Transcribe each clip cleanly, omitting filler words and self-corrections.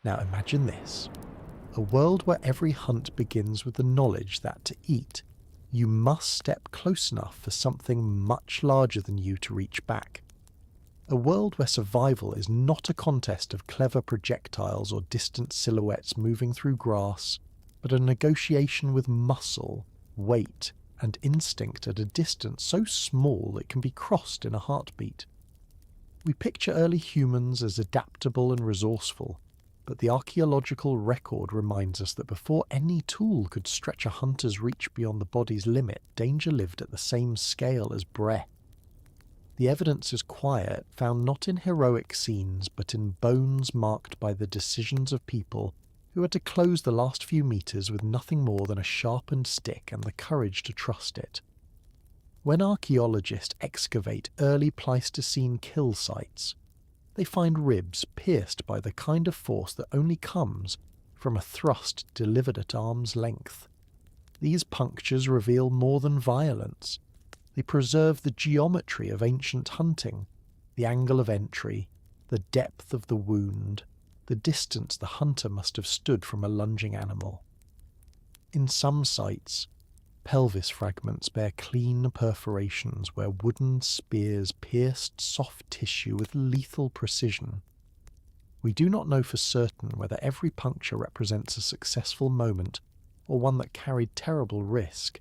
Now imagine this. A world where every hunt begins with the knowledge that to eat, you must step close enough for something much larger than you to reach back. A world where survival is not a contest of clever projectiles or distant silhouettes moving through grass, but a negotiation with muscle, weight, and instinct at a distance so small it can be crossed in a heartbeat. We picture early humans as adaptable and resourceful, but the archaeological record reminds us that before any tool could stretch a hunter's reach beyond the body's limit, danger lived at the same scale as breath. The evidence is quiet, found not in heroic scenes, but in bones marked by the decisions of people who had to close the last few meters with nothing more than a sharpened stick and the courage to trust it. When archaeologists excavate early Pleistocene kill sites, they find ribs pierced by the kind of force that only comes from a thrust delivered at arm's length. These punctures reveal more than violence. They preserve the geometry of ancient hunting, the angle of entry, the depth of the wound, the distance the hunter must have stood from a lunging animal. In some sites, pelvis fragments bear clean perforations where wooden spears pierced soft tissue with lethal precision. We do not know for certain whether every puncture represents a successful moment or one that carried terrible risk,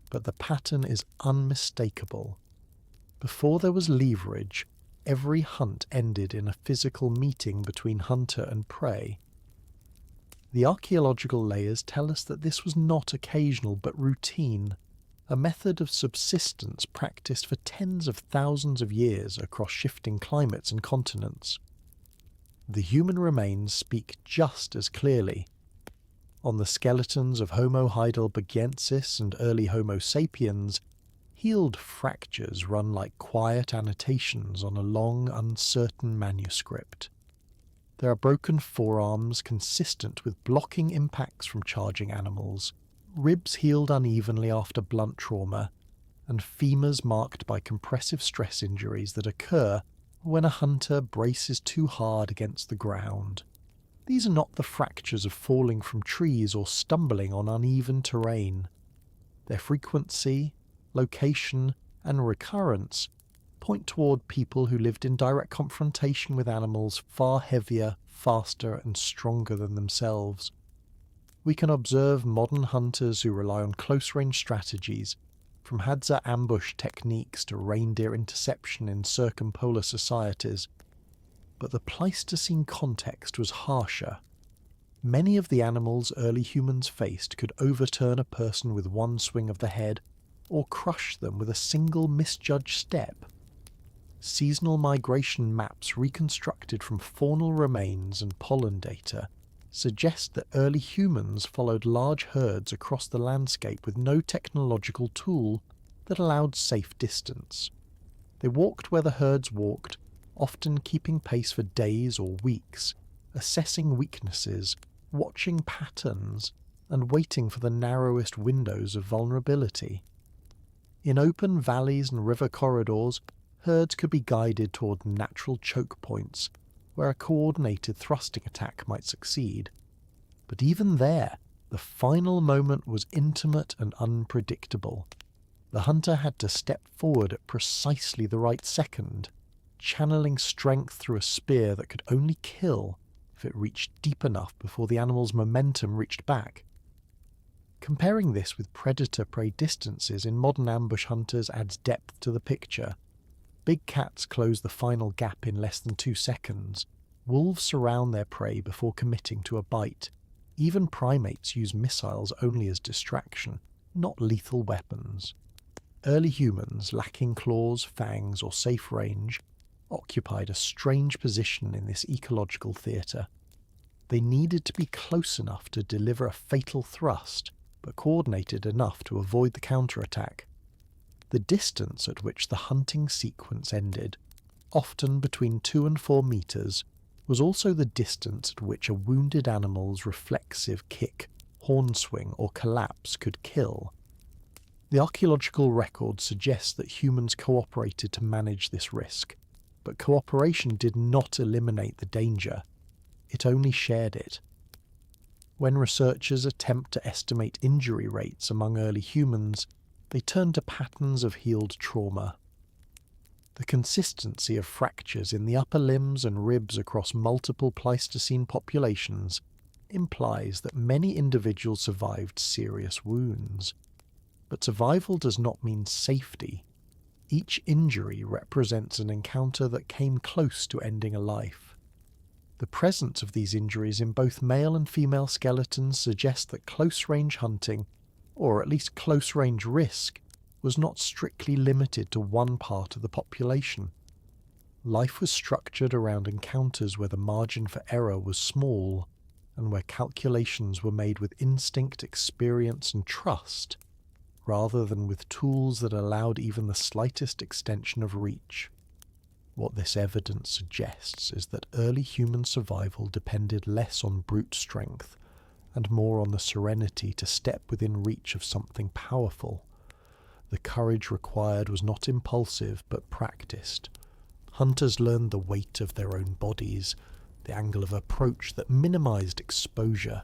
but the pattern is unmistakable. Before there was leverage, every hunt ended in a physical meeting between hunter and prey. The archaeological layers tell us that this was not occasional but routine, a method of subsistence practiced for tens of thousands of years across shifting climates and continents. The human remains speak just as clearly. On the skeletons of Homo heidelbergensis and early Homo sapiens, healed fractures run like quiet annotations on a long, uncertain manuscript. There are broken forearms consistent with blocking impacts from charging animals, ribs healed unevenly after blunt trauma, and femurs marked by compressive stress injuries that occur when a hunter braces too hard against the ground. These are not the fractures of falling from trees or stumbling on uneven terrain. Their frequency, location, and recurrence point toward people who lived in direct confrontation with animals far heavier, faster, and stronger than themselves. We can observe modern hunters who rely on close-range strategies, from Hadza ambush techniques to reindeer interception in circumpolar societies. But the Pleistocene context was harsher. Many of the animals early humans faced could overturn a person with one swing of the head, or crush them with a single misjudged step. Seasonal migration maps reconstructed from faunal remains and pollen data suggest that early humans followed large herds across the landscape with no technological tool that allowed safe distance. They walked where the herds walked, often keeping pace for days or weeks, assessing weaknesses, watching patterns, and waiting for the narrowest windows of vulnerability. In open valleys and river corridors, herds could be guided toward natural choke points, where a coordinated thrusting attack might succeed. But even there, the final moment was intimate and unpredictable. The hunter had to step forward at precisely the right second, channeling strength through a spear that could only kill if it reached deep enough before the animal's momentum reached back. Comparing this with predator-prey distances in modern ambush hunters adds depth to the picture. Big cats close the final gap in less than 2 seconds. Wolves surround their prey before committing to a bite. Even primates use missiles only as distraction, not lethal weapons. Early humans, lacking claws, fangs, or safe range, occupied a strange position in this ecological theatre. They needed to be close enough to deliver a fatal thrust, but coordinated enough to avoid the counterattack. The distance at which the hunting sequence ended, often between 2 and 4 meters, was also the distance at which a wounded animal's reflexive kick, horn swing, or collapse could kill. The archaeological record suggests that humans cooperated to manage this risk, but cooperation did not eliminate the danger. it only shared it. When researchers attempt to estimate injury rates among early humans, they turn to patterns of healed trauma. The consistency of fractures in the upper limbs and ribs across multiple Pleistocene populations implies that many individuals survived serious wounds. But survival does not mean safety. Each injury represents an encounter that came close to ending a life. The presence of these injuries in both male and female skeletons suggests that close-range hunting, or at least close-range risk, was not strictly limited to one part of the population. Life was structured around encounters where the margin for error was small, and where calculations were made with instinct, experience, and trust, rather than with tools that allowed even the slightest extension of reach. What this evidence suggests is that early human survival depended less on brute strength and more on the serenity to step within reach of something powerful. The courage required was not impulsive but practiced. Hunters learned the weight of their own bodies, the angle of approach that minimized exposure,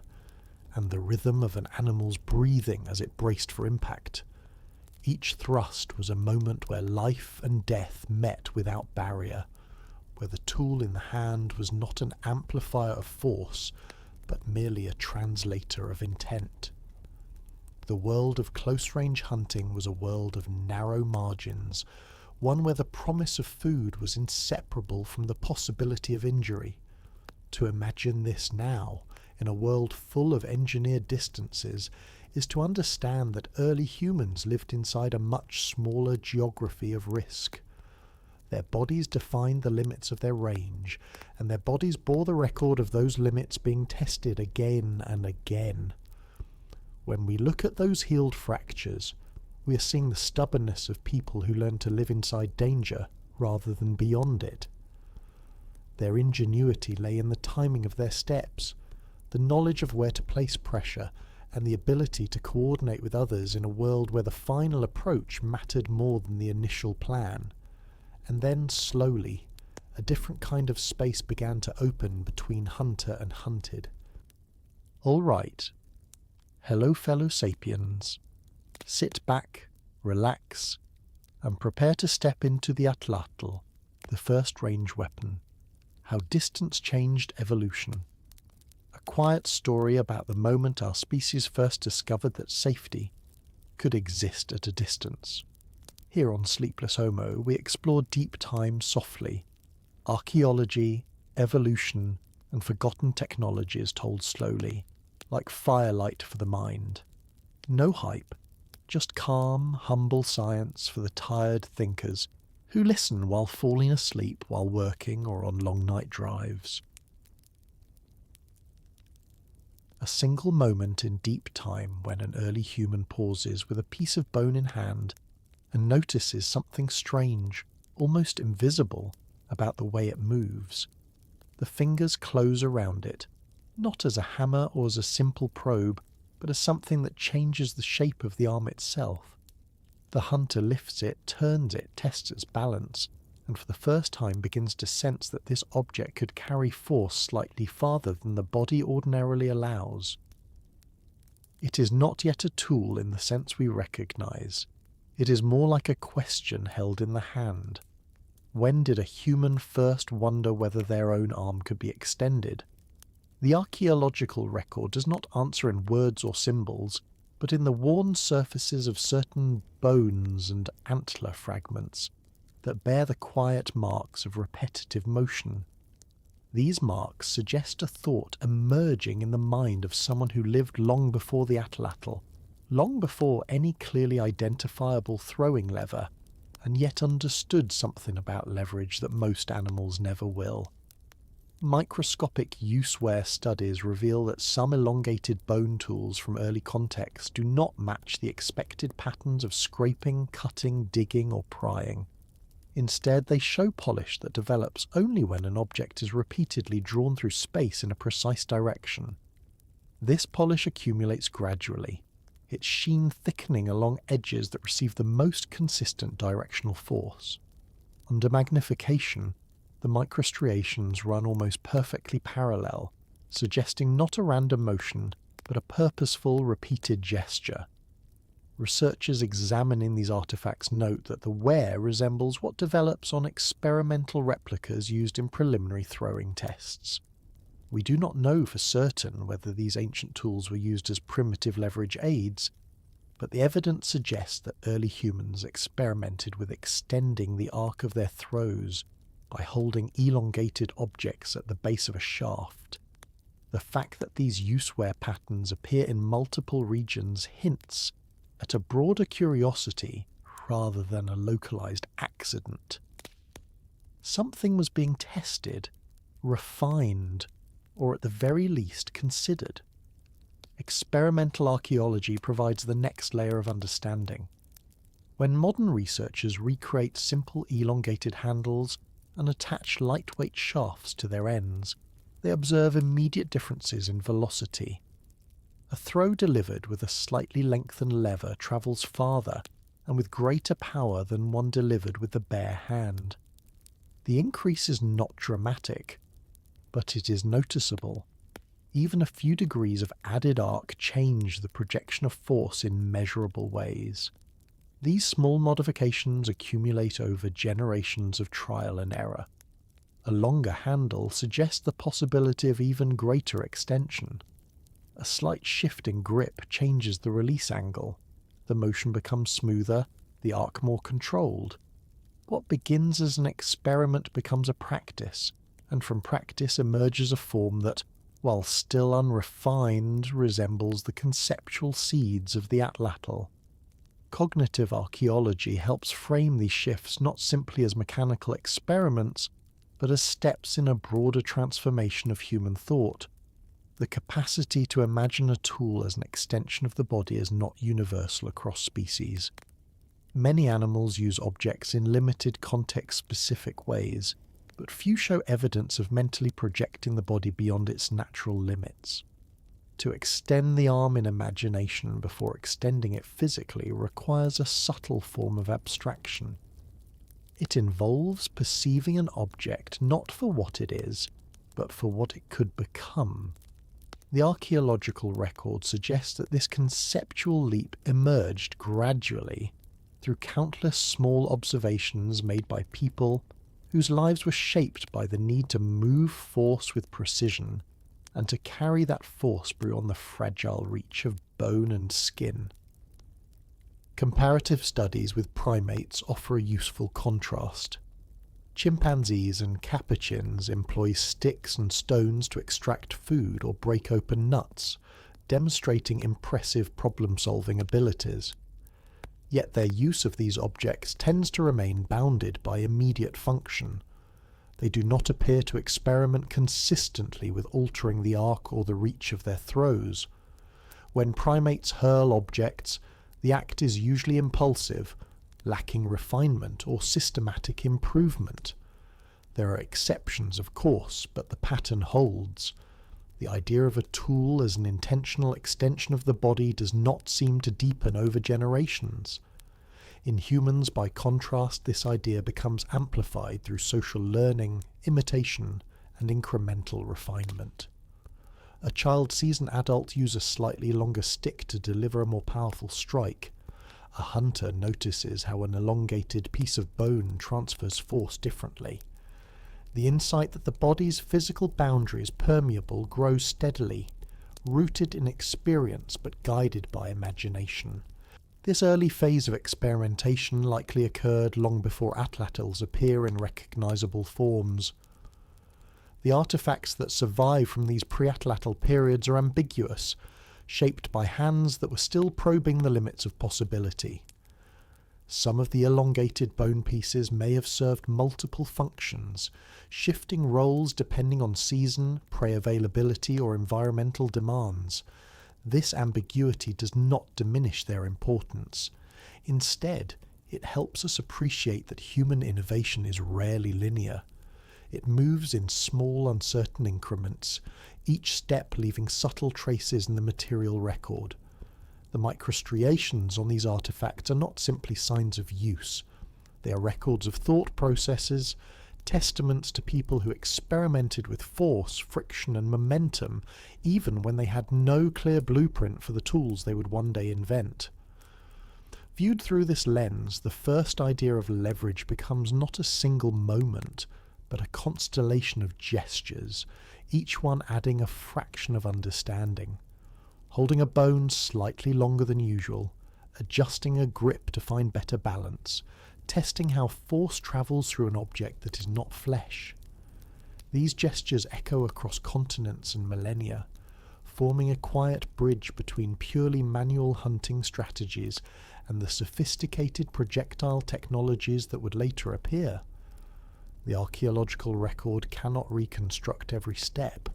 and the rhythm of an animal's breathing as it braced for impact. Each thrust was a moment where life and death met without barrier, where the tool in the hand was not an amplifier of force, but merely a translator of intent. The world of close-range hunting was a world of narrow margins, one where the promise of food was inseparable from the possibility of injury. To imagine this now, in a world full of engineered distances, is to understand that early humans lived inside a much smaller geography of risk. Their bodies defined the limits of their range, and their bodies bore the record of those limits being tested again and again. When we look at those healed fractures, we are seeing the stubbornness of people who learn to live inside danger rather than beyond it. Their ingenuity lay in the timing of their steps, the knowledge of where to place pressure, and the ability to coordinate with others in a world where the final approach mattered more than the initial plan. And then, slowly, a different kind of space began to open between hunter and hunted. All right. Hello, fellow sapiens. Sit back, relax, and prepare to step into the Atlatl, the first range weapon. How distance changed evolution. A quiet story about the moment our species first discovered that safety could exist at a distance. Here on Sleepless Homo, we explore deep time softly. Archaeology, evolution, and forgotten technologies told slowly, like firelight for the mind. No hype, just calm, humble science for the tired thinkers who listen while falling asleep while working or on long night drives. A single moment in deep time when an early human pauses with a piece of bone in hand and notices something strange, almost invisible, about the way it moves. The fingers close around it, not as a hammer or as a simple probe, but as something that changes the shape of the arm itself. The hunter lifts it, turns it, tests its balance, and for the first time begins to sense that this object could carry force slightly farther than the body ordinarily allows. It is not yet a tool in the sense we recognize. It is more like a question held in the hand. When did a human first wonder whether their own arm could be extended? The archaeological record does not answer in words or symbols, but in the worn surfaces of certain bones and antler fragments that bear the quiet marks of repetitive motion. These marks suggest a thought emerging in the mind of someone who lived long before the Atlatl, long before any clearly identifiable throwing lever, and yet understood something about leverage that most animals never will. Microscopic use-wear studies reveal that some elongated bone tools from early contexts do not match the expected patterns of scraping, cutting, digging, or prying. Instead, they show polish that develops only when an object is repeatedly drawn through space in a precise direction. This polish accumulates gradually, its sheen thickening along edges that receive the most consistent directional force. Under magnification, The microstriations run almost perfectly parallel, suggesting not a random motion, but a purposeful, repeated gesture. Researchers examining these artifacts note that the wear resembles what develops on experimental replicas used in preliminary throwing tests. We do not know for certain whether these ancient tools were used as primitive leverage aids, but the evidence suggests that early humans experimented with extending the arc of their throws by holding elongated objects at the base of a shaft. The fact that these use-wear patterns appear in multiple regions hints at a broader curiosity rather than a localized accident. Something was being tested, refined, or at the very least considered. Experimental archaeology provides the next layer of understanding. When modern researchers recreate simple elongated handles and attach lightweight shafts to their ends, they observe immediate differences in velocity. A throw delivered with a slightly lengthened lever travels farther and with greater power than one delivered with the bare hand. The increase is not dramatic, but it is noticeable. Even a few degrees of added arc change the projection of force in measurable ways. These small modifications accumulate over generations of trial and error. A longer handle suggests the possibility of even greater extension. A slight shift in grip changes the release angle. The motion becomes smoother, the arc more controlled. What begins as an experiment becomes a practice, and from practice emerges a form that, while still unrefined, resembles the conceptual seeds of the Atlatl. Cognitive archaeology helps frame these shifts not simply as mechanical experiments, but as steps in a broader transformation of human thought. The capacity to imagine a tool as an extension of the body is not universal across species. Many animals use objects in limited context-specific ways, but few show evidence of mentally projecting the body beyond its natural limits. To extend the arm in imagination before extending it physically requires a subtle form of abstraction. It involves perceiving an object not for what it is, but for what it could become. The archaeological record suggests that this conceptual leap emerged gradually through countless small observations made by people whose lives were shaped by the need to move force with precision and to carry that force beyond the fragile reach of bone and skin. Comparative studies with primates offer a useful contrast. Chimpanzees and capuchins employ sticks and stones to extract food or break open nuts, demonstrating impressive problem-solving abilities. Yet their use of these objects tends to remain bounded by immediate function. They do not appear to experiment consistently with altering the arc or the reach of their throws. When primates hurl objects, the act is usually impulsive, lacking refinement or systematic improvement. There are exceptions, of course, but the pattern holds. The idea of a tool as an intentional extension of the body does not seem to deepen over generations. In humans, by contrast, this idea becomes amplified through social learning, imitation, and incremental refinement. A child sees an adult use a slightly longer stick to deliver a more powerful strike. A hunter notices how an elongated piece of bone transfers force differently. The insight that the body's physical boundary is permeable grows steadily, rooted in experience but guided by imagination. This early phase of experimentation likely occurred long before atlatls appear in recognizable forms. The artifacts that survive from these pre-atlatl periods are ambiguous, shaped by hands that were still probing the limits of possibility. Some of the elongated bone pieces may have served multiple functions, shifting roles depending on season, prey availability, or environmental demands. This ambiguity does not diminish their importance. Instead, it helps us appreciate that human innovation is rarely linear. It moves in small, uncertain increments, each step leaving subtle traces in the material record. The microstriations on these artifacts are not simply signs of use. They are records of thought processes, testaments to people who experimented with force, friction and momentum, even when they had no clear blueprint for the tools they would one day invent. Viewed through this lens, the first idea of leverage becomes not a single moment, but a constellation of gestures, each one adding a fraction of understanding. Holding a bone slightly longer than usual, adjusting a grip to find better balance, testing how force travels through an object that is not flesh. These gestures echo across continents and millennia, forming a quiet bridge between purely manual hunting strategies and the sophisticated projectile technologies that would later appear. The archaeological record cannot reconstruct every step,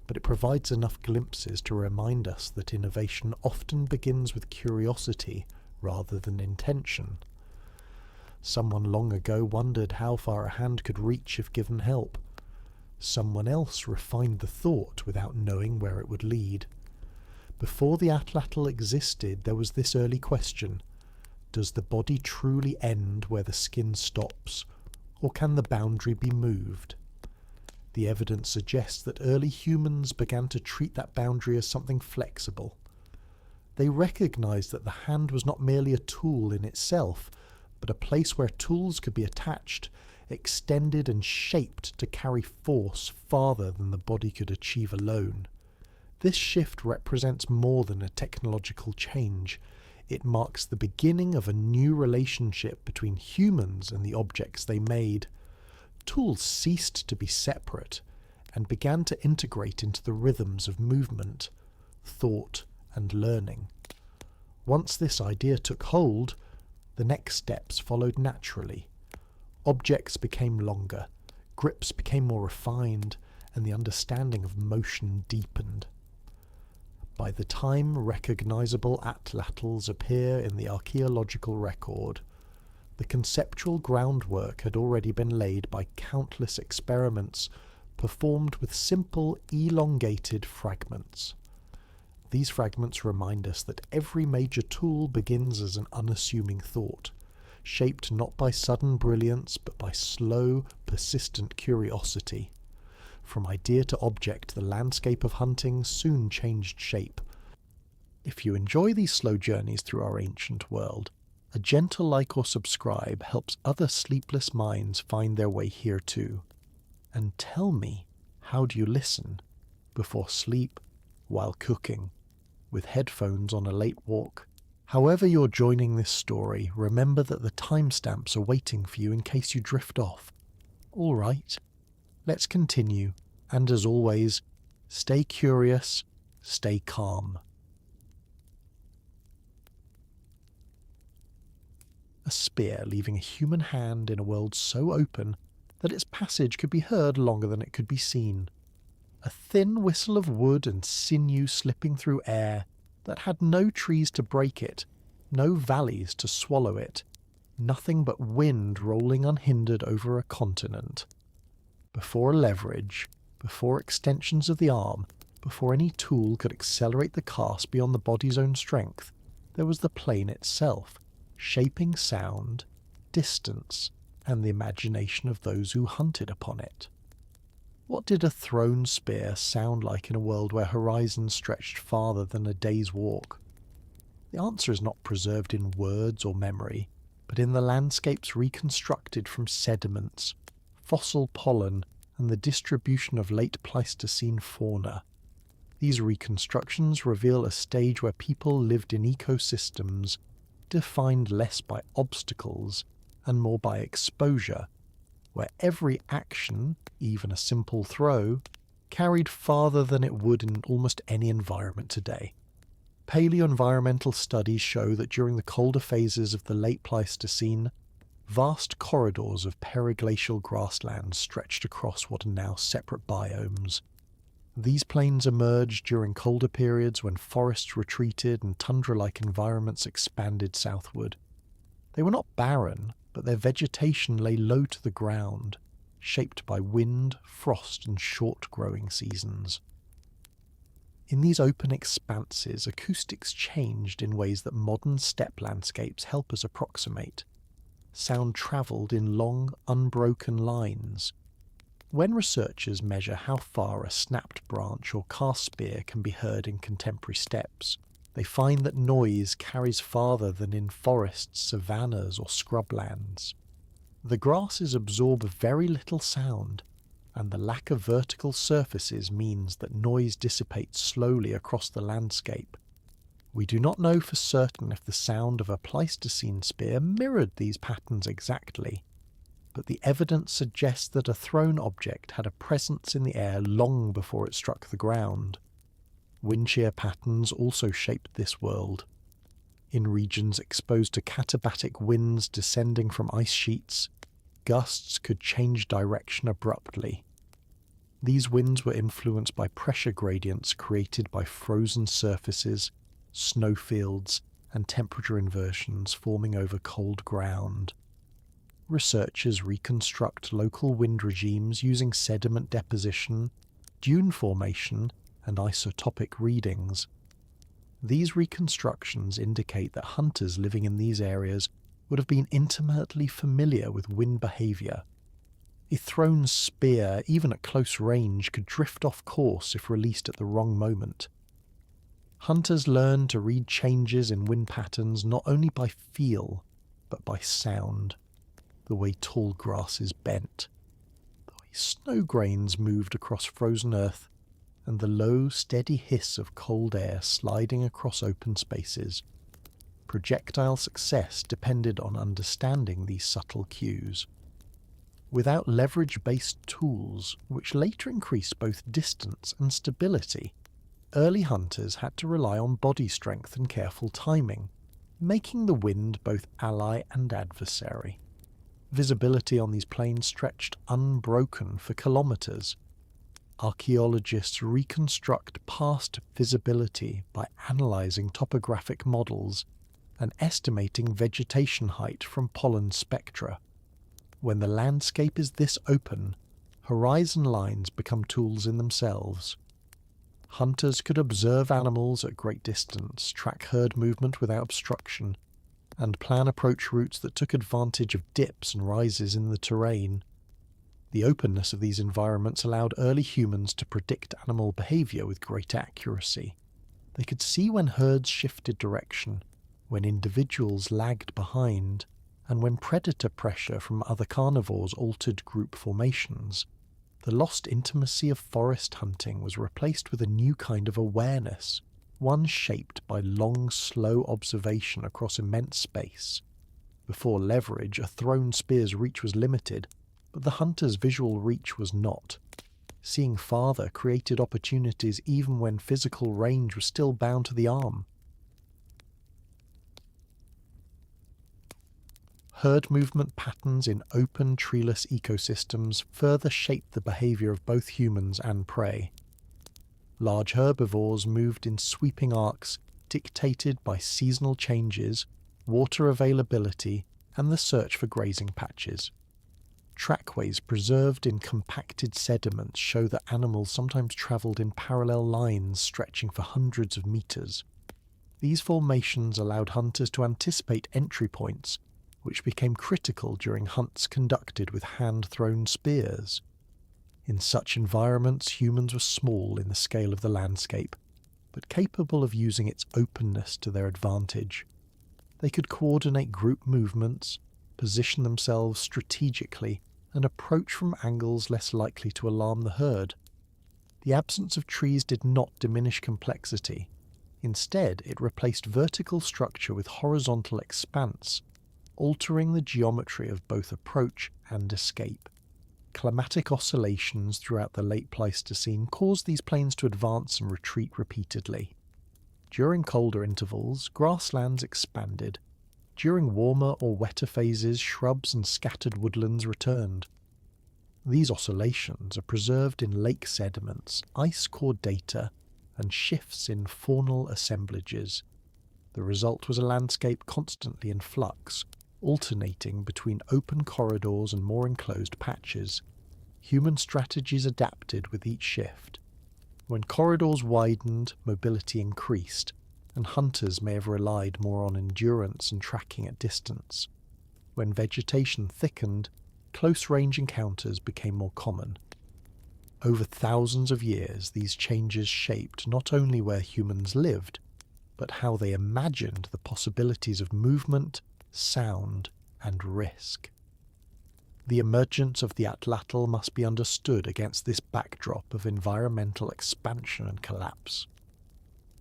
but it provides enough glimpses to remind us that innovation often begins with curiosity rather than intention. Someone long ago wondered how far a hand could reach if given help. Someone else refined the thought without knowing where it would lead. Before the Atlatl existed, there was this early question: does the body truly end where the skin stops, or can the boundary be moved? The evidence suggests that early humans began to treat that boundary as something flexible. They recognized that the hand was not merely a tool in itself, but a place where tools could be attached, extended and shaped to carry force farther than the body could achieve alone. This shift represents more than a technological change. It marks the beginning of a new relationship between humans and the objects they made. Tools ceased to be separate and began to integrate into the rhythms of movement, thought, and learning. Once this idea took hold, the next steps followed naturally. Objects became longer, grips became more refined, and the understanding of motion deepened. By the time recognizable atlatls appear in the archaeological record, the conceptual groundwork had already been laid by countless experiments performed with simple, elongated fragments. These fragments remind us that every major tool begins as an unassuming thought, shaped not by sudden brilliance but by slow, persistent curiosity. From idea to object, the landscape of hunting soon changed shape. If you enjoy these slow journeys through our ancient world, a gentle like or subscribe helps other sleepless minds find their way here too. And tell me, how do you listen? Before sleep, while cooking, with headphones on a late walk? However you're joining this story, remember that the timestamps are waiting for you in case you drift off. All right, let's continue, and as always, stay curious, stay calm. A spear leaving a human hand in a world so open that its passage could be heard longer than it could be seen. A thin whistle of wood and sinew slipping through air that had no trees to break it, no valleys to swallow it, nothing but wind rolling unhindered over a continent. Before leverage, before extensions of the arm, before any tool could accelerate the cast beyond the body's own strength, there was the plane itself, shaping sound, distance, and the imagination of those who hunted upon it. What did a thrown spear sound like in a world where horizons stretched farther than a day's walk? The answer is not preserved in words or memory, but in the landscapes reconstructed from sediments, fossil pollen, and the distribution of late Pleistocene fauna. These reconstructions reveal a stage where people lived in ecosystems defined less by obstacles and more by exposure, where every action, even a simple throw, carried farther than it would in almost any environment today. Paleoenvironmental studies show that during the colder phases of the late Pleistocene, vast corridors of periglacial grasslands stretched across what are now separate biomes. These plains emerged during colder periods when forests retreated and tundra-like environments expanded southward. They were not barren, but their vegetation lay low to the ground, shaped by wind, frost, and short growing seasons. In these open expanses, acoustics changed in ways that modern steppe landscapes help us approximate. Sound travelled in long, unbroken lines, When researchers measure how far a snapped branch or cast spear can be heard in contemporary steppes, they find that noise carries farther than in forests, savannas or scrublands. The grasses absorb very little sound, and the lack of vertical surfaces means that noise dissipates slowly across the landscape. We do not know for certain if the sound of a Pleistocene spear mirrored these patterns exactly, but the evidence suggests that a thrown object had a presence in the air long before it struck the ground. Wind shear patterns also shaped this world. In regions exposed to katabatic winds descending from ice sheets, gusts could change direction abruptly. These winds were influenced by pressure gradients created by frozen surfaces, snowfields, and temperature inversions forming over cold ground. Researchers reconstruct local wind regimes using sediment deposition, dune formation, and isotopic readings. These reconstructions indicate that hunters living in these areas would have been intimately familiar with wind behaviour. A thrown spear, even at close range, could drift off course if released at the wrong moment. Hunters learned to read changes in wind patterns not only by feel, but by sound. The way tall grasses bent, the way snow grains moved across frozen earth, and the low, steady hiss of cold air sliding across open spaces. Projectile success depended on understanding these subtle cues. Without leverage-based tools, which later increased both distance and stability, early hunters had to rely on body strength and careful timing, making the wind both ally and adversary. Visibility on these plains stretched unbroken for kilometres. Archaeologists reconstruct past visibility by analysing topographic models and estimating vegetation height from pollen spectra. When the landscape is this open, horizon lines become tools in themselves. Hunters could observe animals at great distance, track herd movement without obstruction, and plan approach routes that took advantage of dips and rises in the terrain. The openness of these environments allowed early humans to predict animal behaviour with great accuracy. They could see when herds shifted direction, when individuals lagged behind, and when predator pressure from other carnivores altered group formations. The lost intimacy of forest hunting was replaced with a new kind of awareness, one shaped by long, slow observation across immense space. Before leverage, a thrown spear's reach was limited, but the hunter's visual reach was not. Seeing farther created opportunities even when physical range was still bound to the arm. Herd movement patterns in open, treeless ecosystems further shaped the behaviour of both humans and prey. Large herbivores moved in sweeping arcs dictated by seasonal changes, water availability, and the search for grazing patches. Trackways preserved in compacted sediments show that animals sometimes travelled in parallel lines stretching for hundreds of metres. These formations allowed hunters to anticipate entry points, which became critical during hunts conducted with hand-thrown spears. In such environments, humans were small in the scale of the landscape, but capable of using its openness to their advantage. They could coordinate group movements, position themselves strategically, and approach from angles less likely to alarm the herd. The absence of trees did not diminish complexity. Instead, it replaced vertical structure with horizontal expanse, altering the geometry of both approach and escape. Climatic oscillations throughout the late Pleistocene caused these plains to advance and retreat repeatedly. During colder intervals, grasslands expanded. During warmer or wetter phases, shrubs and scattered woodlands returned. These oscillations are preserved in lake sediments, ice core data, and shifts in faunal assemblages. The result was a landscape constantly in flux, alternating between open corridors and more enclosed patches. Human strategies adapted with each shift. When corridors widened, mobility increased, and hunters may have relied more on endurance and tracking at distance. When vegetation thickened, close-range encounters became more common. Over thousands of years, these changes shaped not only where humans lived, but how they imagined the possibilities of movement, sound, and risk. The emergence of the Atlatl must be understood against this backdrop of environmental expansion and collapse.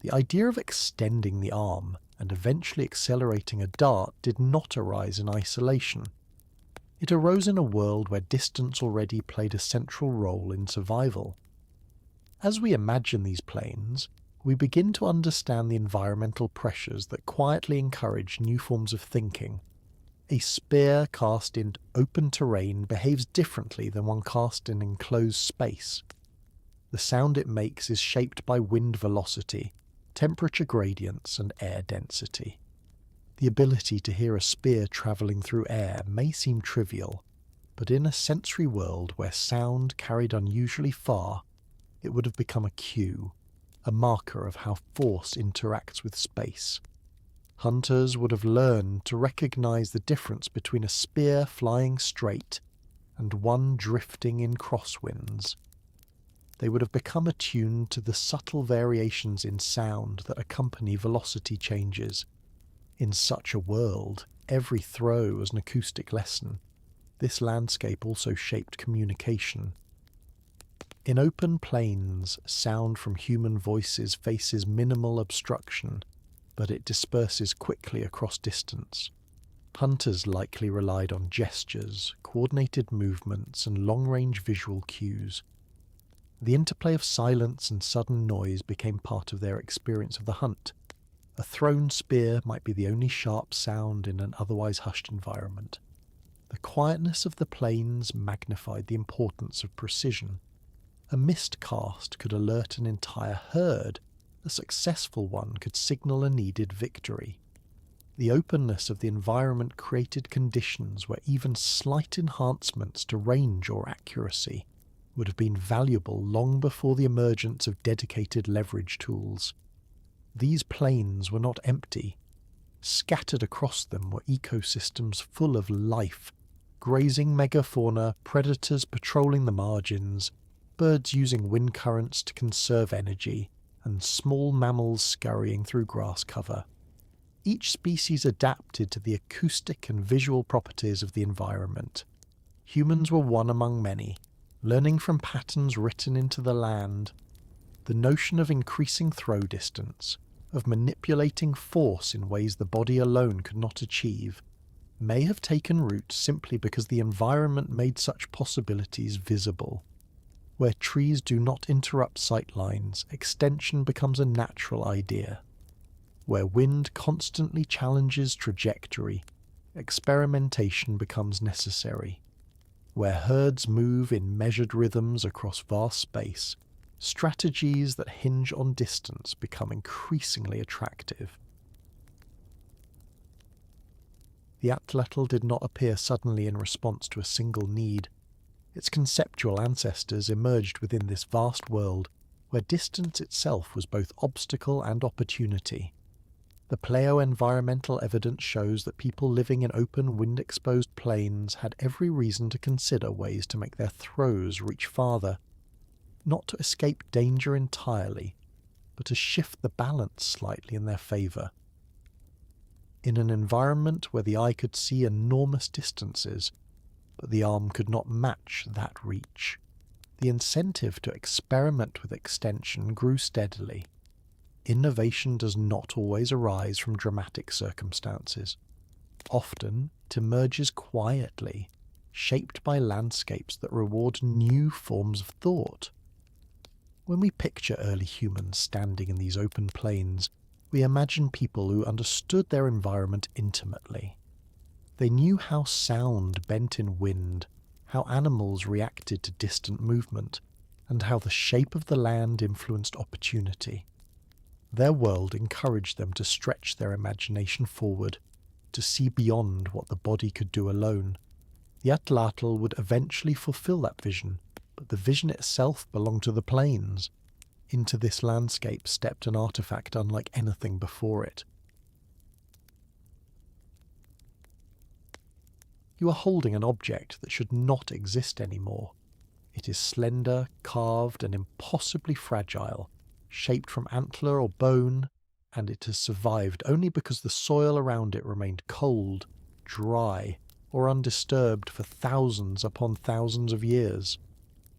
The idea of extending the arm and eventually accelerating a dart did not arise in isolation. It arose in a world where distance already played a central role in survival. As we imagine these planes, we begin to understand the environmental pressures that quietly encourage new forms of thinking. A spear cast in open terrain behaves differently than one cast in enclosed space. The sound it makes is shaped by wind velocity, temperature gradients, and air density. The ability to hear a spear travelling through air may seem trivial, but in a sensory world where sound carried unusually far, it would have become a cue, a marker of how force interacts with space. Hunters would have learned to recognize the difference between a spear flying straight and one drifting in crosswinds. They would have become attuned to the subtle variations in sound that accompany velocity changes. In such a world, every throw was an acoustic lesson. This landscape also shaped communication. In open plains, sound from human voices faces minimal obstruction, but it disperses quickly across distance. Hunters likely relied on gestures, coordinated movements, and long-range visual cues. The interplay of silence and sudden noise became part of their experience of the hunt. A thrown spear might be the only sharp sound in an otherwise hushed environment. The quietness of the plains magnified the importance of precision. A missed cast could alert an entire herd. A successful one could signal a needed victory. The openness of the environment created conditions where even slight enhancements to range or accuracy would have been valuable long before the emergence of dedicated leverage tools. These plains were not empty. Scattered across them were ecosystems full of life, grazing megafauna, predators patrolling the margins, birds using wind currents to conserve energy, and small mammals scurrying through grass cover. Each species adapted to the acoustic and visual properties of the environment. Humans were one among many, learning from patterns written into the land. The notion of increasing throw distance, of manipulating force in ways the body alone could not achieve, may have taken root simply because the environment made such possibilities visible. Where trees do not interrupt sight lines, extension becomes a natural idea. Where wind constantly challenges trajectory, experimentation becomes necessary. Where herds move in measured rhythms across vast space, strategies that hinge on distance become increasingly attractive. The Atlatl did not appear suddenly in response to a single need. Its conceptual ancestors emerged within this vast world where distance itself was both obstacle and opportunity. The paleo-environmental evidence shows that people living in open, wind-exposed plains had every reason to consider ways to make their throws reach farther, not to escape danger entirely, but to shift the balance slightly in their favour. In an environment where the eye could see enormous distances, but the arm could not match that reach, the incentive to experiment with extension grew steadily. Innovation does not always arise from dramatic circumstances. Often it emerges quietly, shaped by landscapes that reward new forms of thought. When we picture early humans standing in these open plains, we imagine people who understood their environment intimately. They knew how sound bent in wind, how animals reacted to distant movement, and how the shape of the land influenced opportunity. Their world encouraged them to stretch their imagination forward, to see beyond what the body could do alone. The Atlatl would eventually fulfill that vision, but the vision itself belonged to the plains. Into this landscape stepped an artifact unlike anything before it. You are holding an object that should not exist anymore. It is slender, carved, and impossibly fragile, shaped from antler or bone, and it has survived only because the soil around it remained cold, dry, or undisturbed for thousands upon thousands of years.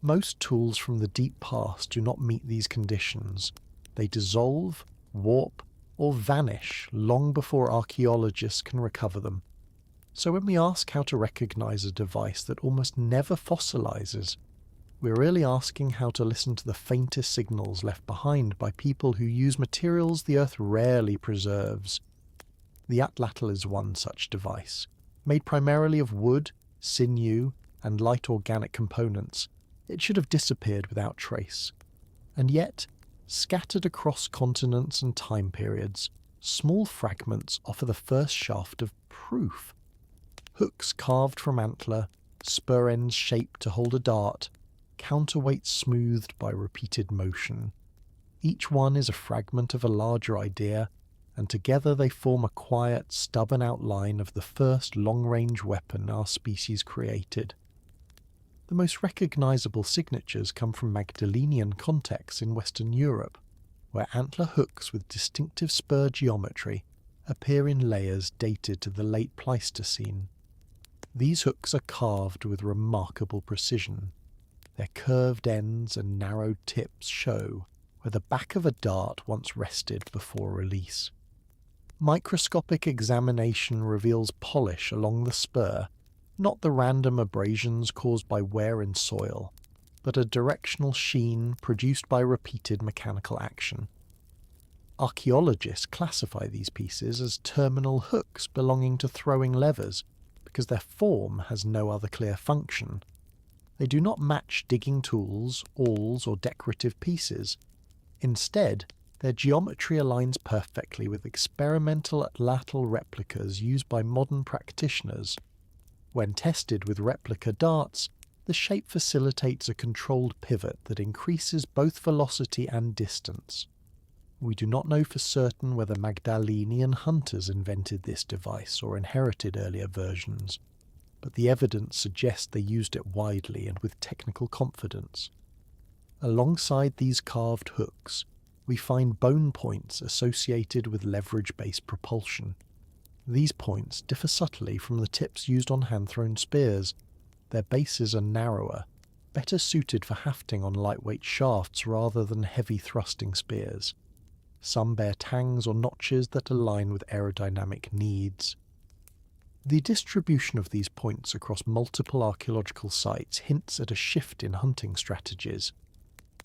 Most tools from the deep past do not meet these conditions. They dissolve, warp, or vanish long before archaeologists can recover them. So when we ask how to recognize a device that almost never fossilizes, we're really asking how to listen to the faintest signals left behind by people who use materials the Earth rarely preserves. The Atlatl is one such device, made primarily of wood, sinew, and light organic components. It should have disappeared without trace. And yet, scattered across continents and time periods, small fragments offer the first shaft of proof. Hooks carved from antler, spur ends shaped to hold a dart, counterweights smoothed by repeated motion. Each one is a fragment of a larger idea, and together they form a quiet, stubborn outline of the first long-range weapon our species created. The most recognizable signatures come from Magdalenian contexts in Western Europe, where antler hooks with distinctive spur geometry appear in layers dated to the late Pleistocene. These hooks are carved with remarkable precision. Their curved ends and narrowed tips show where the back of a dart once rested before release. Microscopic examination reveals polish along the spur, not the random abrasions caused by wear in soil, but a directional sheen produced by repeated mechanical action. Archaeologists classify these pieces as terminal hooks belonging to throwing levers because their form has no other clear function. They do not match digging tools, awls, or decorative pieces. Instead, their geometry aligns perfectly with experimental Atlatl replicas used by modern practitioners. When tested with replica darts, the shape facilitates a controlled pivot that increases both velocity and distance. We do not know for certain whether Magdalenian hunters invented this device or inherited earlier versions, but the evidence suggests they used it widely and with technical confidence. Alongside these carved hooks, we find bone points associated with leverage-based propulsion. These points differ subtly from the tips used on hand-thrown spears. Their bases are narrower, better suited for hafting on lightweight shafts rather than heavy thrusting spears. Some bear tangs or notches that align with aerodynamic needs. The distribution of these points across multiple archaeological sites hints at a shift in hunting strategies.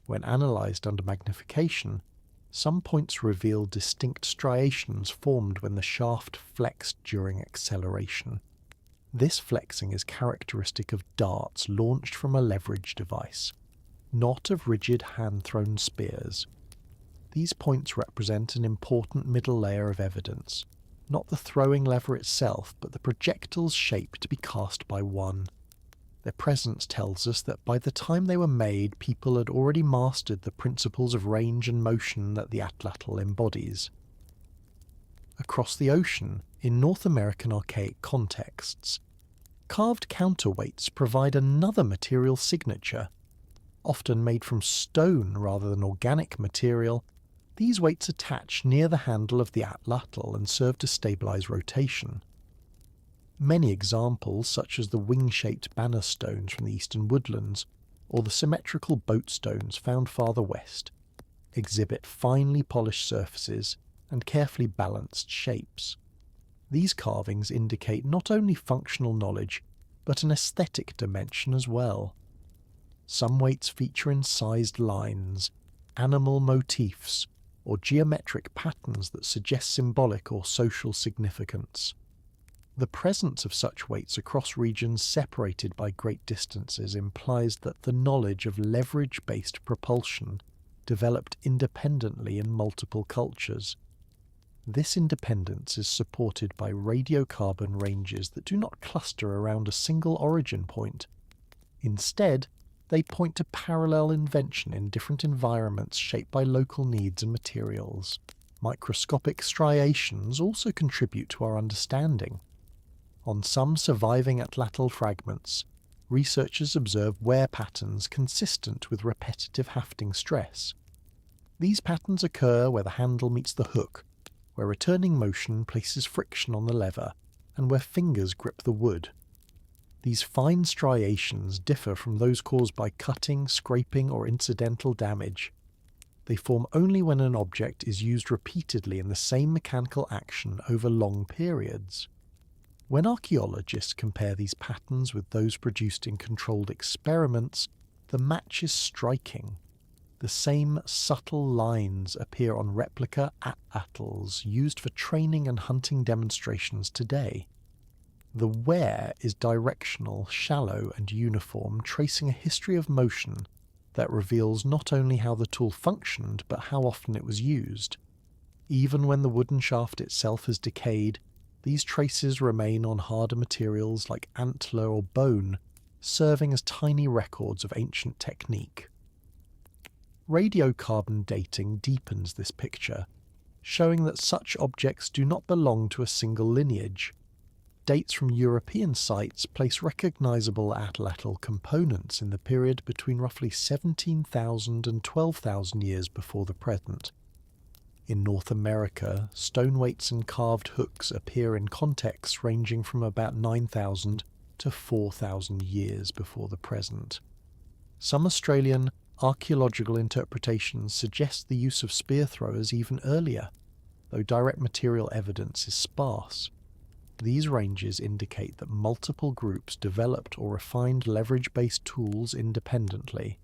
When analysed under magnification, some points reveal distinct striations formed when the shaft flexed during acceleration. This flexing is characteristic of darts launched from a leverage device, not of rigid hand-thrown spears. These points represent an important middle layer of evidence, not the throwing lever itself, but the projectile's shape to be cast by one. Their presence tells us that by the time they were made, people had already mastered the principles of range and motion that the Atlatl embodies. Across the ocean, in North American archaic contexts, carved counterweights provide another material signature. Often made from stone rather than organic material, these weights attach near the handle of the Atlatl and serve to stabilize rotation. Many examples, such as the wing-shaped banner stones from the eastern woodlands, or the symmetrical boat stones found farther west, exhibit finely polished surfaces and carefully balanced shapes. These carvings indicate not only functional knowledge, but an aesthetic dimension as well. Some weights feature incised lines, animal motifs, or geometric patterns that suggest symbolic or social significance. The presence of such weights across regions separated by great distances implies that the knowledge of leverage-based propulsion developed independently in multiple cultures. This independence is supported by radiocarbon ranges that do not cluster around a single origin point. Instead, they point to parallel invention in different environments shaped by local needs and materials. Microscopic striations also contribute to our understanding. On some surviving Atlatl fragments, researchers observe wear patterns consistent with repetitive hafting stress. These patterns occur where the handle meets the hook, where returning motion places friction on the lever, and where fingers grip the wood. These fine striations differ from those caused by cutting, scraping, or incidental damage. They form only when an object is used repeatedly in the same mechanical action over long periods. When archaeologists compare these patterns with those produced in controlled experiments, the match is striking. The same subtle lines appear on replica Atlatls used for training and hunting demonstrations today. The wear is directional, shallow, and uniform, tracing a history of motion that reveals not only how the tool functioned, but how often it was used. Even when the wooden shaft itself has decayed, these traces remain on harder materials like antler or bone, serving as tiny records of ancient technique. Radiocarbon dating deepens this picture, showing that such objects do not belong to a single lineage. Dates from European sites place recognizable Atlatl components in the period between roughly 17,000 and 12,000 years before the present. In North America, stone weights and carved hooks appear in contexts ranging from about 9,000 to 4,000 years before the present. Some Australian archaeological interpretations suggest the use of spear throwers even earlier, though direct material evidence is sparse. These ranges indicate that multiple groups developed or refined leverage-based tools independently.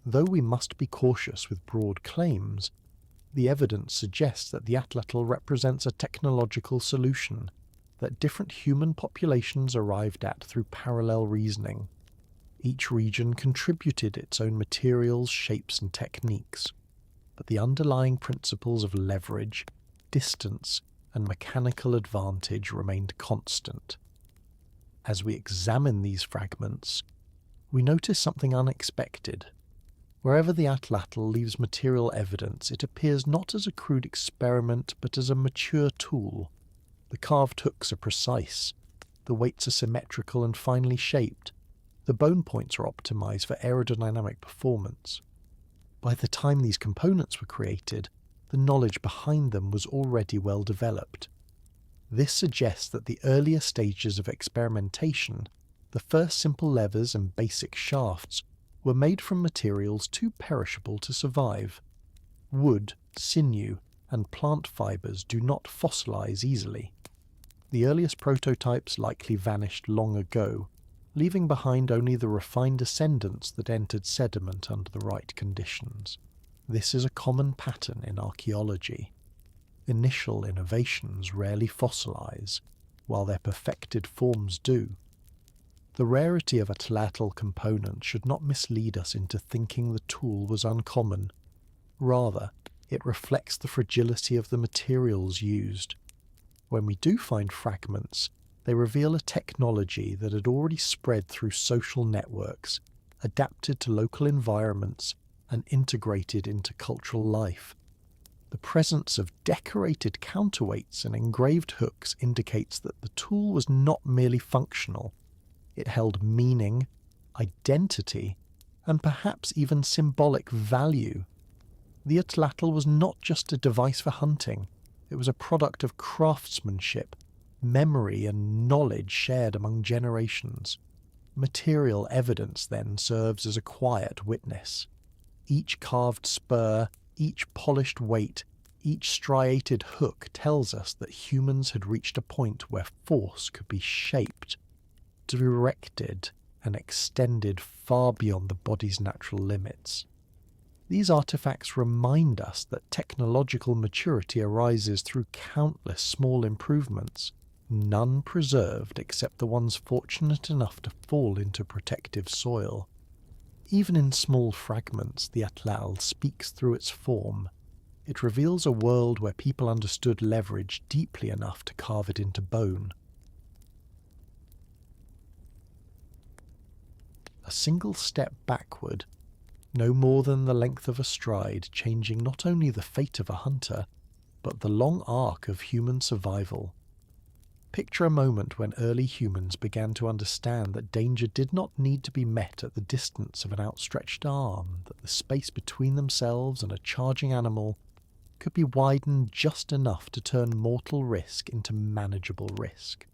Though we must be cautious with broad claims, the evidence suggests that the Atlatl represents a technological solution that different human populations arrived at through parallel reasoning. Each region contributed its own materials, shapes, and techniques, but the underlying principles of leverage, distance, and mechanical advantage remained constant. As we examine these fragments, we notice something unexpected. Wherever the Atlatl leaves material evidence, it appears not as a crude experiment but as a mature tool. The carved hooks are precise, the weights are symmetrical and finely shaped, the bone points are optimized for aerodynamic performance. By the time these components were created, the knowledge behind them was already well developed. This suggests that the earlier stages of experimentation, the first simple levers and basic shafts, were made from materials too perishable to survive. Wood, sinew, and plant fibers do not fossilize easily. The earliest prototypes likely vanished long ago, leaving behind only the refined descendants that entered sediment under the right conditions. This is a common pattern in archaeology. Initial innovations rarely fossilize, while their perfected forms do. The rarity of Atlatl components should not mislead us into thinking the tool was uncommon. Rather, it reflects the fragility of the materials used. When we do find fragments, they reveal a technology that had already spread through social networks, adapted to local environments, and integrated into cultural life. The presence of decorated counterweights and engraved hooks indicates that the tool was not merely functional. It held meaning, identity, and perhaps even symbolic value. The Atlatl was not just a device for hunting, it was a product of craftsmanship, memory, and knowledge shared among generations. Material evidence then serves as a quiet witness. Each carved spur, each polished weight, each striated hook tells us that humans had reached a point where force could be shaped, directed, and extended far beyond the body's natural limits. These artifacts remind us that technological maturity arises through countless small improvements, none preserved except the ones fortunate enough to fall into protective soil. Even in small fragments, the Atlatl speaks through its form. It reveals a world where people understood leverage deeply enough to carve it into bone. A single step backward, no more than the length of a stride, changing not only the fate of a hunter, but the long arc of human survival. Picture a moment when early humans began to understand that danger did not need to be met at the distance of an outstretched arm, that the space between themselves and a charging animal could be widened just enough to turn mortal risk into manageable risk.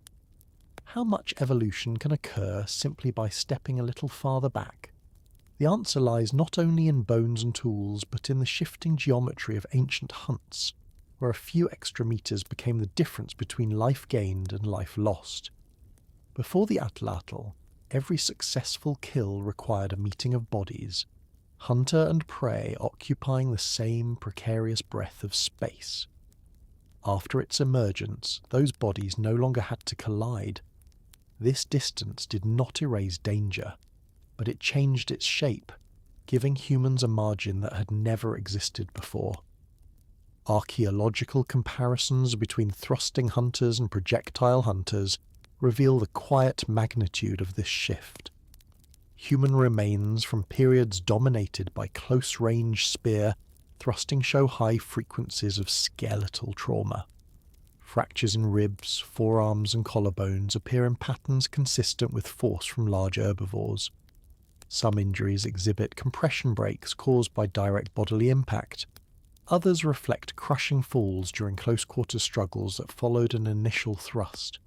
How much evolution can occur simply by stepping a little farther back? The answer lies not only in bones and tools, but in the shifting geometry of ancient hunts, where a few extra meters became the difference between life gained and life lost. Before the Atlatl, every successful kill required a meeting of bodies, hunter and prey occupying the same precarious breadth of space. After its emergence, those bodies no longer had to collide. This distance did not erase danger, but it changed its shape, giving humans a margin that had never existed before. Archaeological comparisons between thrusting hunters and projectile hunters reveal the quiet magnitude of this shift. Human remains from periods dominated by close-range spear thrusting show high frequencies of skeletal trauma. Fractures in ribs, forearms and collarbones appear in patterns consistent with force from large herbivores. Some injuries exhibit compression breaks caused by direct bodily impact. Others reflect crushing falls during close-quarter struggles that followed an initial thrust.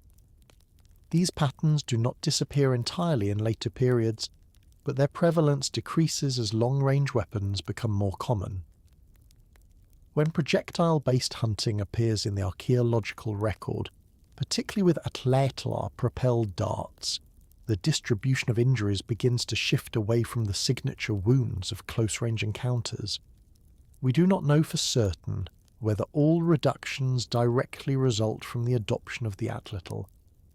These patterns do not disappear entirely in later periods, but their prevalence decreases as long-range weapons become more common. When projectile-based hunting appears in the archaeological record, particularly with Atlatl-propelled darts, the distribution of injuries begins to shift away from the signature wounds of close-range encounters. We do not know for certain whether all reductions directly result from the adoption of the Atlatl,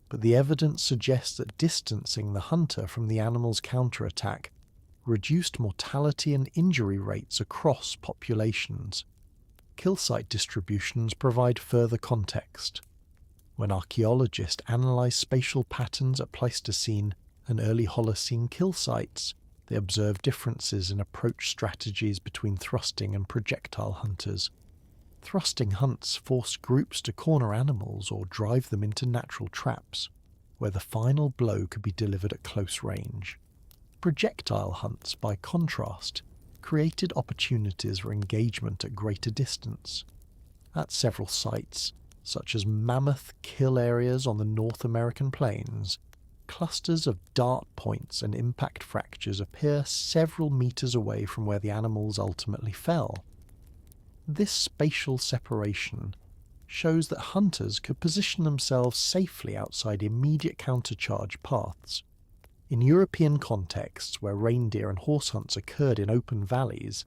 but the evidence suggests that distancing the hunter from the animal's counterattack reduced mortality and injury rates across populations. Kill site distributions provide further context. When archaeologists analyze spatial patterns at Pleistocene and early Holocene kill sites, they observe differences in approach strategies between thrusting and projectile hunters. Thrusting hunts force groups to corner animals or drive them into natural traps, where the final blow could be delivered at close range. Projectile hunts, by contrast, created opportunities for engagement at greater distance. At several sites, such as mammoth kill areas on the North American plains, clusters of dart points and impact fractures appear several meters away from where the animals ultimately fell. This spatial separation shows that hunters could position themselves safely outside immediate countercharge paths. In European contexts where reindeer and horse hunts occurred in open valleys,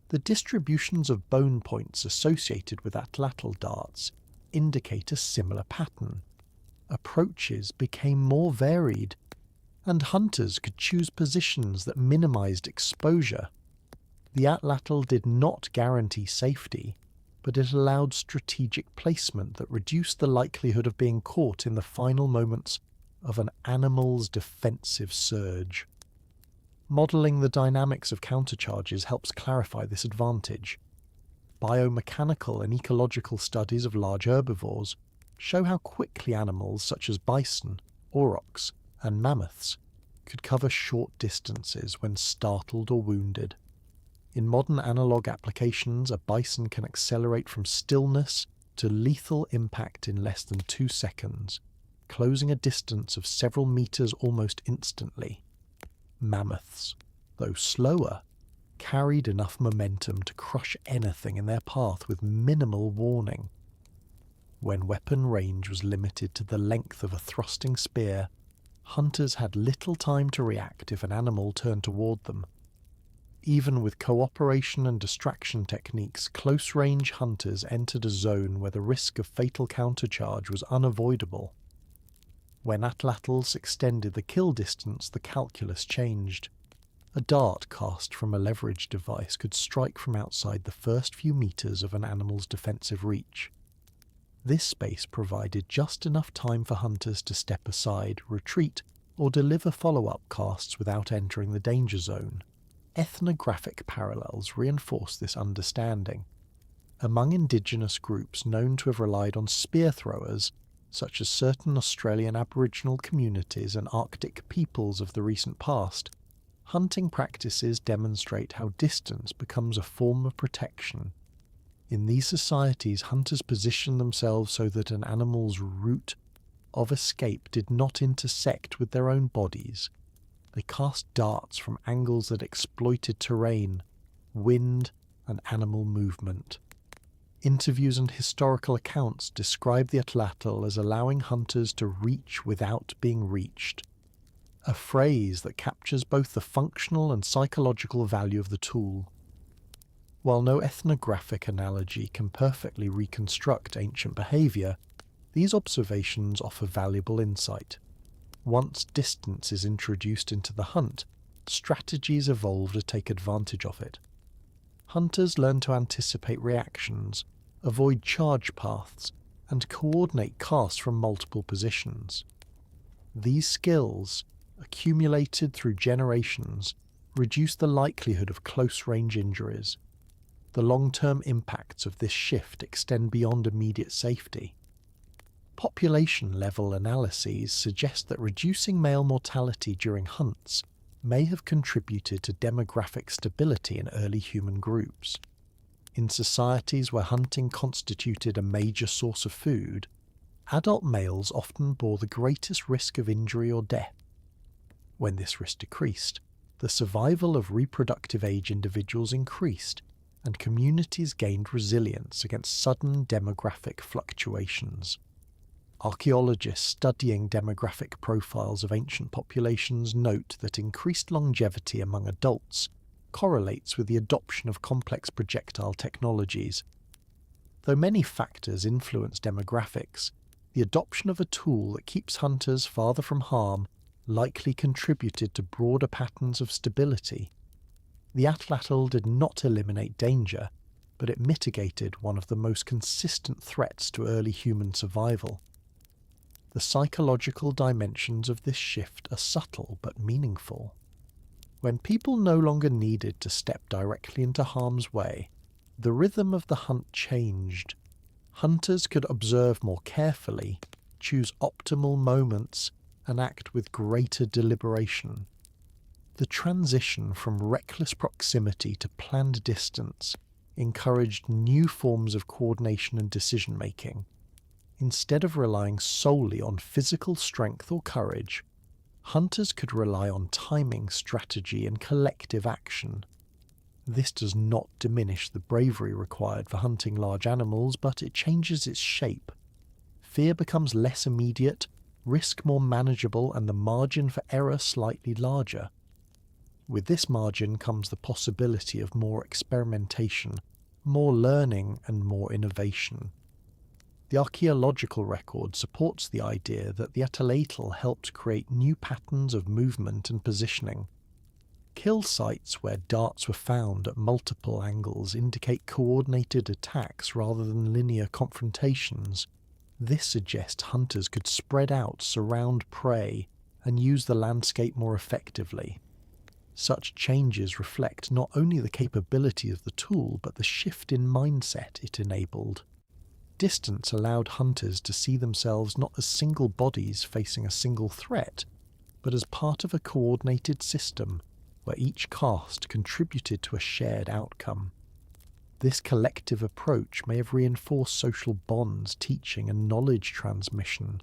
the distributions of bone points associated with Atlatl darts indicate a similar pattern. Approaches became more varied, and hunters could choose positions that minimized exposure. The Atlatl did not guarantee safety, but it allowed strategic placement that reduced the likelihood of being caught in the final moments of an animal's defensive surge. Modelling the dynamics of countercharges helps clarify this advantage. Biomechanical and ecological studies of large herbivores show how quickly animals such as bison, aurochs, and mammoths could cover short distances when startled or wounded. In modern analog applications, a bison can accelerate from stillness to lethal impact in less than 2 seconds, closing a distance of several meters almost instantly. Mammoths, though slower, carried enough momentum to crush anything in their path with minimal warning. When weapon range was limited to the length of a thrusting spear, hunters had little time to react if an animal turned toward them. Even with cooperation and distraction techniques, close-range hunters entered a zone where the risk of fatal countercharge was unavoidable. When Atlatls extended the kill distance, the calculus changed. A dart cast from a leverage device could strike from outside the first few meters of an animal's defensive reach. This space provided just enough time for hunters to step aside, retreat, or deliver follow-up casts without entering the danger zone. Ethnographic parallels reinforce this understanding. Among indigenous groups known to have relied on spear throwers, such as certain Australian Aboriginal communities and Arctic peoples of the recent past, hunting practices demonstrate how distance becomes a form of protection. In these societies, hunters position themselves so that an animal's route of escape did not intersect with their own bodies. They cast darts from angles that exploited terrain, wind, and animal movement. Interviews and historical accounts describe the Atlatl as allowing hunters to reach without being reached, a phrase that captures both the functional and psychological value of the tool. While no ethnographic analogy can perfectly reconstruct ancient behaviour, these observations offer valuable insight. Once distance is introduced into the hunt, strategies evolve to take advantage of it. Hunters learn to anticipate reactions, avoid charge paths, and coordinate casts from multiple positions. These skills, accumulated through generations, reduce the likelihood of close-range injuries. The long-term impacts of this shift extend beyond immediate safety. Population-level analyses suggest that reducing male mortality during hunts may have contributed to demographic stability in early human groups. In societies where hunting constituted a major source of food, adult males often bore the greatest risk of injury or death. When this risk decreased, the survival of reproductive age individuals increased, and communities gained resilience against sudden demographic fluctuations. Archaeologists studying demographic profiles of ancient populations note that increased longevity among adults correlates with the adoption of complex projectile technologies. Though many factors influence demographics, the adoption of a tool that keeps hunters farther from harm likely contributed to broader patterns of stability. The Atlatl did not eliminate danger, but it mitigated one of the most consistent threats to early human survival. The psychological dimensions of this shift are subtle but meaningful. When people no longer needed to step directly into harm's way, the rhythm of the hunt changed. Hunters could observe more carefully, choose optimal moments, and act with greater deliberation. The transition from reckless proximity to planned distance encouraged new forms of coordination and decision-making. Instead of relying solely on physical strength or courage, hunters could rely on timing, strategy, and collective action. This does not diminish the bravery required for hunting large animals, but it changes its shape. Fear becomes less immediate, risk more manageable, and the margin for error slightly larger. With this margin comes the possibility of more experimentation, more learning, and more innovation. The archaeological record supports the idea that the Atlatl helped create new patterns of movement and positioning. Kill sites where darts were found at multiple angles indicate coordinated attacks rather than linear confrontations. This suggests hunters could spread out, surround prey, and use the landscape more effectively. Such changes reflect not only the capability of the tool, but the shift in mindset it enabled. Distance allowed hunters to see themselves not as single bodies facing a single threat, but as part of a coordinated system where each cast contributed to a shared outcome. This collective approach may have reinforced social bonds, teaching, and knowledge transmission,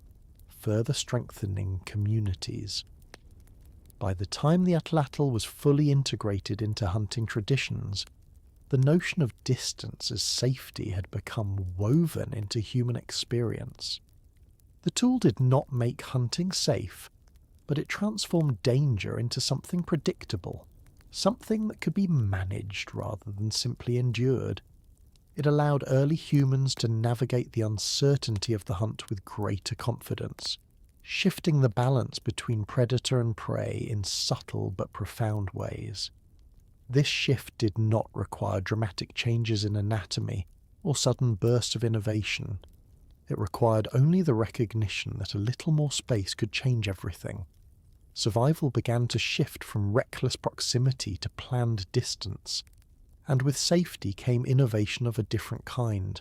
further strengthening communities. By the time the Atlatl was fully integrated into hunting traditions, the notion of distance as safety had become woven into human experience. The tool did not make hunting safe, but it transformed danger into something predictable, something that could be managed rather than simply endured. It allowed early humans to navigate the uncertainty of the hunt with greater confidence, shifting the balance between predator and prey in subtle but profound ways. This shift did not require dramatic changes in anatomy or sudden bursts of innovation. It required only the recognition that a little more space could change everything. Survival began to shift from reckless proximity to planned distance, and with safety came innovation of a different kind.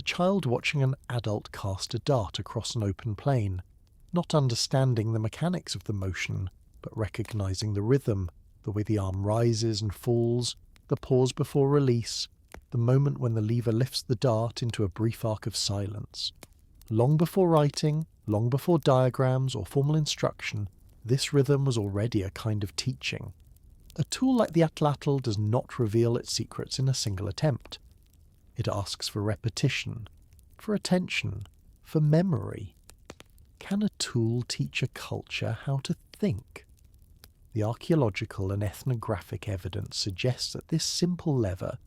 child watching an adult cast a dart across an open plain, not understanding the mechanics of the motion, but recognizing the rhythm, the way the arm rises and falls, the pause before release, the moment when the lever lifts the dart into a brief arc of silence. Long before writing, long before diagrams or formal instruction, this rhythm was already a kind of teaching. A tool like the Atlatl does not reveal its secrets in a single attempt. It asks for repetition, for attention, for memory. Can a tool teach a culture how to think? The archaeological and ethnographic evidence suggests that this simple lever,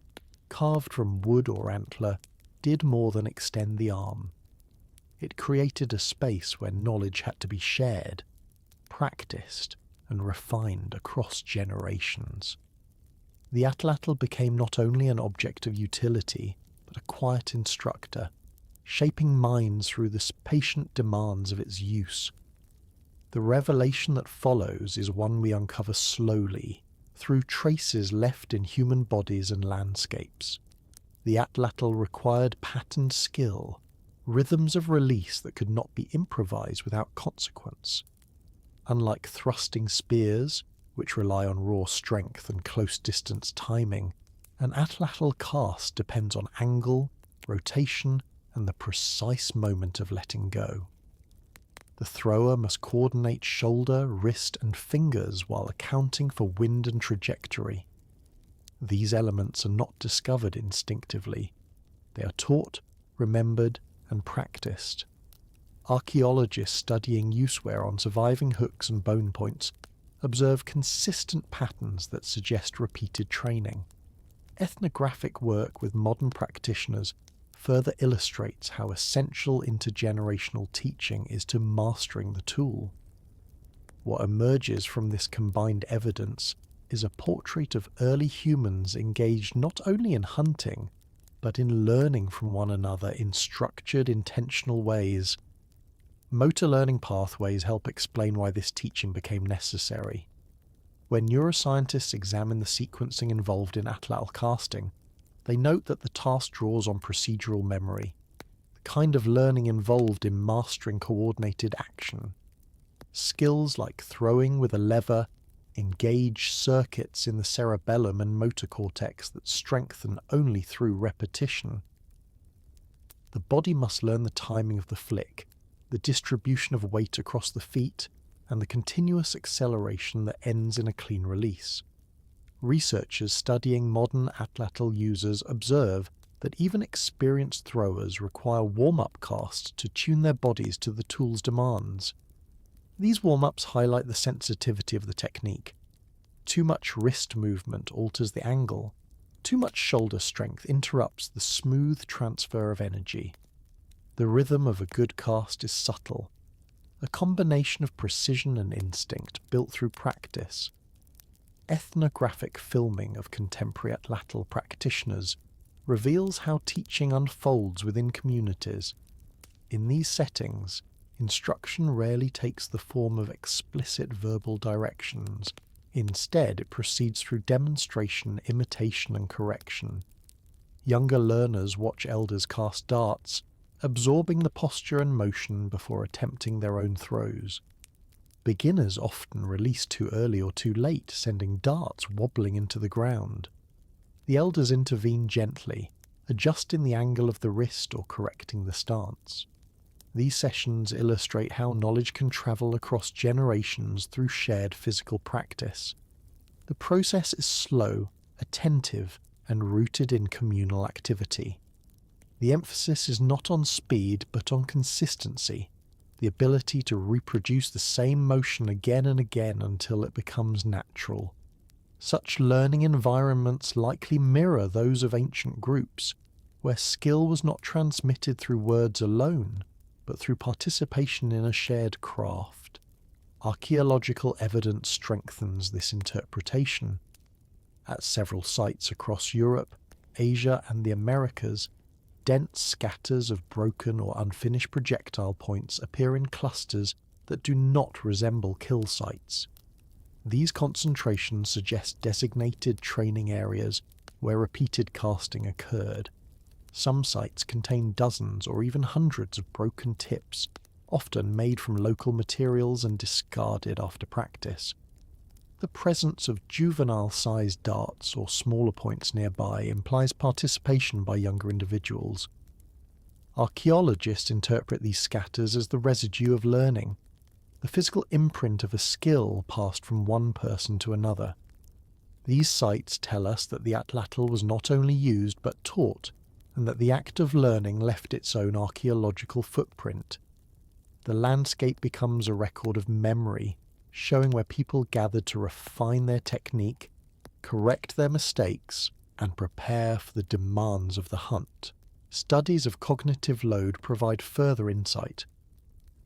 carved from wood or antler, did more than extend the arm. It created a space where knowledge had to be shared, practiced, and refined across generations. The Atlatl became not only an object of utility, but a quiet instructor, shaping minds through the patient demands of its use. The revelation that follows is one we uncover slowly, through traces left in human bodies and landscapes. The Atlatl required patterned skill, rhythms of release that could not be improvised without consequence. Unlike thrusting spears, which rely on raw strength and close-distance timing, an Atlatl cast depends on angle, rotation, and the precise moment of letting go. The thrower must coordinate shoulder, wrist, and fingers while accounting for wind and trajectory. These elements are not discovered instinctively. They are taught, remembered, and practiced. Archaeologists studying use wear on surviving hooks and bone points observe consistent patterns that suggest repeated training. Ethnographic work with modern practitioners further illustrates how essential intergenerational teaching is to mastering the tool. What emerges from this combined evidence is a portrait of early humans engaged not only in hunting, but in learning from one another in structured, intentional ways. Motor learning pathways help explain why this teaching became necessary. When neuroscientists examine the sequencing involved in Atlatl casting, they note that the task draws on procedural memory, the kind of learning involved in mastering coordinated action. Skills like throwing with a lever engage circuits in the cerebellum and motor cortex that strengthen only through repetition. The body must learn the timing of the flick, the distribution of weight across the feet, and the continuous acceleration that ends in a clean release. Researchers studying modern Atlatl users observe that even experienced throwers require warm-up casts to tune their bodies to the tool's demands. These warm-ups highlight the sensitivity of the technique. Too much wrist movement alters the angle. Too much shoulder strength interrupts the smooth transfer of energy. The rhythm of a good cast is subtle, a combination of precision and instinct built through practice. Ethnographic filming of contemporary Atlatl practitioners reveals how teaching unfolds within communities. In these settings, instruction rarely takes the form of explicit verbal directions. Instead, it proceeds through demonstration, imitation, and correction. Younger learners watch elders cast darts, absorbing the posture and motion before attempting their own throws. Beginners often release too early or too late, sending darts wobbling into the ground. The elders intervene gently, adjusting the angle of the wrist or correcting the stance. These sessions illustrate how knowledge can travel across generations through shared physical practice. The process is slow, attentive, and rooted in communal activity. The emphasis is not on speed, but on consistency, the ability to reproduce the same motion again and again until it becomes natural. Such learning environments likely mirror those of ancient groups, where skill was not transmitted through words alone, but through participation in a shared craft. Archaeological evidence strengthens this interpretation. At several sites across Europe, Asia, and the Americas, dense scatters of broken or unfinished projectile points appear in clusters that do not resemble kill sites. These concentrations suggest designated training areas where repeated casting occurred. Some sites contain dozens or even hundreds of broken tips, often made from local materials and discarded after practice. The presence of juvenile-sized darts or smaller points nearby implies participation by younger individuals. Archaeologists interpret these scatters as the residue of learning, the physical imprint of a skill passed from one person to another. These sites tell us that the Atlatl was not only used but taught, and that the act of learning left its own archaeological footprint. The landscape becomes a record of memory, showing where people gathered to refine their technique, correct their mistakes, and prepare for the demands of the hunt. Studies of cognitive load provide further insight.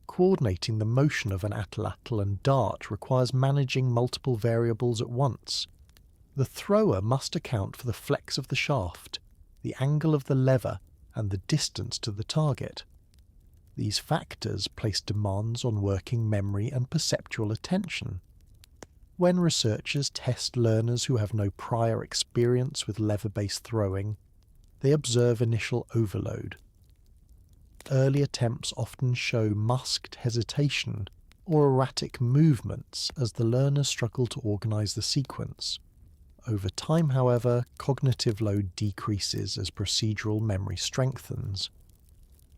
Coordinating the motion of an atlatl and dart requires managing multiple variables at once. The thrower must account for the flex of the shaft, the angle of the lever, and the distance to the target. These factors place demands on working memory and perceptual attention. When researchers test learners who have no prior experience with lever-based throwing, they observe initial overload. Early attempts often show masked hesitation or erratic movements as the learners struggle to organize the sequence. Over time, however, cognitive load decreases as procedural memory strengthens.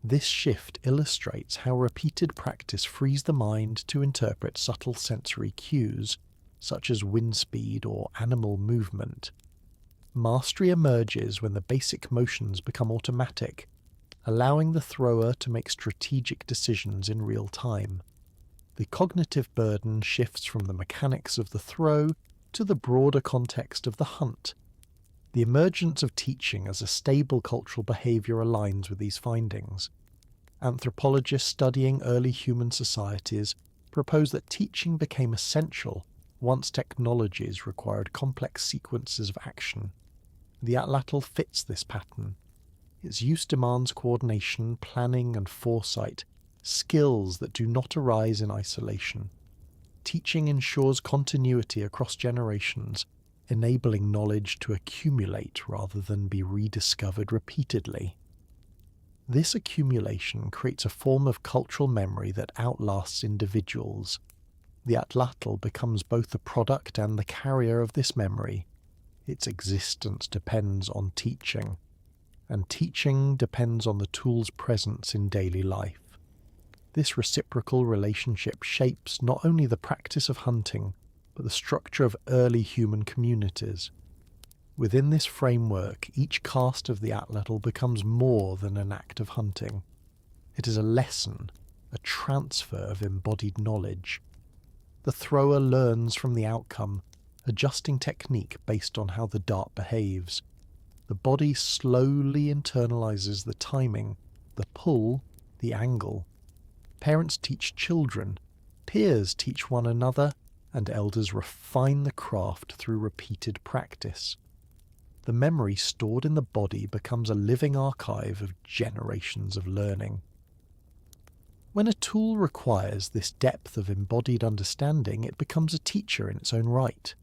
This shift illustrates how repeated practice frees the mind to interpret subtle sensory cues, such as wind speed or animal movement. Mastery emerges when the basic motions become automatic, allowing the thrower to make strategic decisions in real time. The cognitive burden shifts from the mechanics of the throw to the broader context of the hunt. The emergence of teaching as a stable cultural behavior aligns with these findings. Anthropologists studying early human societies propose that teaching became essential once technologies required complex sequences of action. The Atlatl fits this pattern. Its use demands coordination, planning, and foresight, skills that do not arise in isolation. Teaching ensures continuity across generations, enabling knowledge to accumulate rather than be rediscovered repeatedly. This accumulation creates a form of cultural memory that outlasts individuals. The Atlatl becomes both the product and the carrier of this memory. Its existence depends on teaching, and teaching depends on the tool's presence in daily life. This reciprocal relationship shapes not only the practice of hunting, but the structure of early human communities. Within this framework, each cast of the Atlatl becomes more than an act of hunting. It is a lesson, a transfer of embodied knowledge. The thrower learns from the outcome, adjusting technique based on how the dart behaves. The body slowly internalizes the timing, the pull, the angle. Parents teach children, peers teach one another, and elders refine the craft through repeated practice. The memory stored in the body becomes a living archive of generations of learning. When a tool requires this depth of embodied understanding, it becomes a teacher in its own right.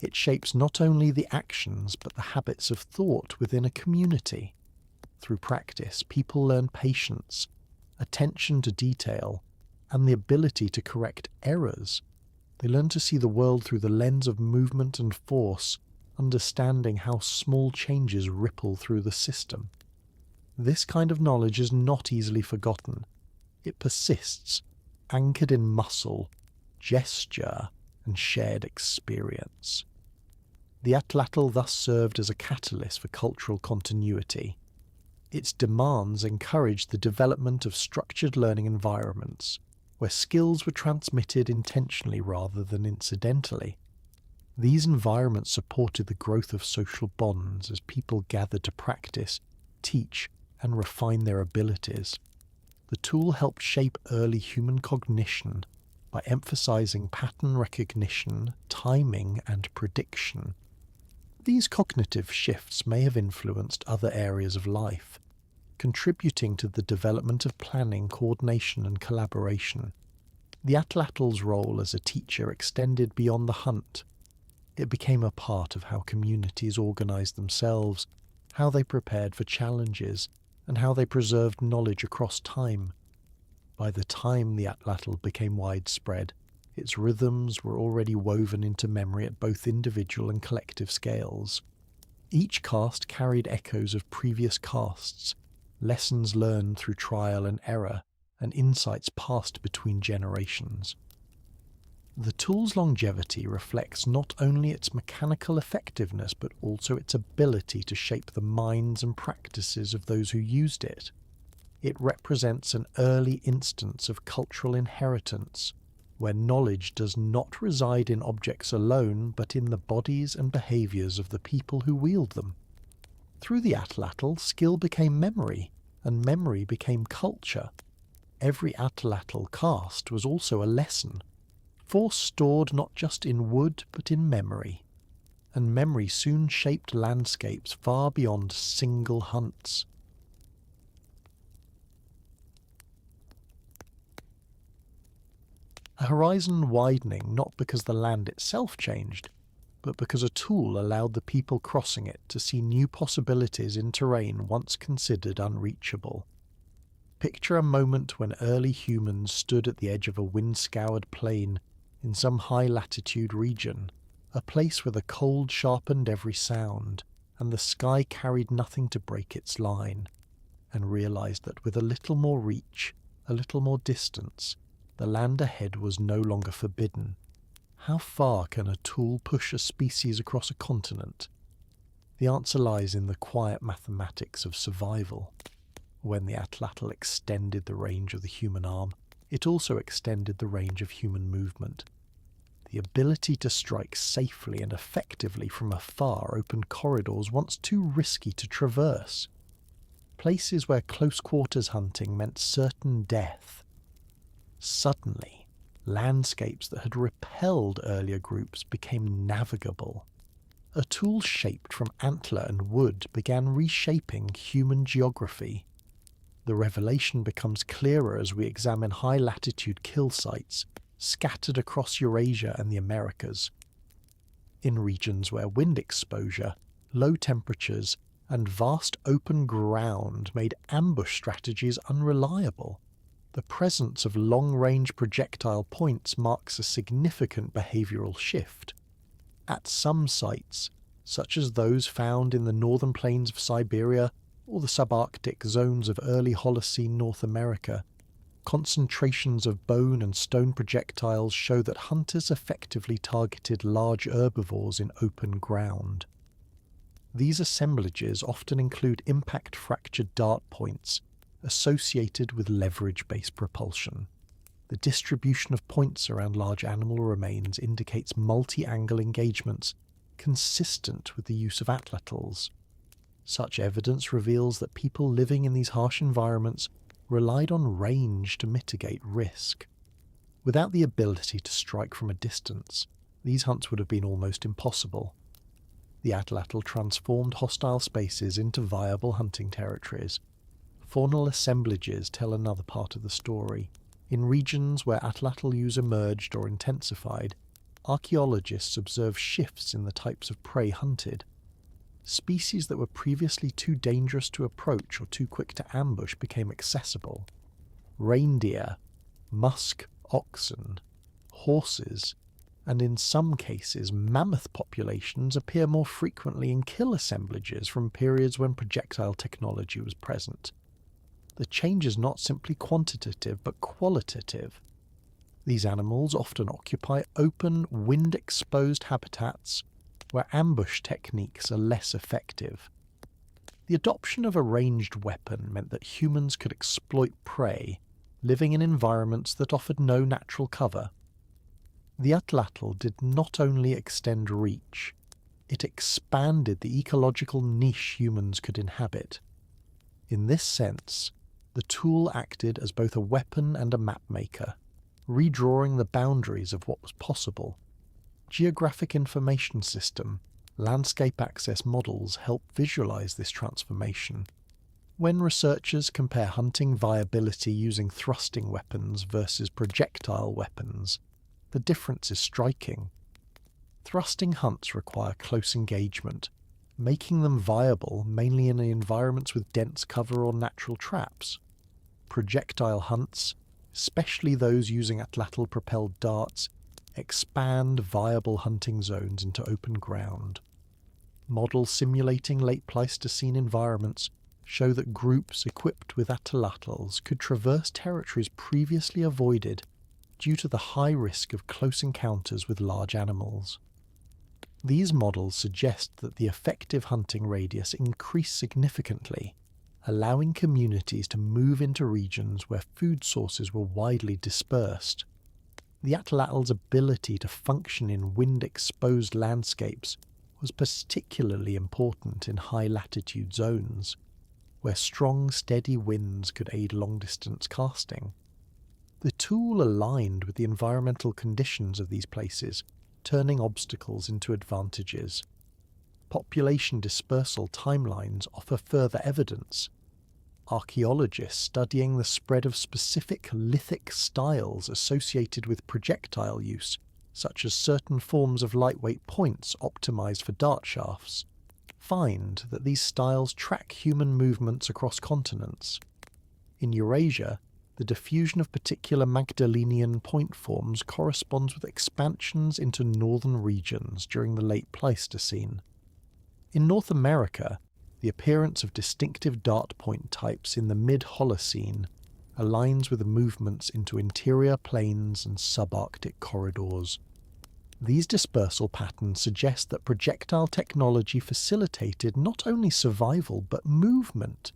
It shapes not only the actions but the habits of thought within a community. Through practice, people learn patience, attention to detail, and the ability to correct errors. They learn to see the world through the lens of movement and force, understanding how small changes ripple through the system. This kind of knowledge is not easily forgotten. It persists, anchored in muscle, gesture, and shared experience. The Atlatl thus served as a catalyst for cultural continuity. Its demands encouraged the development of structured learning environments, where skills were transmitted intentionally rather than incidentally. These environments supported the growth of social bonds as people gathered to practice, teach, and refine their abilities. The tool helped shape early human cognition by emphasizing pattern recognition, timing, and prediction. These cognitive shifts may have influenced other areas of life, contributing to the development of planning, coordination, and collaboration. The Atlatl's role as a teacher extended beyond the hunt. It became a part of how communities organized themselves, how they prepared for challenges, and how they preserved knowledge across time. By the time the Atlatl became widespread, its rhythms were already woven into memory at both individual and collective scales. Each cast carried echoes of previous casts, lessons learned through trial and error, and insights passed between generations. The tool's longevity reflects not only its mechanical effectiveness but also its ability to shape the minds and practices of those who used it. It represents an early instance of cultural inheritance, where knowledge does not reside in objects alone but in the bodies and behaviours of the people who wield them. Through the Atlatl, skill became memory, and memory became culture. Every Atlatl cast was also a lesson, force stored not just in wood but in memory, and memory soon shaped landscapes far beyond single hunts. A horizon widening not because the land itself changed, but because a tool allowed the people crossing it to see new possibilities in terrain once considered unreachable. Picture a moment when early humans stood at the edge of a wind-scoured plain in some high-latitude region, a place where the cold sharpened every sound, and the sky carried nothing to break its line, and realized that with a little more reach, a little more distance, the land ahead was no longer forbidden. How far can a tool push a species across a continent? The answer lies in the quiet mathematics of survival. When the Atlatl extended the range of the human arm, it also extended the range of human movement. The ability to strike safely and effectively from afar opened corridors once too risky to traverse. Places where close-quarters hunting meant certain death. Suddenly, landscapes that had repelled earlier groups became navigable. A tool shaped from antler and wood began reshaping human geography. The revelation becomes clearer as we examine high-latitude kill sites scattered across Eurasia and the Americas. In regions where wind exposure, low temperatures, and vast open ground made ambush strategies unreliable, the presence of long-range projectile points marks a significant behavioral shift. At some sites, such as those found in the northern plains of Siberia or the subarctic zones of early Holocene North America, concentrations of bone and stone projectiles show that hunters effectively targeted large herbivores in open ground. These assemblages often include impact-fractured dart points associated with leverage-based propulsion. The distribution of points around large animal remains indicates multi-angle engagements consistent with the use of atlatls. Such evidence reveals that people living in these harsh environments relied on range to mitigate risk. Without the ability to strike from a distance, these hunts would have been almost impossible. The Atlatl transformed hostile spaces into viable hunting territories. Faunal assemblages tell another part of the story. In regions where Atlatl use emerged or intensified, archaeologists observe shifts in the types of prey hunted. Species that were previously too dangerous to approach or too quick to ambush became accessible. Reindeer, musk oxen, horses, and in some cases mammoth populations appear more frequently in kill assemblages from periods when projectile technology was present. The change is not simply quantitative but qualitative. These animals often occupy open, wind-exposed habitats where ambush techniques are less effective. The adoption of a ranged weapon meant that humans could exploit prey, living in environments that offered no natural cover. The Atlatl did not only extend reach, it expanded the ecological niche humans could inhabit. In this sense, the tool acted as both a weapon and a mapmaker, redrawing the boundaries of what was possible. Geographic information system, landscape access models help visualize this transformation. When researchers compare hunting viability using thrusting weapons versus projectile weapons, the difference is striking. Thrusting hunts require close engagement, making them viable mainly in environments with dense cover or natural traps. Projectile hunts, especially those using Atlatl-propelled darts, expand viable hunting zones into open ground. Models simulating late Pleistocene environments show that groups equipped with Atlatls could traverse territories previously avoided due to the high risk of close encounters with large animals. These models suggest that the effective hunting radius increased significantly, allowing communities to move into regions where food sources were widely dispersed. The Atlatl's ability to function in wind-exposed landscapes was particularly important in high-latitude zones, where strong, steady winds could aid long-distance casting. The tool aligned with the environmental conditions of these places, turning obstacles into advantages. Population dispersal timelines offer further evidence. Archaeologists studying the spread of specific lithic styles associated with projectile use, such as certain forms of lightweight points optimized for dart shafts, find that these styles track human movements across continents. In Eurasia, the diffusion of particular Magdalenian point forms corresponds with expansions into northern regions during the late Pleistocene. In North America, the appearance of distinctive dart point types in the mid-Holocene aligns with the movements into interior plains and subarctic corridors. These dispersal patterns suggest that projectile technology facilitated not only survival but movement.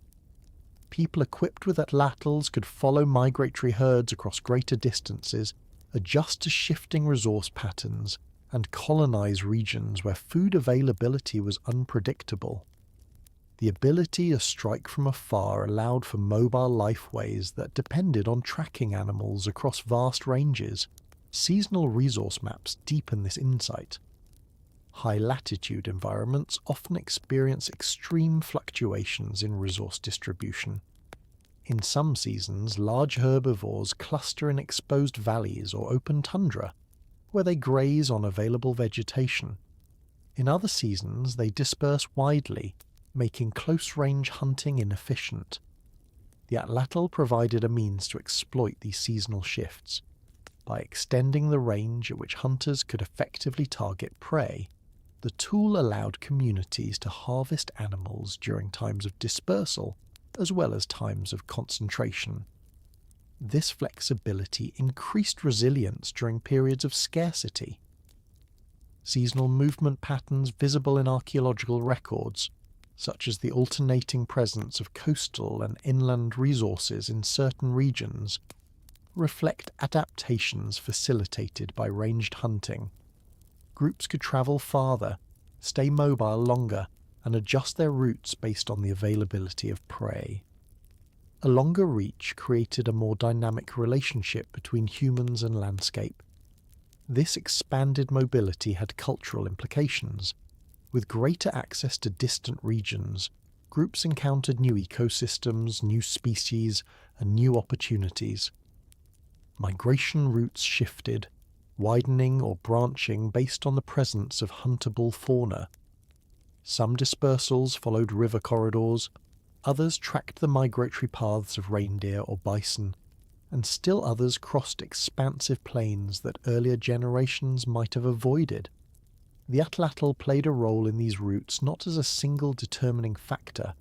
People equipped with Atlatls could follow migratory herds across greater distances, adjust to shifting resource patterns, and colonize regions where food availability was unpredictable. The ability to strike from afar allowed for mobile lifeways that depended on tracking animals across vast ranges. Seasonal resource maps deepen this insight. High-latitude environments often experience extreme fluctuations in resource distribution. In some seasons, large herbivores cluster in exposed valleys or open tundra, where they graze on available vegetation. In other seasons, they disperse widely, making close-range hunting inefficient. The Atlatl provided a means to exploit these seasonal shifts. By extending the range at which hunters could effectively target prey, the tool allowed communities to harvest animals during times of dispersal as well as times of concentration. This flexibility increased resilience during periods of scarcity. Seasonal movement patterns visible in archaeological records, such as the alternating presence of coastal and inland resources in certain regions, reflect adaptations facilitated by ranged hunting. Groups could travel farther, stay mobile longer, and adjust their routes based on the availability of prey. A longer reach created a more dynamic relationship between humans and landscape. This expanded mobility had cultural implications. With greater access to distant regions, groups encountered new ecosystems, new species, and new opportunities. Migration routes shifted, widening or branching based on the presence of huntable fauna. Some dispersals followed river corridors, others tracked the migratory paths of reindeer or bison, and still others crossed expansive plains that earlier generations might have avoided. The Atlatl played a role in these routes not as a single determining factor,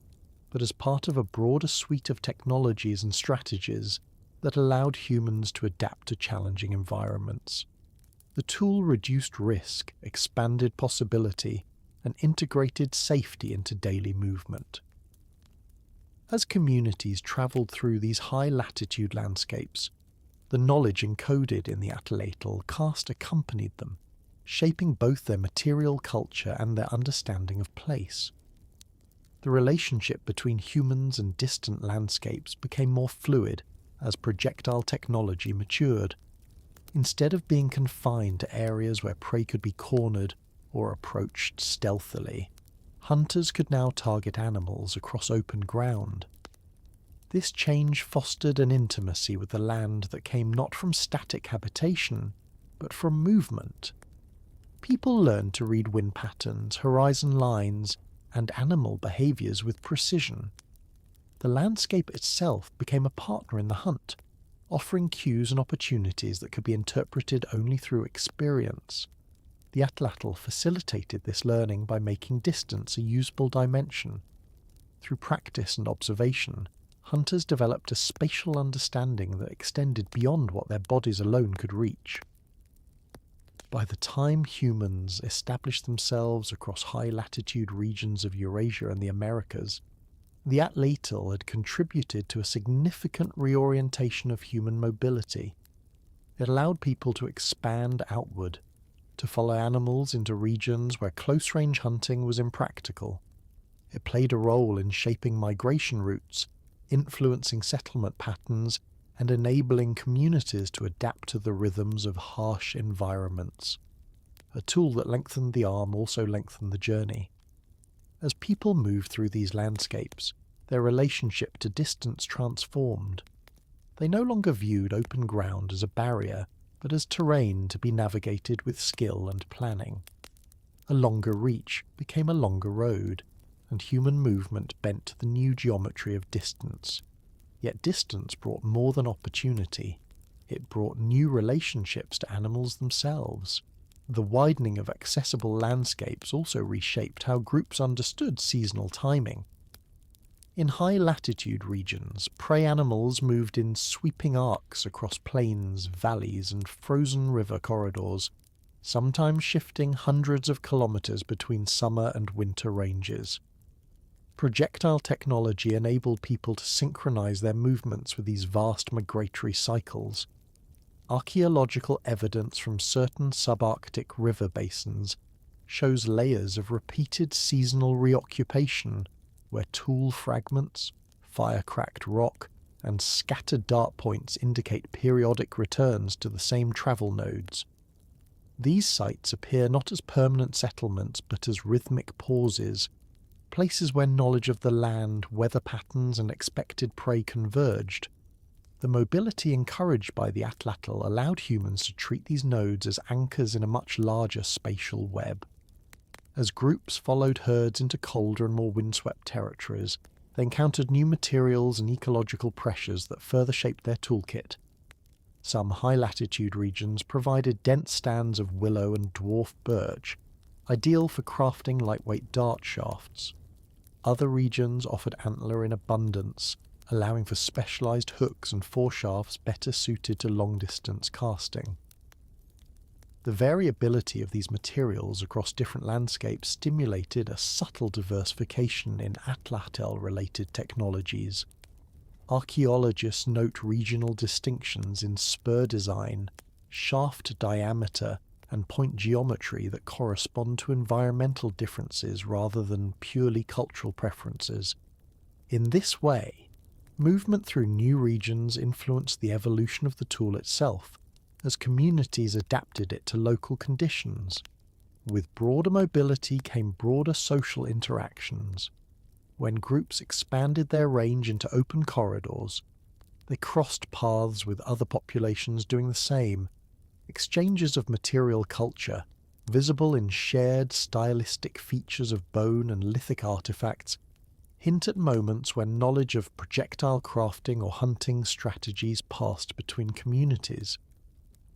but as part of a broader suite of technologies and strategies that allowed humans to adapt to challenging environments. The tool reduced risk, expanded possibility, and integrated safety into daily movement. As communities travelled through these high-latitude landscapes, the knowledge encoded in the Atlatl cast accompanied them, shaping both their material culture and their understanding of place. The relationship between humans and distant landscapes became more fluid as projectile technology matured. Instead of being confined to areas where prey could be cornered or approached stealthily, hunters could now target animals across open ground. This change fostered an intimacy with the land that came not from static habitation, but from movement. People learned to read wind patterns, horizon lines, and animal behaviours with precision. The landscape itself became a partner in the hunt, offering cues and opportunities that could be interpreted only through experience. The Atlatl facilitated this learning by making distance a usable dimension. Through practice and observation, hunters developed a spatial understanding that extended beyond what their bodies alone could reach. By the time humans established themselves across high-latitude regions of Eurasia and the Americas, the Atlatl had contributed to a significant reorientation of human mobility. It allowed people to expand outward, to follow animals into regions where close-range hunting was impractical. It played a role in shaping migration routes, influencing settlement patterns, and enabling communities to adapt to the rhythms of harsh environments. A tool that lengthened the arm also lengthened the journey. As people moved through these landscapes, their relationship to distance transformed. They no longer viewed open ground as a barrier, but as terrain to be navigated with skill and planning. A longer reach became a longer road, and human movement bent to the new geometry of distance. Yet distance brought more than opportunity. It brought new relationships to animals themselves. The widening of accessible landscapes also reshaped how groups understood seasonal timing. In high-latitude regions, prey animals moved in sweeping arcs across plains, valleys, and frozen river corridors, sometimes shifting hundreds of kilometers between summer and winter ranges. Projectile technology enabled people to synchronize their movements with these vast migratory cycles. Archaeological evidence from certain subarctic river basins shows layers of repeated seasonal reoccupation where tool fragments, fire-cracked rock, and scattered dart points indicate periodic returns to the same travel nodes. These sites appear not as permanent settlements but as rhythmic pauses, places where knowledge of the land, weather patterns, and expected prey converged. The mobility encouraged by the Atlatl allowed humans to treat these nodes as anchors in a much larger spatial web. As groups followed herds into colder and more windswept territories, they encountered new materials and ecological pressures that further shaped their toolkit. Some high-latitude regions provided dense stands of willow and dwarf birch, ideal for crafting lightweight dart shafts. Other regions offered antler in abundance, allowing for specialized hooks and foreshafts better suited to long-distance casting. The variability of these materials across different landscapes stimulated a subtle diversification in Atlatl-related technologies. Archaeologists note regional distinctions in spur design, shaft diameter, and point geometry that correspond to environmental differences rather than purely cultural preferences. In this way, movement through new regions influenced the evolution of the tool itself, as communities adapted it to local conditions. With broader mobility came broader social interactions. When groups expanded their range into open corridors, they crossed paths with other populations doing the same. Exchanges of material culture, visible in shared stylistic features of bone and lithic artifacts, hint at moments when knowledge of projectile crafting or hunting strategies passed between communities.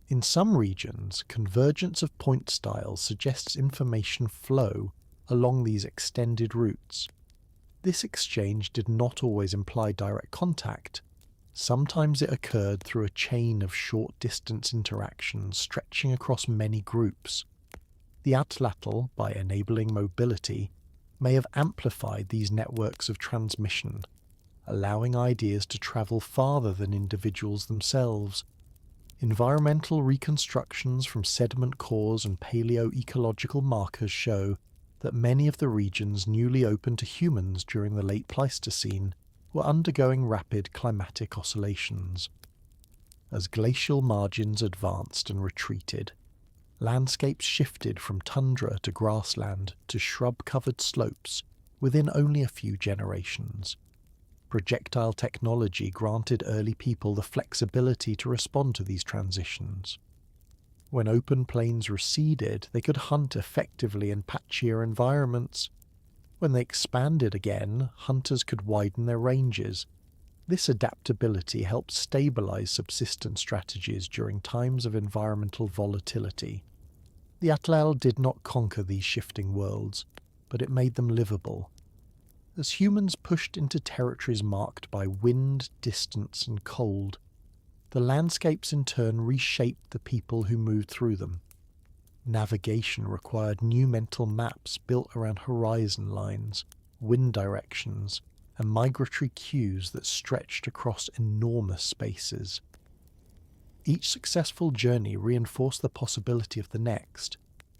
In some regions, convergence of point styles suggests information flow along these extended routes. This exchange did not always imply direct contact. Sometimes it occurred through a chain of short-distance interactions stretching across many groups. The Atlatl, by enabling mobility, may have amplified these networks of transmission, allowing ideas to travel farther than individuals themselves. Environmental reconstructions from sediment cores and paleoecological markers show that many of the regions newly open to humans during the late Pleistocene were undergoing rapid climatic oscillations. As glacial margins advanced and retreated, landscapes shifted from tundra to grassland to shrub-covered slopes within only a few generations. Projectile technology granted early people the flexibility to respond to these transitions. When open plains receded, they could hunt effectively in patchier environments. When they expanded again, hunters could widen their ranges. This adaptability helped stabilize subsistence strategies during times of environmental volatility. The Atlatl did not conquer these shifting worlds, but it made them livable. As humans pushed into territories marked by wind, distance, and cold, the landscapes in turn reshaped the people who moved through them. Navigation required new mental maps built around horizon lines, wind directions, and migratory cues that stretched across enormous spaces. Each successful journey reinforced the possibility of the next,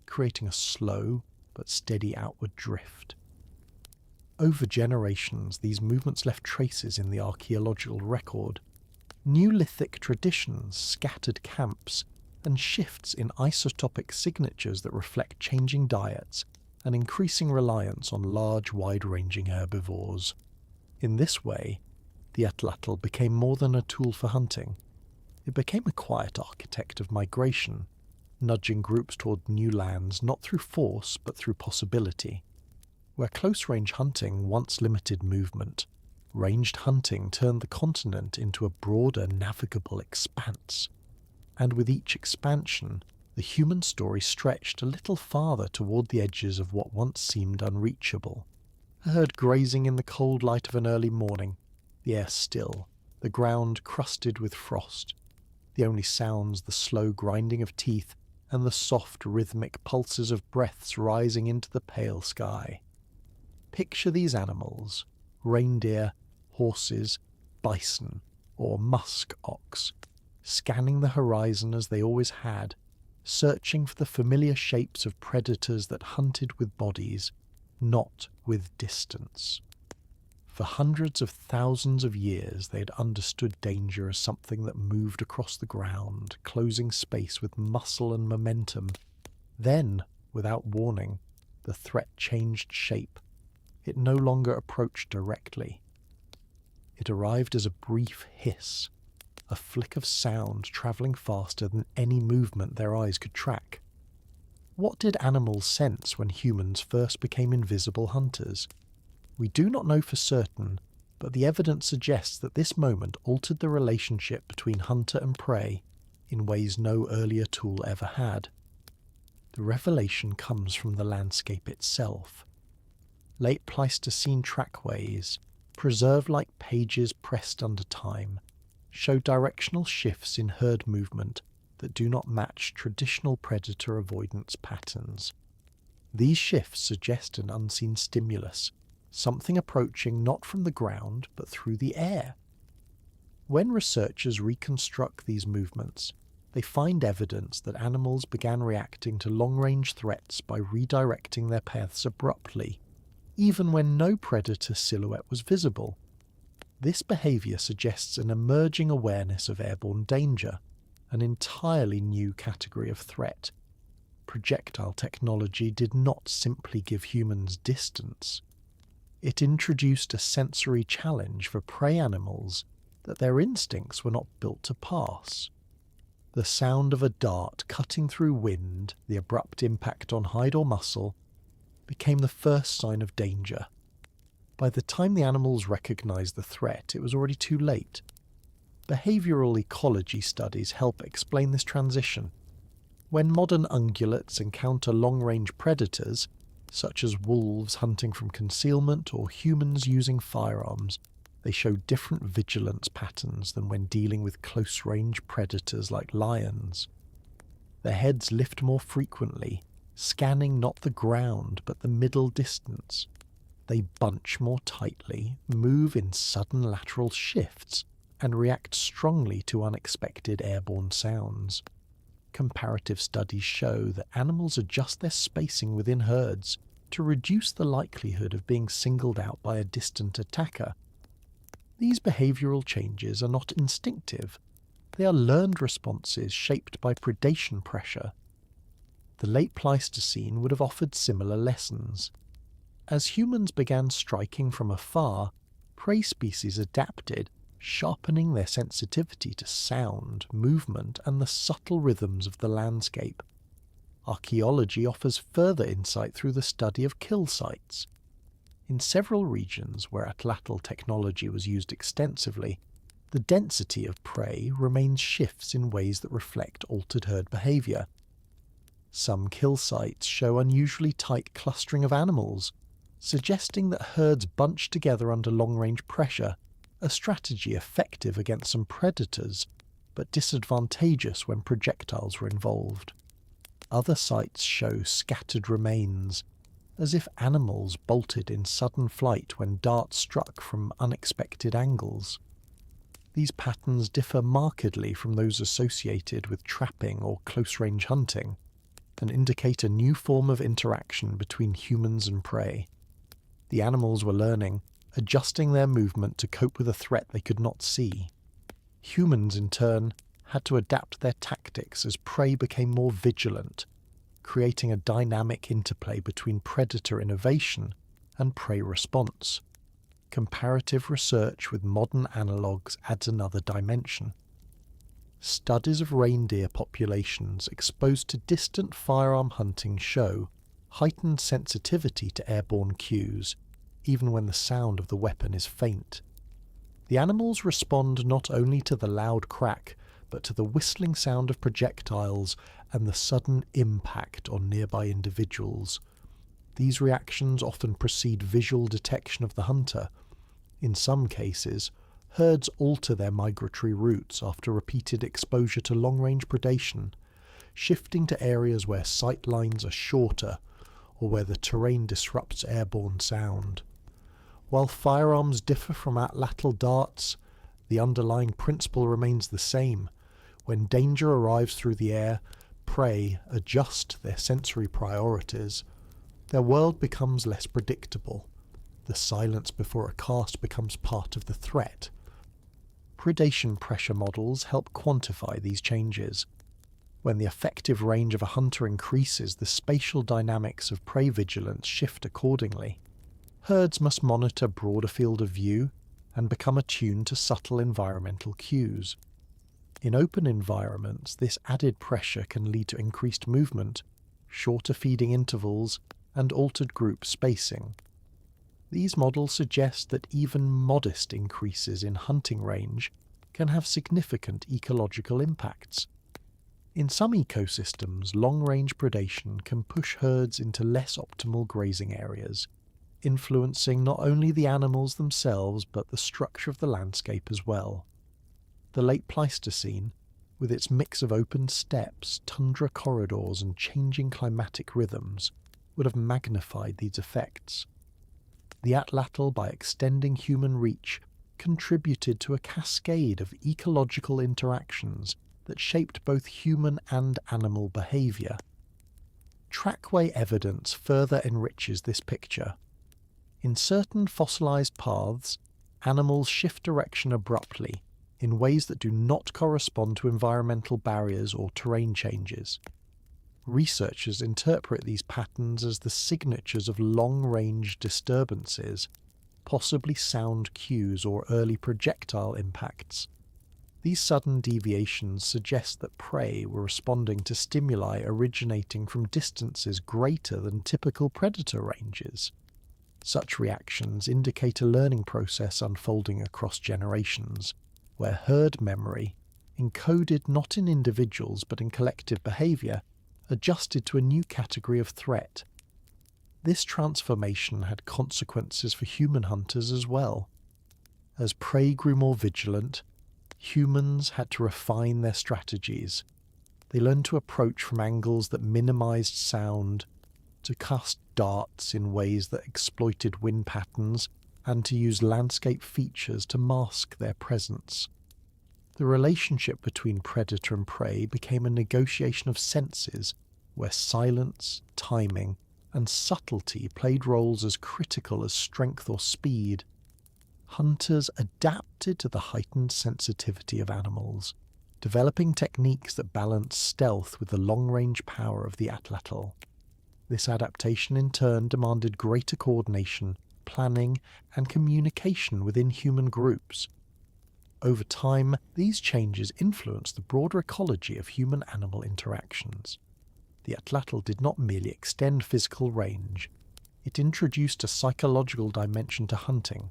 creating a slow but steady outward drift. Over generations, these movements left traces in the archaeological record. Neolithic traditions, scattered camps, and shifts in isotopic signatures that reflect changing diets and increasing reliance on large, wide-ranging herbivores. In this way, the Atlatl became more than a tool for hunting. It became a quiet architect of migration, nudging groups toward new lands not through force but through possibility. Where close-range hunting once limited movement, ranged hunting turned the continent into a broader, navigable expanse. And with each expansion, the human story stretched a little farther toward the edges of what once seemed unreachable. A herd grazing in the cold light of an early morning, the air still, the ground crusted with frost. The only sounds the slow grinding of teeth and the soft rhythmic pulses of breaths rising into the pale sky. Picture these animals, reindeer, horses, bison, or musk ox, scanning the horizon as they always had, searching for the familiar shapes of predators that hunted with bodies, not with distance. For hundreds of thousands of years they had understood danger as something that moved across the ground, closing space with muscle and momentum. Then, without warning, the threat changed shape. It no longer approached directly. It arrived as a brief hiss, a flick of sound travelling faster than any movement their eyes could track. What did animals sense when humans first became invisible hunters? We do not know for certain, but the evidence suggests that this moment altered the relationship between hunter and prey in ways no earlier tool ever had. The revelation comes from the landscape itself. Late Pleistocene trackways, preserved like pages pressed under time, show directional shifts in herd movement that do not match traditional predator avoidance patterns. These shifts suggest an unseen stimulus, something approaching not from the ground but through the air. When researchers reconstruct these movements, they find evidence that animals began reacting to long-range threats by redirecting their paths abruptly, even when no predator silhouette was visible. This behaviour suggests an emerging awareness of airborne danger, an entirely new category of threat. Projectile technology did not simply give humans distance. It introduced a sensory challenge for prey animals that their instincts were not built to pass. The sound of a dart cutting through wind, the abrupt impact on hide or muscle, became the first sign of danger. By the time the animals recognized the threat, it was already too late. Behavioral ecology studies help explain this transition. When modern ungulates encounter long-range predators, such as wolves hunting from concealment or humans using firearms, they show different vigilance patterns than when dealing with close-range predators like lions. Their heads lift more frequently, scanning not the ground but the middle distance. They bunch more tightly, move in sudden lateral shifts, and react strongly to unexpected airborne sounds. Comparative studies show that animals adjust their spacing within herds to reduce the likelihood of being singled out by a distant attacker. These behavioral changes are not instinctive. They are learned responses shaped by predation pressure. The late Pleistocene would have offered similar lessons. As humans began striking from afar, prey species adapted, sharpening their sensitivity to sound, movement, and the subtle rhythms of the landscape. Archaeology offers further insight through the study of kill sites. In several regions where Atlatl technology was used extensively, the density of prey remains shifts in ways that reflect altered herd behaviour. Some kill sites show unusually tight clustering of animals, suggesting that herds bunch together under long-range pressure, a strategy effective against some predators, but disadvantageous when projectiles were involved. Other sites show scattered remains, as if animals bolted in sudden flight when darts struck from unexpected angles. These patterns differ markedly from those associated with trapping or close-range hunting, and indicate a new form of interaction between humans and prey. The animals were learning, adjusting their movement to cope with a threat they could not see. Humans, in turn, had to adapt their tactics as prey became more vigilant, creating a dynamic interplay between predator innovation and prey response. Comparative research with modern analogues adds another dimension. Studies of reindeer populations exposed to distant firearm hunting show heightened sensitivity to airborne cues, even when the sound of the weapon is faint. The animals respond not only to the loud crack, but to the whistling sound of projectiles and the sudden impact on nearby individuals. These reactions often precede visual detection of the hunter. In some cases, herds alter their migratory routes after repeated exposure to long-range predation, shifting to areas where sight lines are shorter or where the terrain disrupts airborne sound. While firearms differ from Atlatl darts, the underlying principle remains the same. When danger arrives through the air, prey adjust their sensory priorities. Their world becomes less predictable. The silence before a cast becomes part of the threat. Predation pressure models help quantify these changes. When the effective range of a hunter increases, the spatial dynamics of prey vigilance shift accordingly. Herds must monitor broader field of view and become attuned to subtle environmental cues. In open environments, this added pressure can lead to increased movement, shorter feeding intervals, and altered group spacing. These models suggest that even modest increases in hunting range can have significant ecological impacts. In some ecosystems, long-range predation can push herds into less optimal grazing areas, influencing not only the animals themselves but the structure of the landscape as well. The late Pleistocene, with its mix of open steppes, tundra corridors and changing climatic rhythms, would have magnified these effects. The Atlatl, by extending human reach, contributed to a cascade of ecological interactions that shaped both human and animal behaviour. Trackway evidence further enriches this picture. In certain fossilised paths, animals shift direction abruptly, in ways that do not correspond to environmental barriers or terrain changes. Researchers interpret these patterns as the signatures of long-range disturbances, possibly sound cues or early projectile impacts. These sudden deviations suggest that prey were responding to stimuli originating from distances greater than typical predator ranges. Such reactions indicate a learning process unfolding across generations, where herd memory, encoded not in individuals but in collective behaviour, adjusted to a new category of threat. This transformation had consequences for human hunters as well. As prey grew more vigilant, humans had to refine their strategies. They learned to approach from angles that minimized sound, to cast darts in ways that exploited wind patterns, and to use landscape features to mask their presence. The relationship between predator and prey became a negotiation of senses, where silence, timing, and subtlety played roles as critical as strength or speed. Hunters adapted to the heightened sensitivity of animals, developing techniques that balanced stealth with the long-range power of the Atlatl. This adaptation in turn demanded greater coordination, planning, and communication within human groups. Over time, these changes influenced the broader ecology of human-animal interactions. The Atlatl did not merely extend physical range, It introduced a psychological dimension to hunting.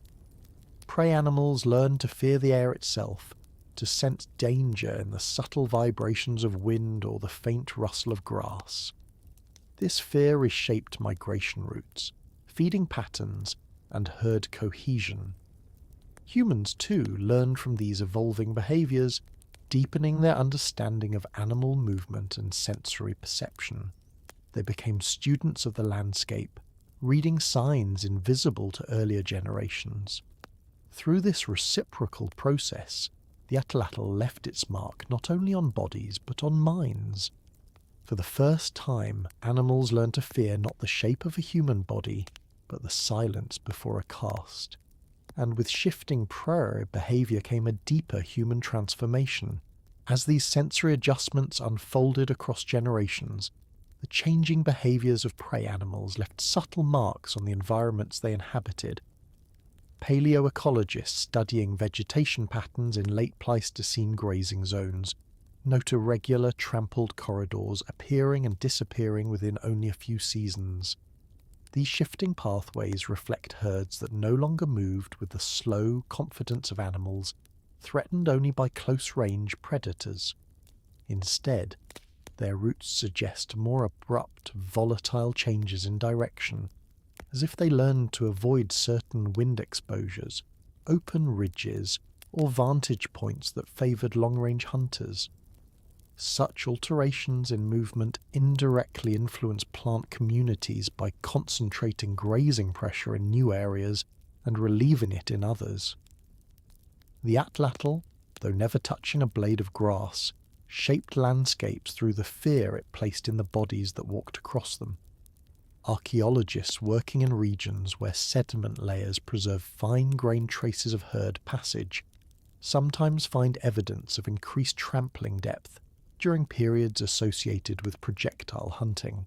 Prey animals learned to fear the air itself, to sense danger in the subtle vibrations of wind or the faint rustle of grass. This fear reshaped migration routes, feeding patterns, and herd cohesion. Humans, too, learned from these evolving behaviours, deepening their understanding of animal movement and sensory perception. They became students of the landscape, reading signs invisible to earlier generations. Through this reciprocal process, the Atlatl left its mark not only on bodies but on minds. For the first time, animals learned to fear not the shape of a human body, but the silence before a cast. And with shifting prey behaviour came a deeper human transformation. As these sensory adjustments unfolded across generations, the changing behaviours of prey animals left subtle marks on the environments they inhabited. Paleoecologists studying vegetation patterns in late Pleistocene grazing zones note irregular trampled corridors appearing and disappearing within only a few seasons. These shifting pathways reflect herds that no longer moved with the slow confidence of animals threatened only by close-range predators. Instead, their routes suggest more abrupt, volatile changes in direction, as if they learned to avoid certain wind exposures, open ridges, or vantage points that favoured long-range hunters. Such alterations in movement indirectly influence plant communities by concentrating grazing pressure in new areas and relieving it in others. The Atlatl, though never touching a blade of grass, shaped landscapes through the fear it placed in the bodies that walked across them. Archaeologists working in regions where sediment layers preserve fine-grained traces of herd passage sometimes find evidence of increased trampling depth during periods associated with projectile hunting.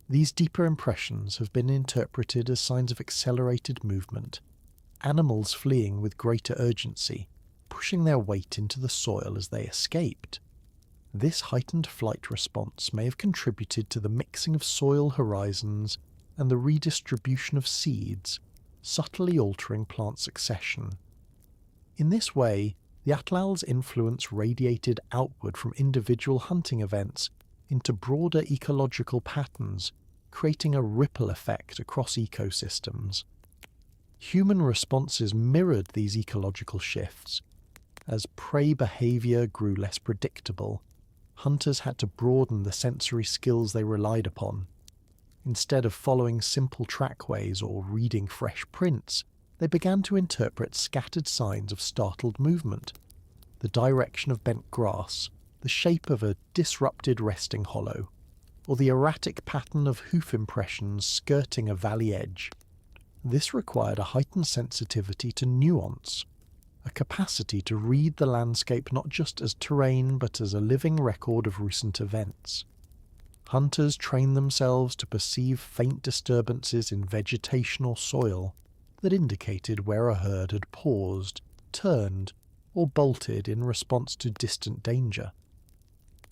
These deeper impressions have been interpreted as signs of accelerated movement, animals fleeing with greater urgency, pushing their weight into the soil as they escaped. This heightened flight response may have contributed to the mixing of soil horizons and the redistribution of seeds, subtly altering plant succession. In this way, the Atlal's influence radiated outward from individual hunting events into broader ecological patterns, creating a ripple effect across ecosystems. Human responses mirrored these ecological shifts. As prey behaviour grew less predictable, hunters had to broaden the sensory skills they relied upon. Instead of following simple trackways or reading fresh prints, they began to interpret scattered signs of startled movement, the direction of bent grass, the shape of a disrupted resting hollow, or the erratic pattern of hoof impressions skirting a valley edge. This required a heightened sensitivity to nuance, a capacity to read the landscape not just as terrain but as a living record of recent events. Hunters trained themselves to perceive faint disturbances in vegetation or soil that indicated where a herd had paused, turned, or bolted in response to distant danger.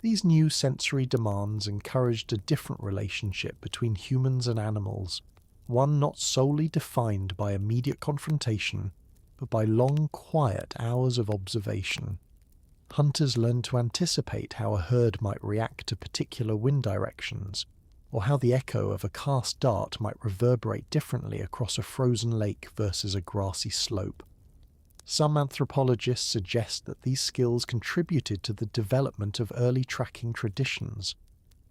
These new sensory demands encouraged a different relationship between humans and animals, one not solely defined by immediate confrontation, but by long, quiet hours of observation. Hunters learned to anticipate how a herd might react to particular wind directions, or how the echo of a cast dart might reverberate differently across a frozen lake versus a grassy slope. Some anthropologists suggest that these skills contributed to the development of early tracking traditions,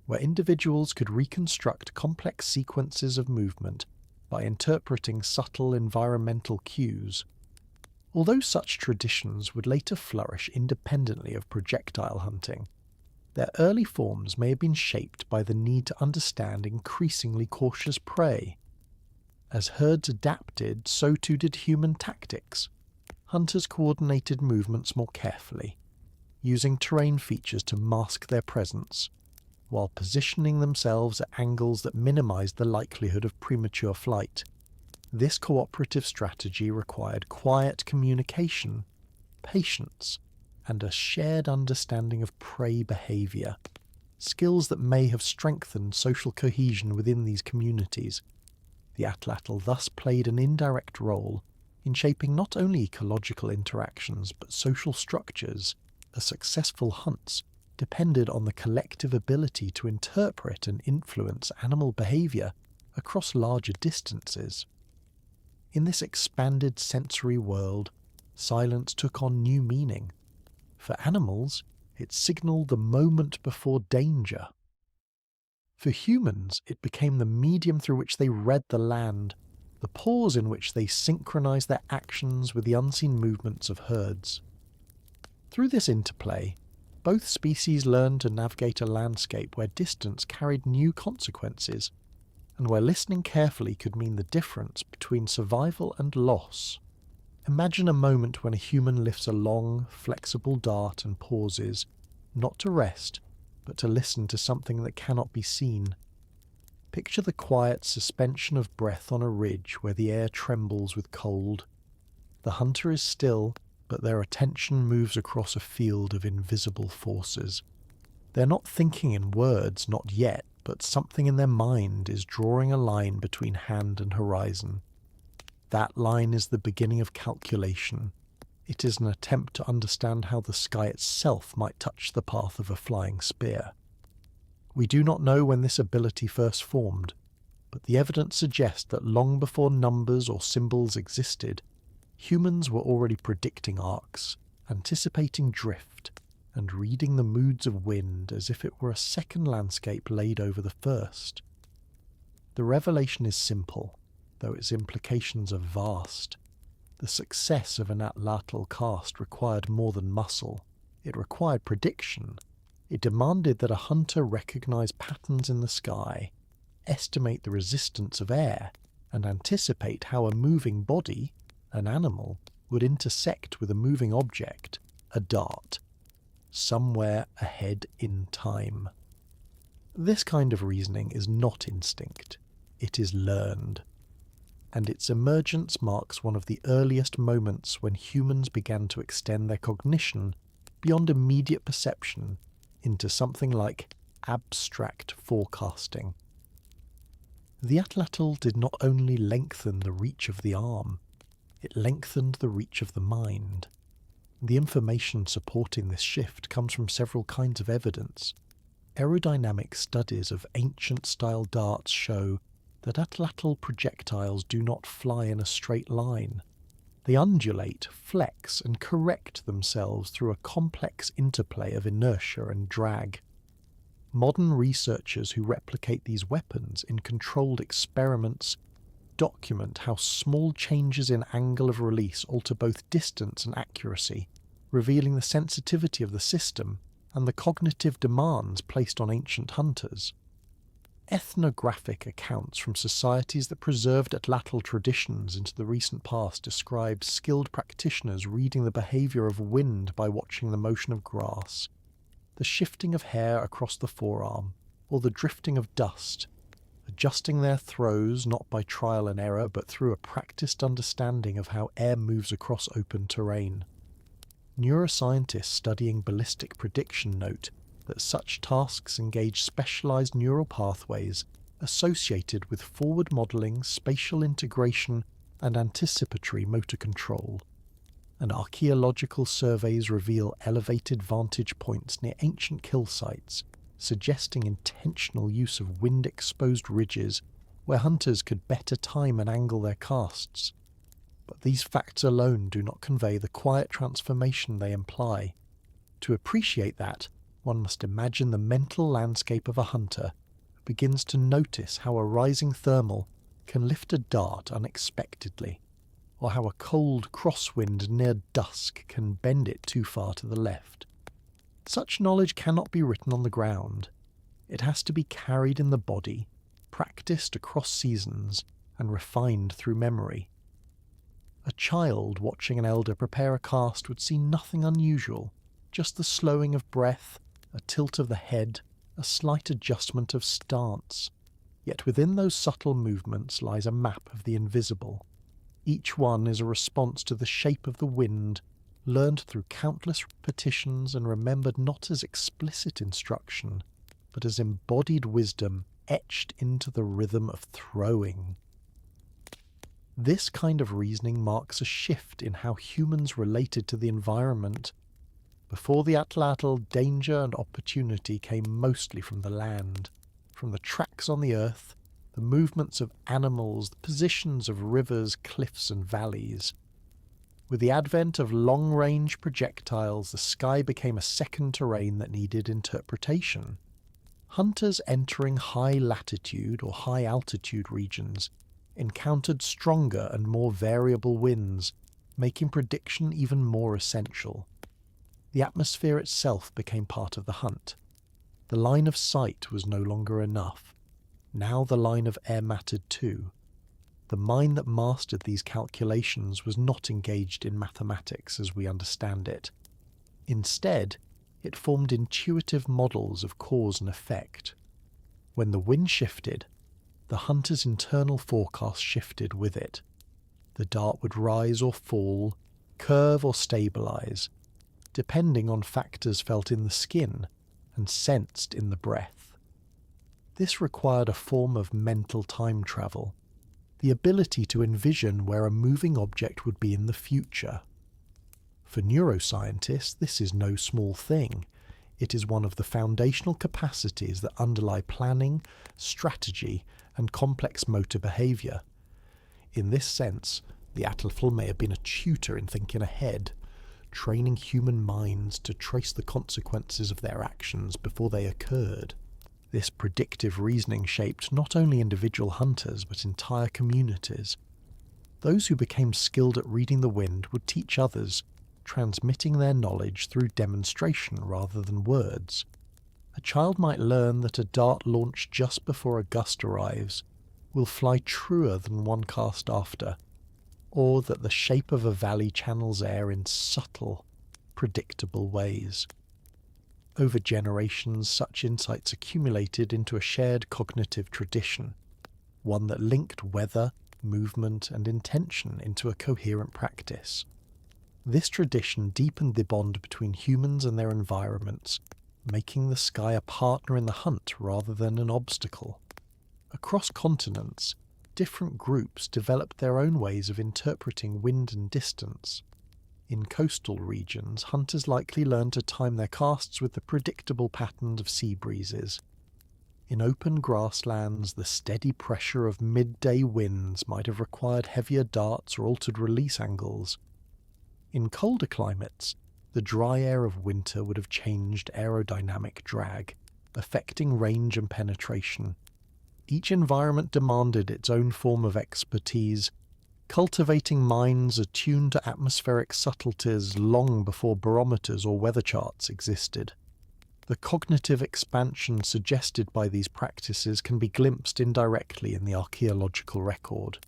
where individuals could reconstruct complex sequences of movement by interpreting subtle environmental cues. Although such traditions would later flourish independently of projectile hunting, their early forms may have been shaped by the need to understand increasingly cautious prey. As herds adapted, so too did human tactics. Hunters coordinated movements more carefully, using terrain features to mask their presence, while positioning themselves at angles that minimized the likelihood of premature flight. This cooperative strategy required quiet communication, patience, and a shared understanding of prey behavior, skills that may have strengthened social cohesion within these communities. The Atlatl thus played an indirect role in shaping not only ecological interactions but social structures, as successful hunts depended on the collective ability to interpret and influence animal behaviour across larger distances. In this expanded sensory world, silence took on new meaning. For animals, it signalled the moment before danger. For humans, it became the medium through which they read the land, the pause in which they synchronized their actions with the unseen movements of herds. Through this interplay, both species learned to navigate a landscape where distance carried new consequences, and where listening carefully could mean the difference between survival and loss. Imagine a moment when a human lifts a long, flexible dart and pauses, not to rest, but to listen to something that cannot be seen. Picture the quiet suspension of breath on a ridge where the air trembles with cold. The hunter is still, but their attention moves across a field of invisible forces. They're not thinking in words, not yet, but something in their mind is drawing a line between hand and horizon. That line is the beginning of calculation. It is an attempt to understand how the sky itself might touch the path of a flying spear. We do not know when this ability first formed, but the evidence suggests that long before numbers or symbols existed, humans were already predicting arcs, anticipating drift, and reading the moods of wind as if it were a second landscape laid over the first. The revelation is simple, though its implications are vast. The success of an Atlatl cast required more than muscle. It required prediction. It demanded that a hunter recognize patterns in the sky, estimate the resistance of air, and anticipate how a moving body, an animal, would intersect with a moving object, a dart, somewhere ahead in time. This kind of reasoning is not instinct. It is learned. And its emergence marks one of the earliest moments when humans began to extend their cognition beyond immediate perception into something like abstract forecasting. The Atlatl did not only lengthen the reach of the arm, it lengthened the reach of the mind. The information supporting this shift comes from several kinds of evidence. Aerodynamic studies of ancient-style darts show that Atlatl projectiles do not fly in a straight line. They undulate, flex, and correct themselves through a complex interplay of inertia and drag. Modern researchers who replicate these weapons in controlled experiments document how small changes in angle of release alter both distance and accuracy, revealing the sensitivity of the system and the cognitive demands placed on ancient hunters. Ethnographic accounts from societies that preserved Atlatl traditions into the recent past describe skilled practitioners reading the behaviour of wind by watching the motion of grass, the shifting of hair across the forearm, or the drifting of dust, adjusting their throws not by trial and error but through a practiced understanding of how air moves across open terrain. Neuroscientists studying ballistic prediction note that such tasks engage specialized neural pathways associated with forward modeling, spatial integration, and anticipatory motor control. And archaeological surveys reveal elevated vantage points near ancient kill sites, suggesting intentional use of wind-exposed ridges where hunters could better time and angle their casts. But these facts alone do not convey the quiet transformation they imply. To appreciate that, one must imagine the mental landscape of a hunter who begins to notice how a rising thermal can lift a dart unexpectedly, or how a cold crosswind near dusk can bend it too far to the left. Such knowledge cannot be written on the ground. It has to be carried in the body, practiced across seasons, and refined through memory. A child watching an elder prepare a cast would see nothing unusual, just the slowing of breath, a tilt of the head, a slight adjustment of stance. Yet within those subtle movements lies a map of the invisible. Each one is a response to the shape of the wind, learned through countless repetitions and remembered not as explicit instruction, but as embodied wisdom etched into the rhythm of throwing. This kind of reasoning marks a shift in how humans related to the environment. Before the Atlatl, danger and opportunity came mostly from the land, from the tracks on the earth, the movements of animals, the positions of rivers, cliffs and valleys. With the advent of long-range projectiles, the sky became a second terrain that needed interpretation. Hunters entering high-latitude or high-altitude regions encountered stronger and more variable winds, making prediction even more essential. The atmosphere itself became part of the hunt. The line of sight was no longer enough. Now the line of air mattered too. The mind that mastered these calculations was not engaged in mathematics as we understand it. Instead, it formed intuitive models of cause and effect. When the wind shifted, the hunter's internal forecast shifted with it. The dart would rise or fall, curve or stabilize, depending on factors felt in the skin and sensed in the breath. This required a form of mental time travel, the ability to envision where a moving object would be in the future. For neuroscientists, this is no small thing. It is one of the foundational capacities that underlie planning, strategy, and complex motor behavior. In this sense, the Atlatl may have been a tutor in thinking ahead, training human minds to trace the consequences of their actions before they occurred. This predictive reasoning shaped not only individual hunters but entire communities. Those who became skilled at reading the wind would teach others, transmitting their knowledge through demonstration rather than words. A child might learn that a dart launched just before a gust arrives will fly truer than one cast after, or that the shape of a valley channels air in subtle, predictable ways. Over generations, such insights accumulated into a shared cognitive tradition, one that linked weather, movement, and intention into a coherent practice. This tradition deepened the bond between humans and their environments, making the sky a partner in the hunt rather than an obstacle. Across continents, different groups developed their own ways of interpreting wind and distance. In coastal regions, hunters likely learned to time their casts with the predictable patterns of sea breezes. In open grasslands, the steady pressure of midday winds might have required heavier darts or altered release angles. In colder climates, the dry air of winter would have changed aerodynamic drag, affecting range and penetration. Each environment demanded its own form of expertise, cultivating minds attuned to atmospheric subtleties long before barometers or weather charts existed. The cognitive expansion suggested by these practices can be glimpsed indirectly in the archaeological record.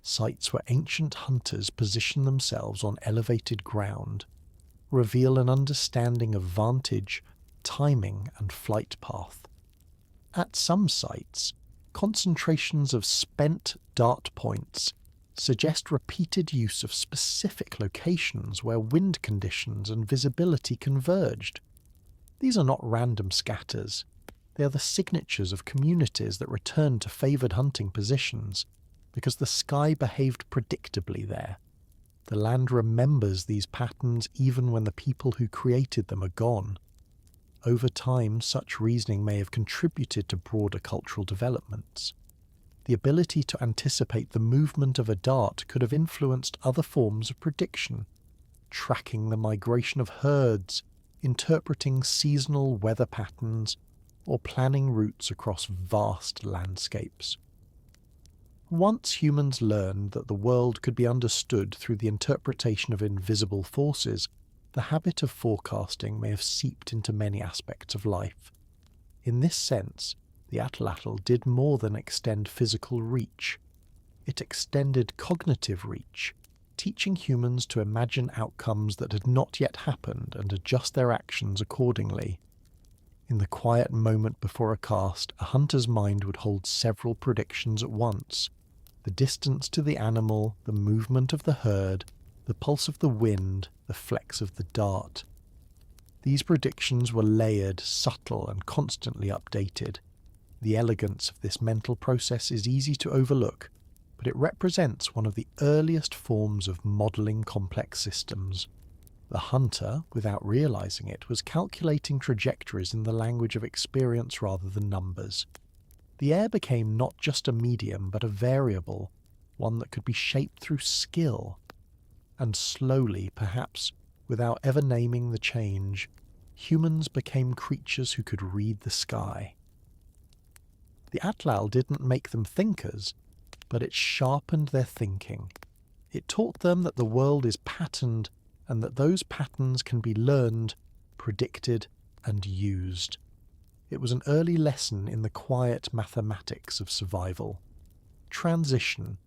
Sites where ancient hunters position themselves on elevated ground reveal an understanding of vantage, timing, and flight path. At some sites, concentrations of spent dart points suggest repeated use of specific locations where wind conditions and visibility converged. These are not random scatters. They are the signatures of communities that return to favoured hunting positions because the sky behaved predictably there. The land remembers these patterns even when the people who created them are gone. Over time, such reasoning may have contributed to broader cultural developments. The ability to anticipate the movement of a dart could have influenced other forms of prediction, tracking the migration of herds, interpreting seasonal weather patterns, or planning routes across vast landscapes. Once humans learned that the world could be understood through the interpretation of invisible forces, the habit of forecasting may have seeped into many aspects of life. In this sense, the Atlatl did more than extend physical reach. It extended cognitive reach, teaching humans to imagine outcomes that had not yet happened and adjust their actions accordingly. In the quiet moment before a cast, a hunter's mind would hold several predictions at once: the distance to the animal, the movement of the herd, the pulse of the wind, the flex of the dart. These predictions were layered, subtle, and constantly updated. The elegance of this mental process is easy to overlook, but it represents one of the earliest forms of modelling complex systems. The hunter, without realising it, was calculating trajectories in the language of experience rather than numbers. The air became not just a medium, but a variable, one that could be shaped through skill. And slowly, perhaps without ever naming the change, humans became creatures who could read the sky. The Atlatl didn't make them thinkers, but it sharpened their thinking. It taught them that the world is patterned and that those patterns can be learned, predicted, and used. It was an early lesson in the quiet mathematics of survival. Transition.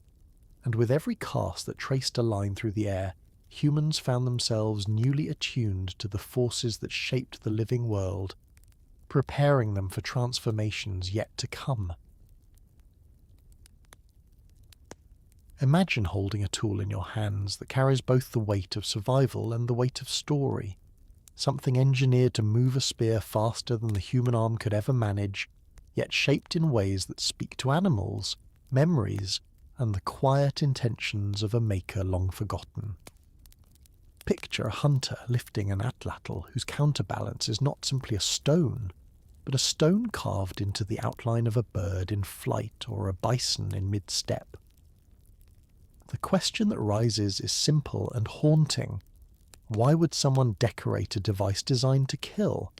And with every cast that traced a line through the air, humans found themselves newly attuned to the forces that shaped the living world, preparing them for transformations yet to come. Imagine holding a tool in your hands that carries both the weight of survival and the weight of story, something engineered to move a spear faster than the human arm could ever manage, yet shaped in ways that speak to animals, memories, and the quiet intentions of a maker long forgotten. Picture a hunter lifting an atlatl whose counterbalance is not simply a stone, but a stone carved into the outline of a bird in flight or a bison in mid-step. The question that rises is simple and haunting. Why would someone decorate a device designed to kill?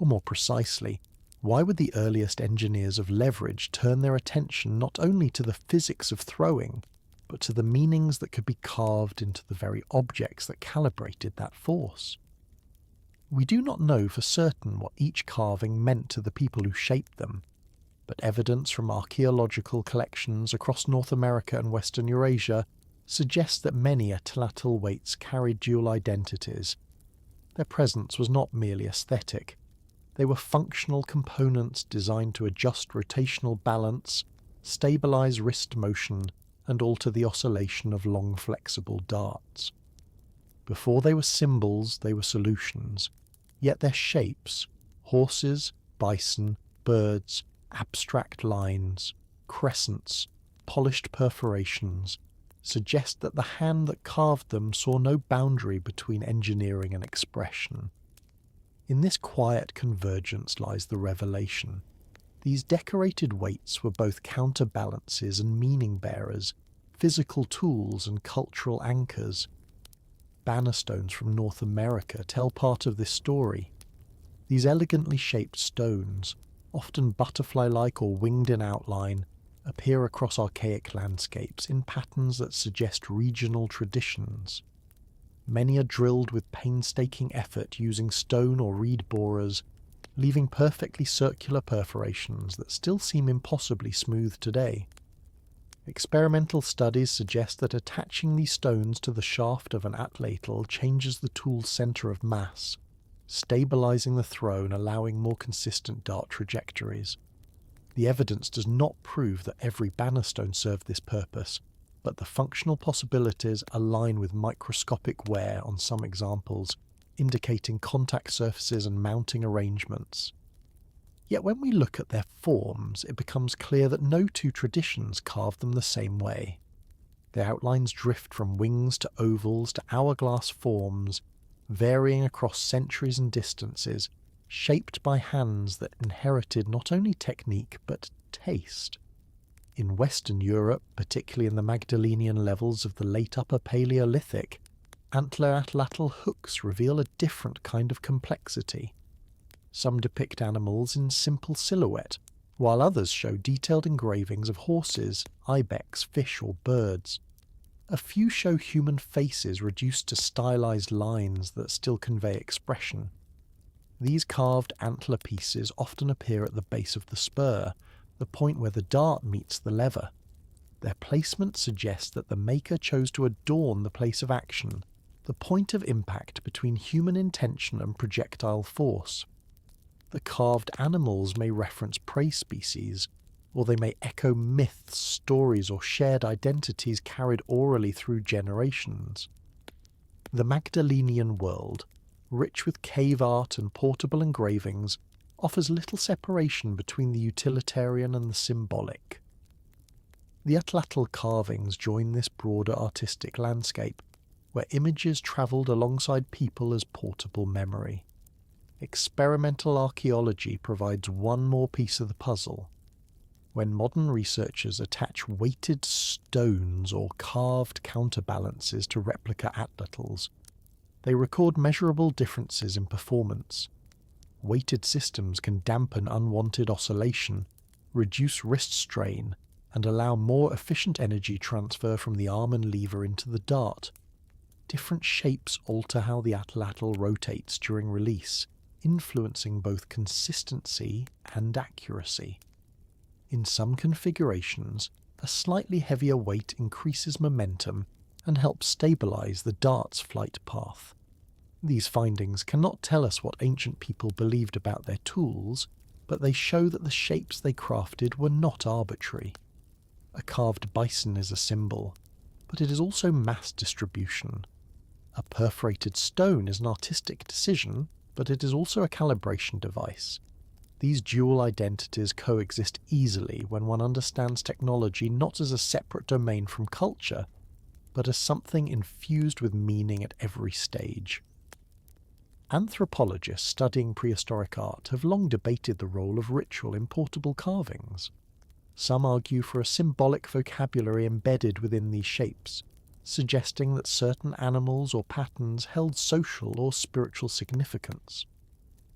Or more precisely, why would the earliest engineers of leverage turn their attention not only to the physics of throwing, but to the meanings that could be carved into the very objects that calibrated that force? We do not know for certain what each carving meant to the people who shaped them, but evidence from archaeological collections across North America and Western Eurasia suggests that many Atlatl weights carried dual identities. Their presence was not merely aesthetic. They were functional components designed to adjust rotational balance, stabilize wrist motion, and alter the oscillation of long flexible darts. Before they were symbols, they were solutions, yet their shapes, horses, bison, birds, abstract lines, crescents, polished perforations, suggest that the hand that carved them saw no boundary between engineering and expression. In this quiet convergence lies the revelation. These decorated weights were both counterbalances and meaning bearers, physical tools and cultural anchors. Banner stones from North America tell part of this story. These elegantly shaped stones, often butterfly-like or winged in outline, appear across archaic landscapes in patterns that suggest regional traditions. Many are drilled with painstaking effort using stone or reed borers, leaving perfectly circular perforations that still seem impossibly smooth today. Experimental studies suggest that attaching these stones to the shaft of an atlatl changes the tool's centre of mass, stabilizing the throw and allowing more consistent dart trajectories. The evidence does not prove that every banner stone served this purpose, but the functional possibilities align with microscopic wear on some examples, indicating contact surfaces and mounting arrangements. Yet when we look at their forms, it becomes clear that no two traditions carved them the same way. Their outlines drift from wings to ovals to hourglass forms, varying across centuries and distances, shaped by hands that inherited not only technique but taste. In Western Europe, particularly in the Magdalenian levels of the late Upper Paleolithic, antler atlatl hooks reveal a different kind of complexity. Some depict animals in simple silhouette, while others show detailed engravings of horses, ibex, fish or birds. A few show human faces reduced to stylized lines that still convey expression. These carved antler pieces often appear at the base of the spur, the point where the dart meets the lever. Their placement suggests that the maker chose to adorn the place of action, the point of impact between human intention and projectile force. The carved animals may reference prey species, or they may echo myths, stories, or shared identities carried orally through generations. The Magdalenian world, rich with cave art and portable engravings, offers little separation between the utilitarian and the symbolic. The Atlatl carvings join this broader artistic landscape, where images travelled alongside people as portable memory. Experimental archaeology provides one more piece of the puzzle. When modern researchers attach weighted stones or carved counterbalances to replica atlatls, they record measurable differences in performance. Weighted systems can dampen unwanted oscillation, reduce wrist strain, and allow more efficient energy transfer from the arm and lever into the dart. Different shapes alter how the atlatl rotates during release, influencing both consistency and accuracy. In some configurations, a slightly heavier weight increases momentum and helps stabilize the dart's flight path. These findings cannot tell us what ancient people believed about their tools, but they show that the shapes they crafted were not arbitrary. A carved bison is a symbol, but it is also mass distribution. A perforated stone is an artistic decision, but it is also a calibration device. These dual identities coexist easily when one understands technology not as a separate domain from culture, but as something infused with meaning at every stage. Anthropologists studying prehistoric art have long debated the role of ritual in portable carvings. Some argue for a symbolic vocabulary embedded within these shapes, suggesting that certain animals or patterns held social or spiritual significance.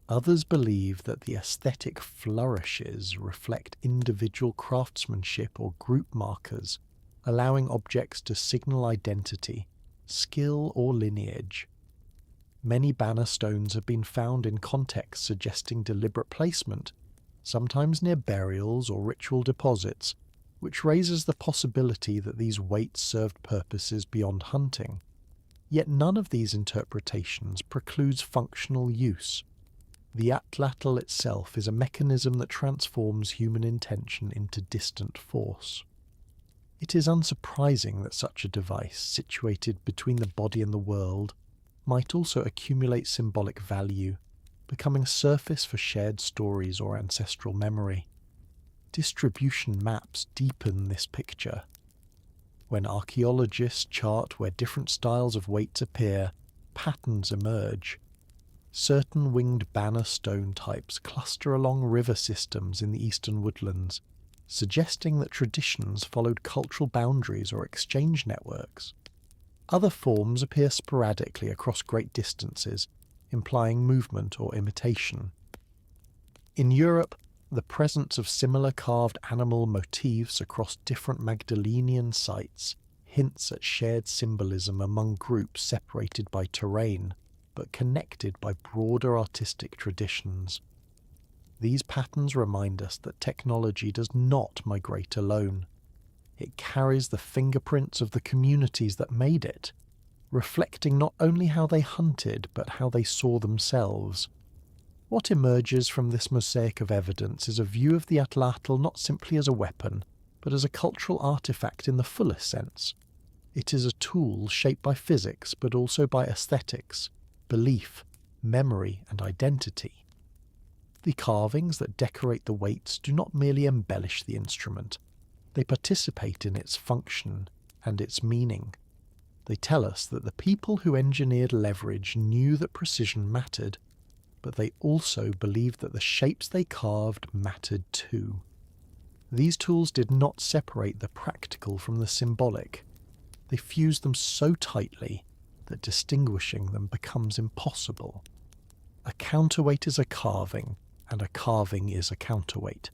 Others believe that the aesthetic flourishes reflect individual craftsmanship or group markers, allowing objects to signal identity, skill, or lineage. Many banner stones have been found in contexts suggesting deliberate placement, sometimes near burials or ritual deposits, which raises the possibility that these weights served purposes beyond hunting. Yet none of these interpretations precludes functional use. The atlatl itself is a mechanism that transforms human intention into distant force. It is unsurprising that such a device, situated between the body and the world, might also accumulate symbolic value, becoming a surface for shared stories or ancestral memory. Distribution maps deepen this picture. When archaeologists chart where different styles of weights appear, patterns emerge. Certain winged banner stone types cluster along river systems in the eastern woodlands, suggesting that traditions followed cultural boundaries or exchange networks. Other forms appear sporadically across great distances, implying movement or imitation. In Europe, the presence of similar carved animal motifs across different Magdalenian sites hints at shared symbolism among groups separated by terrain, but connected by broader artistic traditions. These patterns remind us that technology does not migrate alone. It carries the fingerprints of the communities that made it, reflecting not only how they hunted but how they saw themselves. What emerges from this mosaic of evidence is a view of the atlatl not simply as a weapon, but as a cultural artifact in the fullest sense. It is a tool shaped by physics but also by aesthetics, belief, memory, and identity. The carvings that decorate the weights do not merely embellish the instrument. They participate in its function and its meaning. They tell us that the people who engineered leverage knew that precision mattered, but they also believed that the shapes they carved mattered too. These tools did not separate the practical from the symbolic. They fused them so tightly that distinguishing them becomes impossible. A counterweight is a carving, and a carving is a counterweight.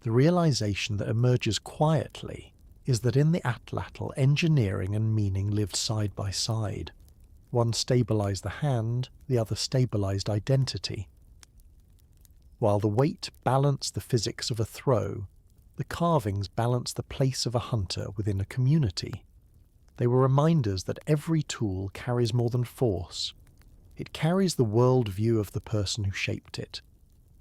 The realization that emerges quietly is that in the atlatl, engineering and meaning lived side by side. One stabilized the hand, the other stabilized identity. While the weight balanced the physics of a throw, the carvings balanced the place of a hunter within a community. They were reminders that every tool carries more than force. It carries the world view of the person who shaped it.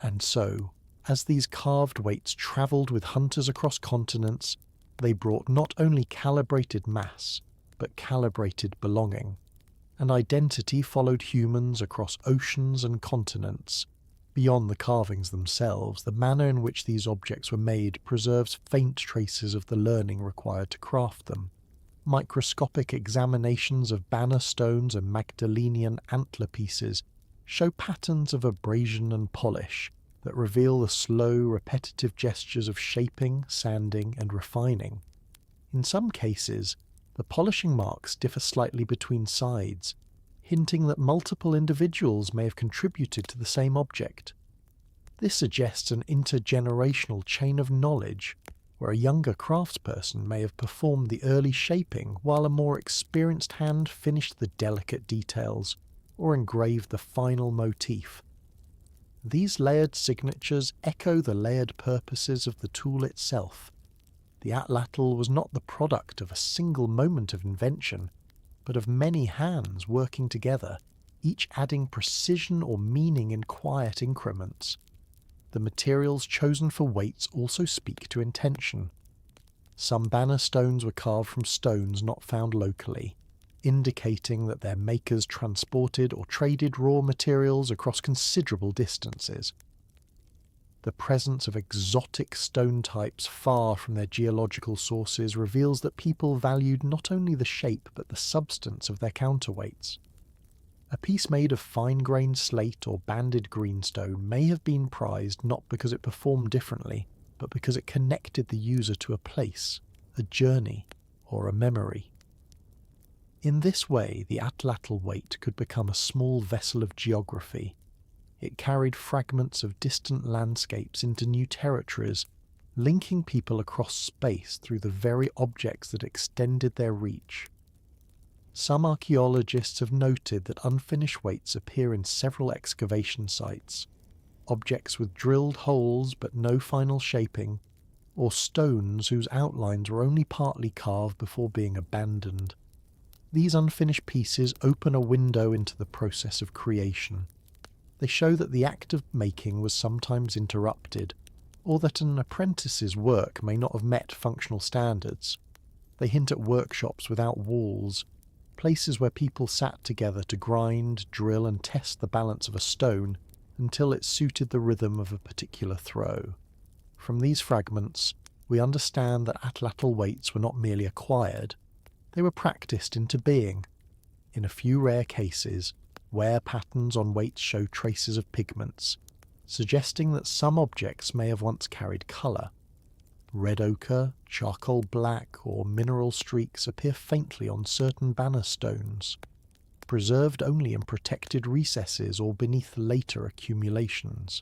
And so, as these carved weights travelled with hunters across continents, they brought not only calibrated mass, but calibrated belonging. And identity followed humans across oceans and continents, Beyond the carvings themselves, the manner in which these objects were made preserves faint traces of the learning required to craft them. Microscopic examinations of banner stones and Magdalenian antler pieces show patterns of abrasion and polish that reveal the slow, repetitive gestures of shaping, sanding, and refining. In some cases, the polishing marks differ slightly between sides, hinting that multiple individuals may have contributed to the same object. This suggests an intergenerational chain of knowledge, where a younger craftsperson may have performed the early shaping while a more experienced hand finished the delicate details or engraved the final motif. These layered signatures echo the layered purposes of the tool itself. The Atlatl was not the product of a single moment of invention, but of many hands working together, each adding precision or meaning in quiet increments. The materials chosen for weights also speak to intention. Some banner stones were carved from stones not found locally, indicating that their makers transported or traded raw materials across considerable distances. The presence of exotic stone types far from their geological sources reveals that people valued not only the shape but the substance of their counterweights. A piece made of fine-grained slate or banded greenstone may have been prized not because it performed differently, but because it connected the user to a place, a journey, or a memory. In this way, the Atlatl weight could become a small vessel of geography. It carried fragments of distant landscapes into new territories, linking people across space through the very objects that extended their reach. Some archaeologists have noted that unfinished weights appear in several excavation sites, objects with drilled holes but no final shaping, or stones whose outlines were only partly carved before being abandoned. These unfinished pieces open a window into the process of creation. They show that the act of making was sometimes interrupted, or that an apprentice's work may not have met functional standards. They hint at workshops without walls, places where people sat together to grind, drill, and test the balance of a stone until it suited the rhythm of a particular throw. From these fragments, we understand that Atlatl weights were not merely acquired, they were practiced into being. In a few rare cases, wear patterns on weights show traces of pigments, suggesting that some objects may have once carried colour. Red ochre, charcoal black, or mineral streaks appear faintly on certain banner stones, preserved only in protected recesses or beneath later accumulations.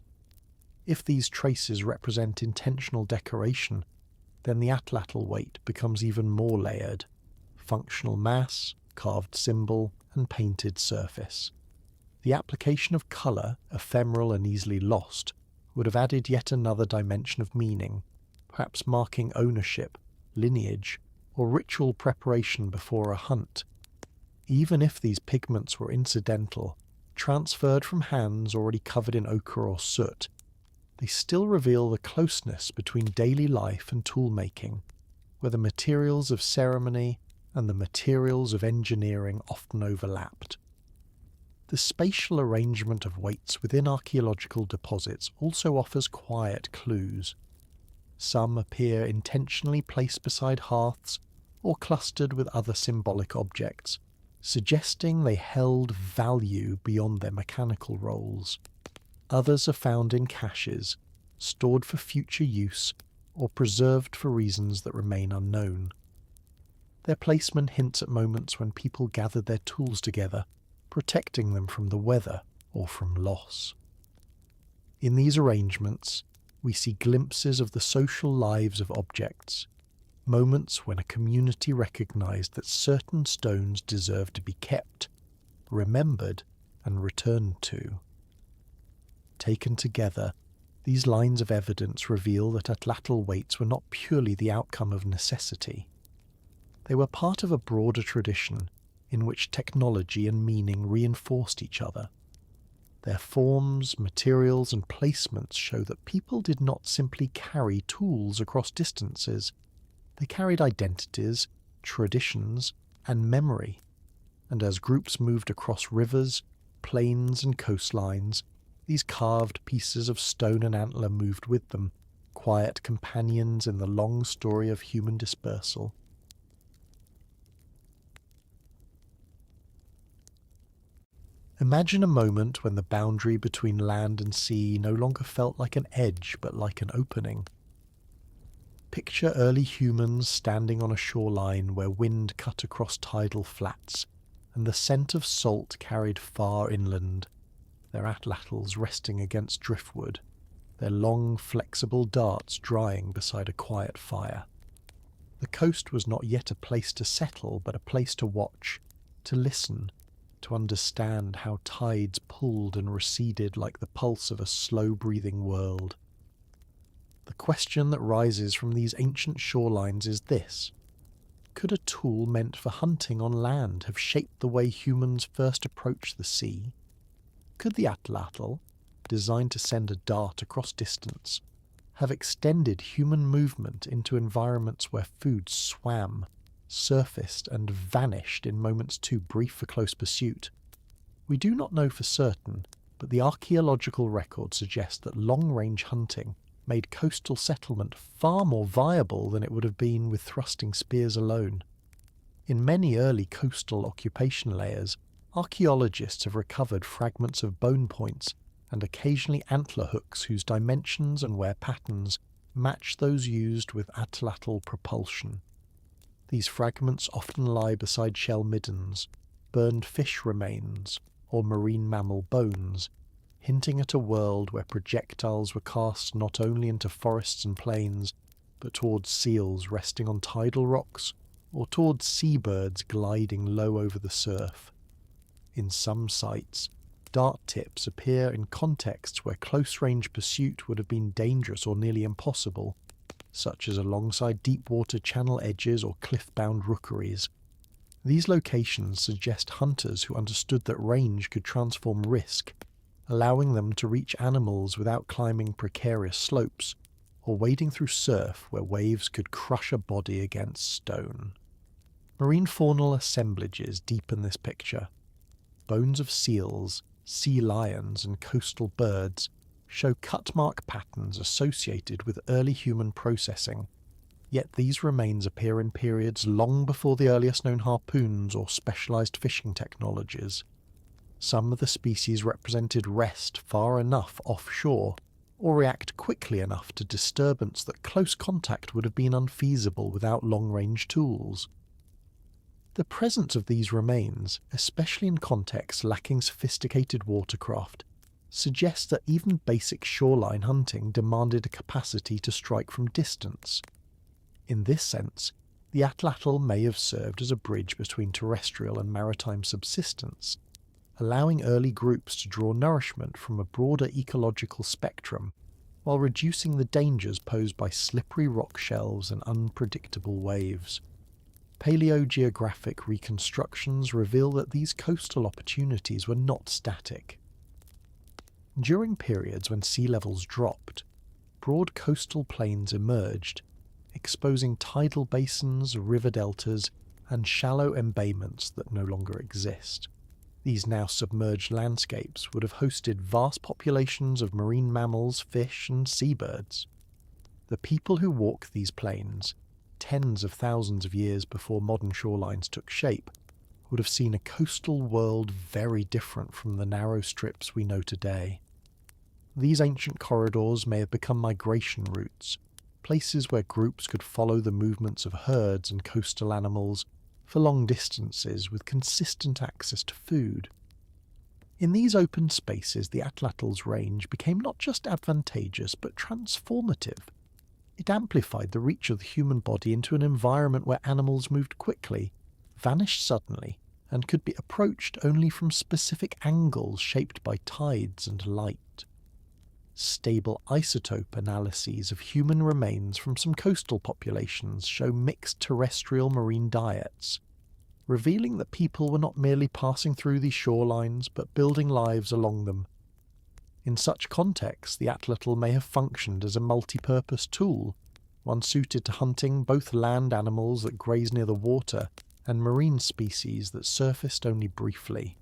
If these traces represent intentional decoration, then the Atlatl weight becomes even more layered: functional mass, carved symbol, and painted surface. The application of colour, ephemeral and easily lost, would have added yet another dimension of meaning, perhaps marking ownership, lineage, or ritual preparation before a hunt. Even if these pigments were incidental, transferred from hands already covered in ochre or soot, they still reveal the closeness between daily life and tool-making, where the materials of ceremony and the materials of engineering often overlapped. The spatial arrangement of weights within archaeological deposits also offers quiet clues. Some appear intentionally placed beside hearths or clustered with other symbolic objects, suggesting they held value beyond their mechanical roles. Others are found in caches, stored for future use or preserved for reasons that remain unknown. Their placement hints at moments when people gathered their tools together, protecting them from the weather or from loss. In these arrangements, we see glimpses of the social lives of objects, moments when a community recognized that certain stones deserved to be kept, remembered, and returned to. Taken together, these lines of evidence reveal that Atlatl weights were not purely the outcome of necessity. They were part of a broader tradition in which technology and meaning reinforced each other. Their forms, materials, and placements show that people did not simply carry tools across distances. They carried identities, traditions, and memory. And as groups moved across rivers, plains, and coastlines, These carved pieces of stone and antler moved with them, quiet companions in the long story of human dispersal. Imagine a moment when the boundary between land and sea no longer felt like an edge but like an opening. Picture early humans standing on a shoreline where wind cut across tidal flats, and the scent of salt carried far inland, their atlatls resting against driftwood, their long, flexible darts drying beside a quiet fire. The coast was not yet a place to settle, but a place to watch, to listen, to understand how tides pulled and receded like the pulse of a slow-breathing world. The question that rises from these ancient shorelines is this: could a tool meant for hunting on land have shaped the way humans first approached the sea? Could the Atlatl, designed to send a dart across distance, have extended human movement into environments where food swam, surfaced and vanished in moments too brief for close pursuit? We do not know for certain, but the archaeological record suggests that long-range hunting made coastal settlement far more viable than it would have been with thrusting spears alone. In many early coastal occupation layers, archaeologists have recovered fragments of bone points and occasionally antler hooks whose dimensions and wear patterns match those used with Atlatl propulsion. These fragments often lie beside shell middens, burned fish remains, or marine mammal bones, hinting at a world where projectiles were cast not only into forests and plains, but towards seals resting on tidal rocks, or towards seabirds gliding low over the surf. In some sites, dart tips appear in contexts where close-range pursuit would have been dangerous or nearly impossible, such as alongside deep-water channel edges or cliff-bound rookeries. These locations suggest hunters who understood that range could transform risk, allowing them to reach animals without climbing precarious slopes or wading through surf where waves could crush a body against stone. Marine faunal assemblages deepen this picture. Bones of seals, sea lions, and coastal birds show cut-mark patterns associated with early human processing, yet these remains appear in periods long before the earliest known harpoons or specialized fishing technologies. Some of the species represented rest far enough offshore, or react quickly enough to disturbance that close contact would have been unfeasible without long-range tools. The presence of these remains, especially in contexts lacking sophisticated watercraft, suggests that even basic shoreline hunting demanded a capacity to strike from distance. In this sense, the Atlatl may have served as a bridge between terrestrial and maritime subsistence, allowing early groups to draw nourishment from a broader ecological spectrum, while reducing the dangers posed by slippery rock shelves and unpredictable waves. Paleogeographic reconstructions reveal that these coastal opportunities were not static. During periods when sea levels dropped, broad coastal plains emerged, exposing tidal basins, river deltas, and shallow embayments that no longer exist. These now submerged landscapes would have hosted vast populations of marine mammals, fish, and seabirds. The people who walk these plains, tens of thousands of years before modern shorelines took shape, would have seen a coastal world very different from the narrow strips we know today. These ancient corridors may have become migration routes, places where groups could follow the movements of herds and coastal animals for long distances with consistent access to food. In these open spaces, the Atlatl's range became not just advantageous but transformative. It amplified the reach of the human body into an environment where animals moved quickly, vanished suddenly, and could be approached only from specific angles shaped by tides and light. Stable isotope analyses of human remains from some coastal populations show mixed terrestrial marine diets, revealing that people were not merely passing through these shorelines but building lives along them. In such contexts, the Atlatl may have functioned as a multi-purpose tool, one suited to hunting both land animals that graze near the water and marine species that surfaced only briefly.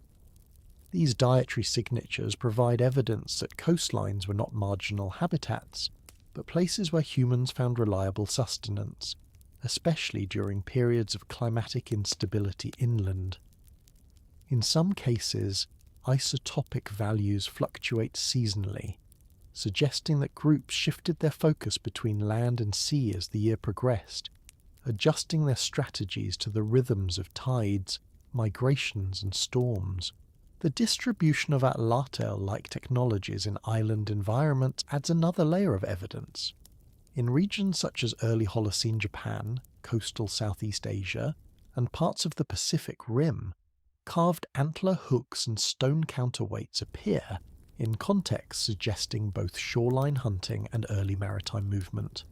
These dietary signatures provide evidence that coastlines were not marginal habitats, but places where humans found reliable sustenance, especially during periods of climatic instability inland. In some cases, isotopic values fluctuate seasonally, suggesting that groups shifted their focus between land and sea as the year progressed, adjusting their strategies to the rhythms of tides, migrations and storms. The distribution of Atlatl-like technologies in island environments adds another layer of evidence. In regions such as early Holocene Japan, coastal Southeast Asia, and parts of the Pacific Rim, carved antler hooks and stone counterweights appear, in context suggesting both shoreline hunting and early maritime movement.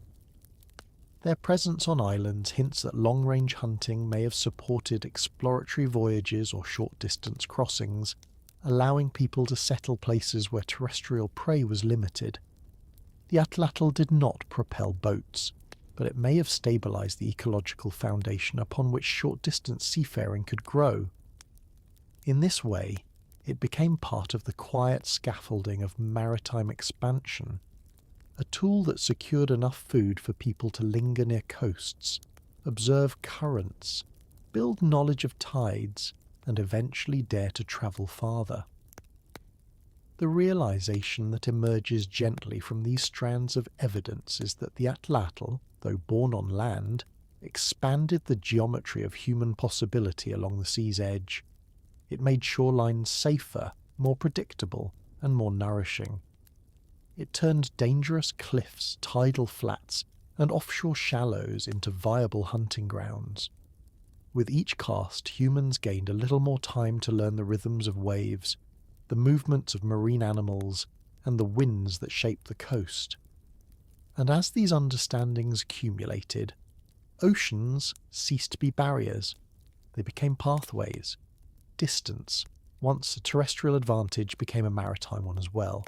Their presence on islands hints that long-range hunting may have supported exploratory voyages or short-distance crossings, allowing people to settle places where terrestrial prey was limited. The Atlatl did not propel boats, but it may have stabilized the ecological foundation upon which short-distance seafaring could grow. In this way, it became part of the quiet scaffolding of maritime expansion, a tool that secured enough food for people to linger near coasts, observe currents, build knowledge of tides, and eventually dare to travel farther. The realization that emerges gently from these strands of evidence is that the Atlatl, though born on land, expanded the geometry of human possibility along the sea's edge. It made shorelines safer, more predictable, and more nourishing. It turned dangerous cliffs, tidal flats, and offshore shallows into viable hunting grounds. With each cast, humans gained a little more time to learn the rhythms of waves, the movements of marine animals, and the winds that shape the coast. And as these understandings accumulated, oceans ceased to be barriers. They became pathways. Distance, once a terrestrial advantage, became a maritime one as well.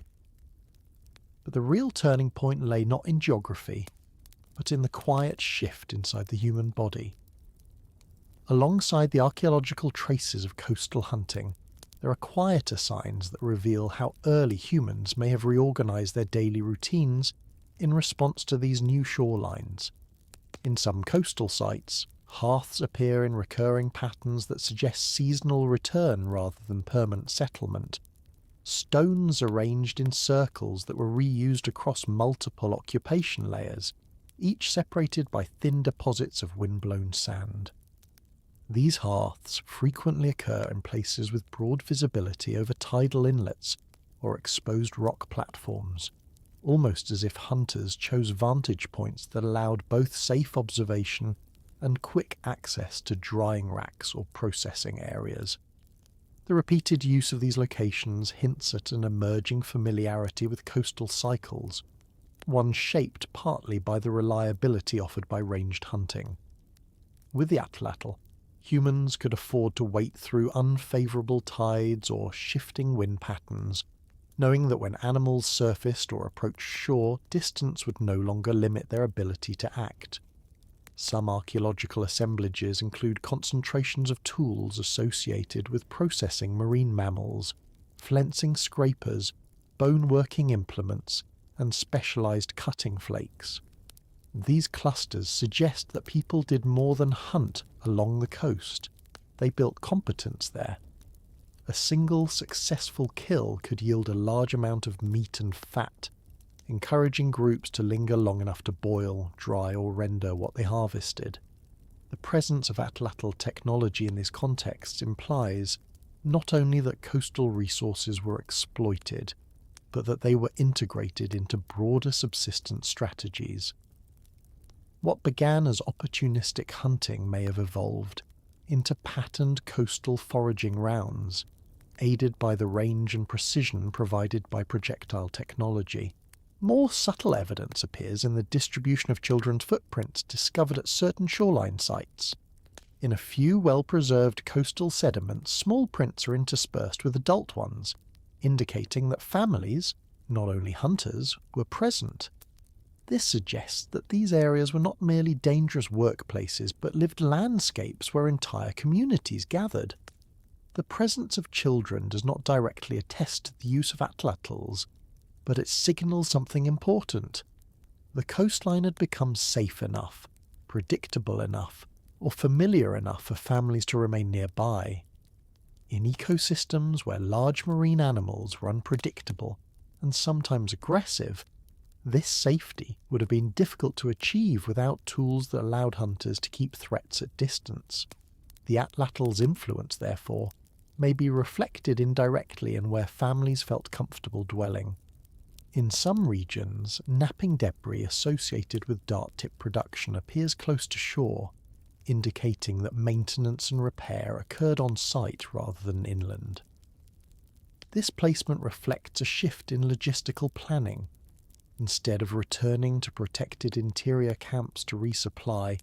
But the real turning point lay not in geography, but in the quiet shift inside the human body. Alongside the archaeological traces of coastal hunting, there are quieter signs that reveal how early humans may have reorganized their daily routines in response to these new shorelines. In some coastal sites, hearths appear in recurring patterns that suggest seasonal return rather than permanent settlement. Stones arranged in circles that were reused across multiple occupation layers, each separated by thin deposits of wind-blown sand. These hearths frequently occur in places with broad visibility over tidal inlets or exposed rock platforms, almost as if hunters chose vantage points that allowed both safe observation and quick access to drying racks or processing areas. The repeated use of these locations hints at an emerging familiarity with coastal cycles, one shaped partly by the reliability offered by ranged hunting. With the Atlatl, humans could afford to wait through unfavourable tides or shifting wind patterns, knowing that when animals surfaced or approached shore, distance would no longer limit their ability to act. Some archaeological assemblages include concentrations of tools associated with processing marine mammals, flensing scrapers, bone-working implements, and specialized cutting flakes. These clusters suggest that people did more than hunt along the coast. They built competence there. A single successful kill could yield a large amount of meat and fat, encouraging groups to linger long enough to boil, dry, or render what they harvested. The presence of Atlatl technology in these contexts implies not only that coastal resources were exploited, but that they were integrated into broader subsistence strategies. What began as opportunistic hunting may have evolved into patterned coastal foraging rounds, aided by the range and precision provided by projectile technology. More subtle evidence appears in the distribution of children's footprints discovered at certain shoreline sites. In a few well-preserved coastal sediments, small prints are interspersed with adult ones, indicating that families, not only hunters, were present. This suggests that these areas were not merely dangerous workplaces, but lived landscapes where entire communities gathered. The presence of children does not directly attest to the use of atlatls, but it signals something important. The coastline had become safe enough, predictable enough, or familiar enough for families to remain nearby. In ecosystems where large marine animals were unpredictable and sometimes aggressive, this safety would have been difficult to achieve without tools that allowed hunters to keep threats at distance. The atlatl's influence, therefore, may be reflected indirectly in where families felt comfortable dwelling. In some regions, napping debris associated with dart tip production appears close to shore, indicating that maintenance and repair occurred on site rather than inland. This placement reflects a shift in logistical planning. Instead of returning to protected interior camps to resupply,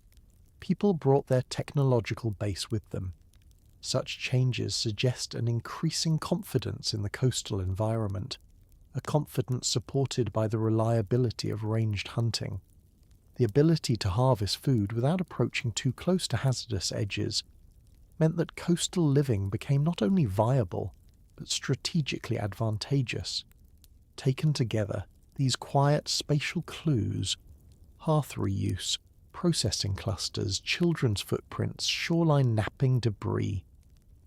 people brought their technological base with them. Such changes suggest an increasing confidence in the coastal environment, a confidence supported by the reliability of ranged hunting. The ability to harvest food without approaching too close to hazardous edges meant that coastal living became not only viable, but strategically advantageous. Taken together, these quiet spatial clues, hearth reuse, processing clusters, children's footprints, shoreline napping debris,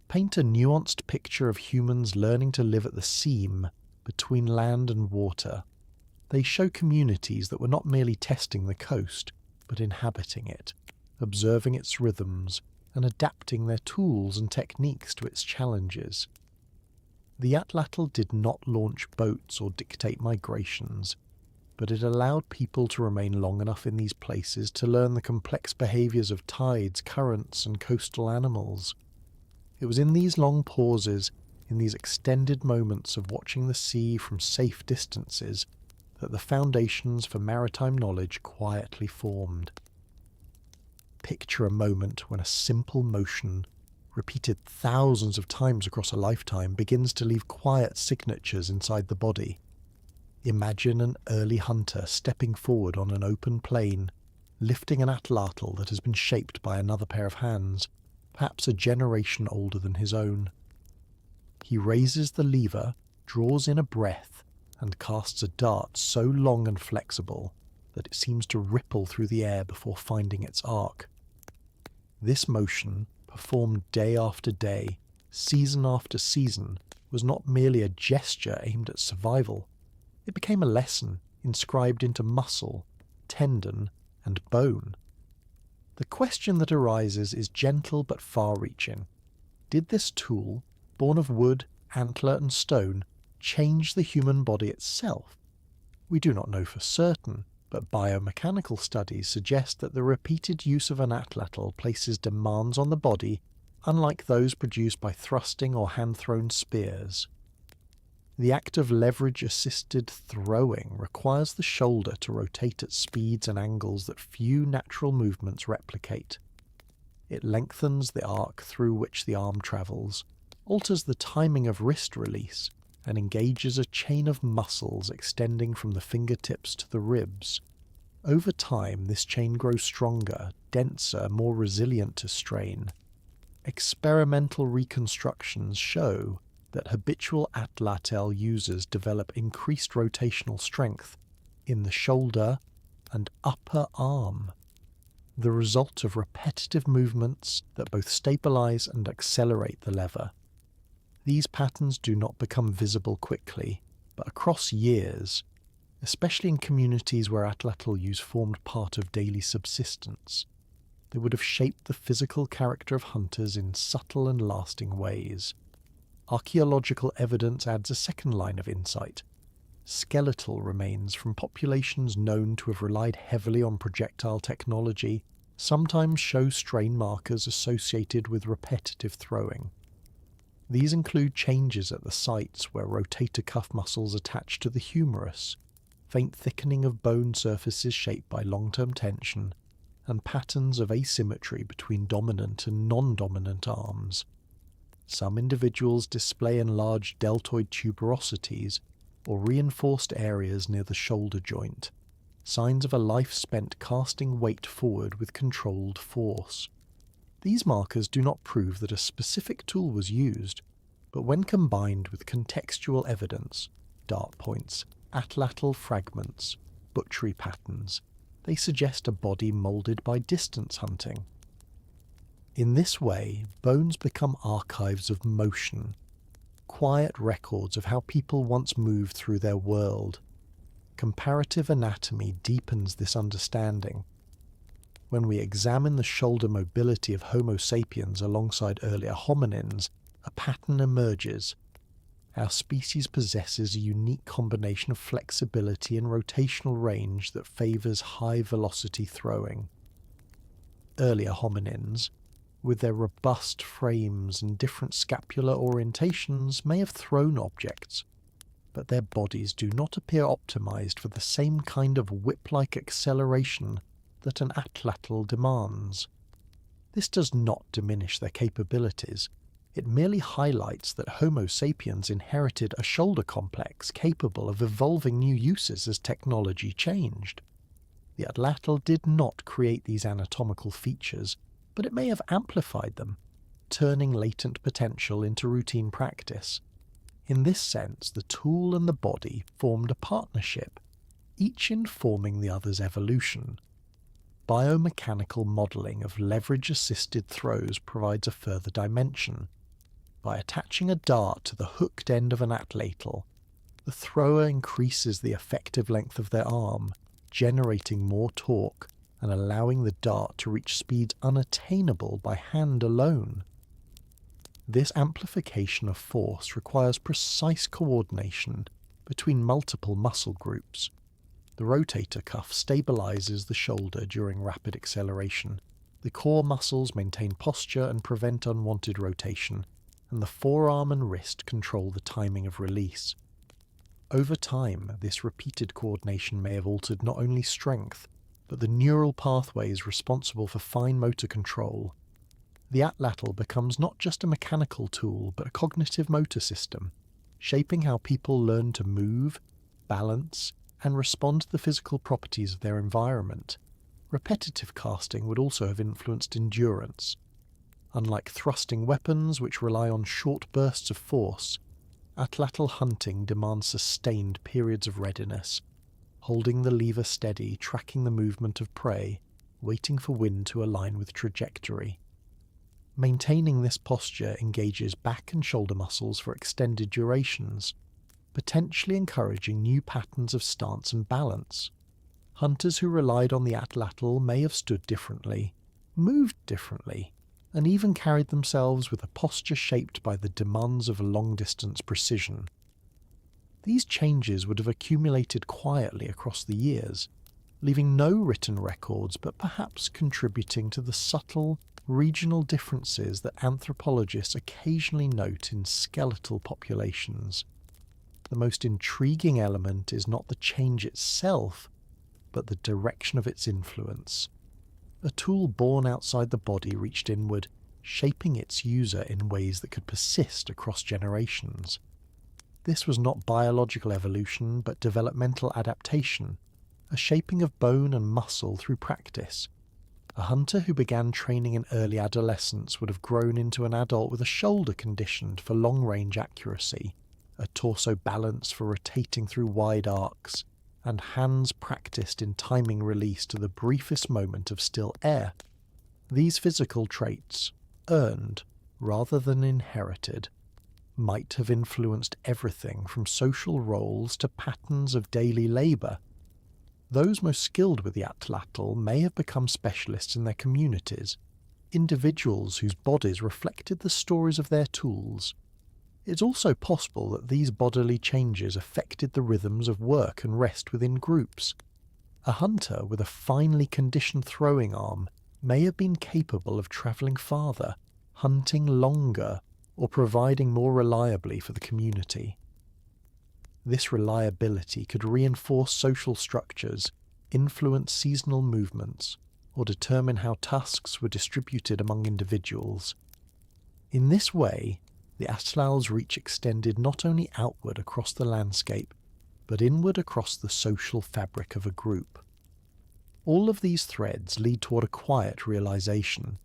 paint a nuanced picture of humans learning to live at the seam between land and water. They show communities that were not merely testing the coast, but inhabiting it, observing its rhythms, and adapting their tools and techniques to its challenges. The Atlatl did not launch boats or dictate migrations, but it allowed people to remain long enough in these places to learn the complex behaviours of tides, currents, and coastal animals. It was in these long pauses, in these extended moments of watching the sea from safe distances, that the foundations for maritime knowledge quietly formed. Picture a moment when a simple motion, repeated thousands of times across a lifetime, begins to leave quiet signatures inside the body. Imagine an early hunter stepping forward on an open plain, lifting an atlatl that has been shaped by another pair of hands, perhaps a generation older than his own. He raises the lever, draws in a breath, and casts a dart so long and flexible that it seems to ripple through the air before finding its arc. This motion, performed day after day, season after season, was not merely a gesture aimed at survival. It became a lesson inscribed into muscle, tendon, and bone. The question that arises is gentle but far-reaching. Did this tool, born of wood, antler, and stone, change the human body itself? We do not know for certain, but biomechanical studies suggest that the repeated use of an atlatl places demands on the body unlike those produced by thrusting or hand-thrown spears. The act of leverage-assisted throwing requires the shoulder to rotate at speeds and angles that few natural movements replicate. It lengthens the arc through which the arm travels, alters the timing of wrist release, and engages a chain of muscles extending from the fingertips to the ribs. Over time, this chain grows stronger, denser, more resilient to strain. Experimental reconstructions show that habitual Atlatl users develop increased rotational strength in the shoulder and upper arm, the result of repetitive movements that both stabilize and accelerate the lever. These patterns do not become visible quickly, but across years, especially in communities where Atlatl use formed part of daily subsistence, they would have shaped the physical character of hunters in subtle and lasting ways. Archaeological evidence adds a second line of insight. Skeletal remains from populations known to have relied heavily on projectile technology sometimes show strain markers associated with repetitive throwing. These include changes at the sites where rotator cuff muscles attach to the humerus, faint thickening of bone surfaces shaped by long-term tension, and patterns of asymmetry between dominant and non-dominant arms. Some individuals display enlarged deltoid tuberosities or reinforced areas near the shoulder joint, signs of a life spent casting weight forward with controlled force. These markers do not prove that a specific tool was used, but when combined with contextual evidence, dart points, Atlatl fragments, butchery patterns, they suggest a body moulded by distance hunting. In this way, bones become archives of motion, quiet records of how people once moved through their world. Comparative anatomy deepens this understanding. When we examine the shoulder mobility of Homo sapiens alongside earlier hominins, a pattern emerges. Our species possesses a unique combination of flexibility and rotational range that favours high-velocity throwing. Earlier hominins, with their robust frames and different scapular orientations, may have thrown objects, but their bodies do not appear optimized for the same kind of whip-like acceleration that an Atlatl demands. This does not diminish their capabilities. It merely highlights that Homo sapiens inherited a shoulder complex capable of evolving new uses as technology changed. The Atlatl did not create these anatomical features, but it may have amplified them, turning latent potential into routine practice. In this sense, the tool and the body formed a partnership, each informing the other's evolution. Biomechanical modelling of leverage-assisted throws provides a further dimension. By attaching a dart to the hooked end of an atlatl, the thrower increases the effective length of their arm, generating more torque and allowing the dart to reach speeds unattainable by hand alone. This amplification of force requires precise coordination between multiple muscle groups. The rotator cuff stabilizes the shoulder during rapid acceleration. The core muscles maintain posture and prevent unwanted rotation, and the forearm and wrist control the timing of release. Over time, this repeated coordination may have altered not only strength, but the neural pathways responsible for fine motor control. The Atlatl becomes not just a mechanical tool, but a cognitive motor system, shaping how people learn to move, balance, and respond to the physical properties of their environment. Repetitive casting would also have influenced endurance. Unlike thrusting weapons, which rely on short bursts of force, Atlatl hunting demands sustained periods of readiness, holding the lever steady, tracking the movement of prey, waiting for wind to align with trajectory. Maintaining this posture engages back and shoulder muscles for extended durations, potentially encouraging new patterns of stance and balance. Hunters who relied on the Atlatl may have stood differently, moved differently, and even carried themselves with a posture shaped by the demands of long-distance precision. These changes would have accumulated quietly across the years, leaving no written records but perhaps contributing to the subtle, regional differences that anthropologists occasionally note in skeletal populations. The most intriguing element is not the change itself, but the direction of its influence. A tool born outside the body reached inward, shaping its user in ways that could persist across generations. This was not biological evolution, but developmental adaptation, a shaping of bone and muscle through practice. A hunter who began training in early adolescence would have grown into an adult with a shoulder conditioned for long-range accuracy, a torso balance for rotating through wide arcs, and hands practiced in timing release to the briefest moment of still air. These physical traits, earned rather than inherited, might have influenced everything from social roles to patterns of daily labour. Those most skilled with the Atlatl may have become specialists in their communities, individuals whose bodies reflected the stories of their tools. It's also possible that these bodily changes affected the rhythms of work and rest within groups. A hunter with a finely conditioned throwing arm may have been capable of travelling farther, hunting longer, or providing more reliably for the community. This reliability could reinforce social structures, influence seasonal movements, or determine how tasks were distributed among individuals. In this way, the Atlal's reach extended not only outward across the landscape, but inward across the social fabric of a group. All of these threads lead toward a quiet realization.